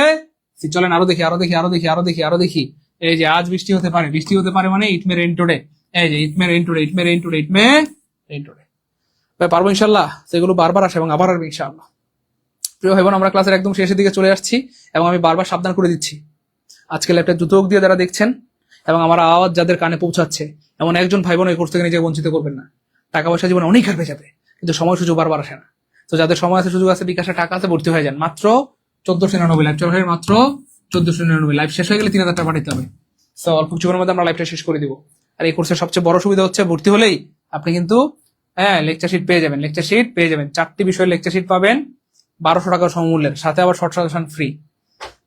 S1: সি। চলেন আরো দেখি, আরো দেখি, আরো দেখি, আরো দেখি, আরো দেখি। এই যে আজ বৃষ্টি হতে পারে, বৃষ্টি হতে পারে মানে ইট মে রেইন টুডে, এই যে ইট মে রেইন টুডে, ইট মে রেইন টুডে, ইট মে রেইন টুডে। ভাই পারবো ইনশাল্লাহ, সেগুলো বারবার আসে এবং আবার আসবে ইনশাআল্লাহ। প্রিয় ভাই বোন, আমরা ক্লাসের একদম শেষের দিকে চলে আসছি এবং আমি বারবার সাবধান করে দিচ্ছি, আজকে ল্যাপটপ দুটোক দিয়ে যারা দেখছেন এবং আমার আওয়াজ যাদের কানে পৌঁছাচ্ছে, এমন একজন ভাই বোন এই কোর্স থেকে নিজেকে বঞ্চিত করবেন না। টাকা পয়সা জীবনে অনেক হারবে যাবে, কিন্তু সময় সুযোগ বারবার আসে না। তো যাদের সময় আছে, সুযোগ আছে, বিকাশে টাকা আছে, ভর্তি হয়ে যান। মাত্র 1499 লাইভ চলে, মাত্র 1499। লাইভ শেষ হয়ে গেলে 3000 টাকা পাঠাতে হবে। সো অল্প কিছুক্ষণের মধ্যে আমরা লাইভটা শেষ করে দিব। আর এই কোর্সের সবচেয়ে বড় সুবিধা হচ্ছে, ভর্তি হলেই আপনি কিন্তু লেকচার শিট পেয়ে যাবেন। লেকচার শিট পেয়ে যাবেন, 4টি বিষয়ের লেকচার শিট পাবেন 1200 টাকা সমমূল্যের, সাথে আবার শর্ট সাজেশন ফ্রি।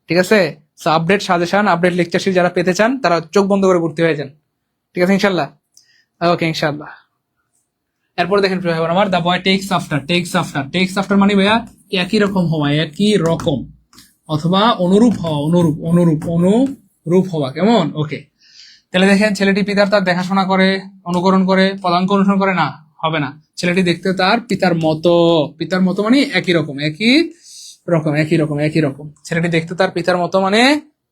S1: ঠিক আছে? So update suggestion, update lecture sheet যারা পেতে চান তারা চোখ বন্ধ করে ভর্তি হয়ে যান। ঠিক আছে ইনশাল্লাহ? ওকে ইনশাল্লাহ। এরপরে দেখেন প্রিয় ভাই বোন আমার, the boy takes after. Takes after মানে ভাইয়া একই রকম হওয়া, একই রকম, অথবা অনুরূপ হওয়া, অনুরূপ হওয়া। কেমন? ওকে। তাহলে দেখেন, ছেলেটি পিতার তার দেখাশোনা করে, অনুকরণ করে, পদাঙ্ক অনুসরণ করে না, হবে না। ছেলেটি দেখতে তার পিতার মতো, পিতার মতো মানে একই রকম, একই রকম। ছেলেটি দেখতে তার পিতার মতো মানে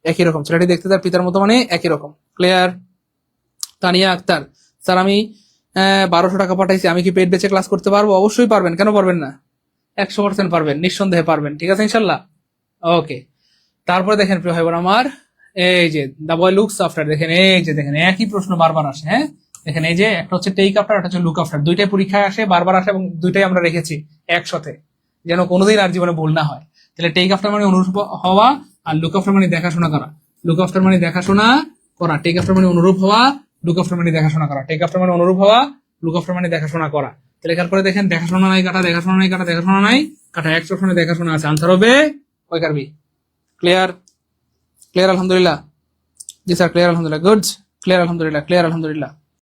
S1: একই রকম, ছেলেটি দেখতে তার পিতার মতো মানে একই রকম। ক্লিয়ার? তানিয়া আক্তার, স্যার আমি 1200 টাকা পাঠাইছি, আমি কি পেট বেচে ক্লাস করতে পারবো? অবশ্যই পারবেন, কেন পারবেন না? 100% পারবেন, নিঃসন্দেহে পারবেন। ঠিক আছে ইনশাল্লাহ? ওকে। তারপরে দেখেন প্রিয় ভাই বোন আমার, এই যে দা বয় লুকস আফটার, দেখেন এই যে দেখেন একই প্রশ্ন বারবার আসে। হ্যাঁ দেখেন, এই যে একটা হচ্ছে টেক আফটার, একটা হচ্ছে লুক আফটার, দুইটাই পরীক্ষায় আসে, বারবার আসে, এবং দুইটাই আমরা রেখেছি একসাথে, যেন কোনোদিন আর জীবনে ভুল না হয়। তাহলে টেক আফটার মানে অনুরূপ হওয়া, আর লুক আফটার মানে দেখাশোনা করা। লুক আফটার মানে দেখাশোনা করা, টেক আফটার মানে অনুরূপ হওয়া, লুক আফটার মানে দেখাশোনা করা। টেক আফটার মানে অনুরূপ হওয়া, লুক আফটার মানে দেখাশোনা করা। তাহলে এখান করে দেখেন, দেখাশোনা নাই কাটা, দেখাশোনা নাই কাটা, দেখাশোনা নাই কাটা, এক সবসময় দেখাশোনা আছে। আনসার হবে ওই কারবি। ক্লিয়ার? ক্লিয়ার আলহামদুলিল্লাহ? জি স্যার, ক্লিয়ার আলহামদুলিল্লাহ। গুড, ক্লিয়ার আলহামদুলিল্লাহ, ক্লিয়ার আলহামদুলিল্লাহ।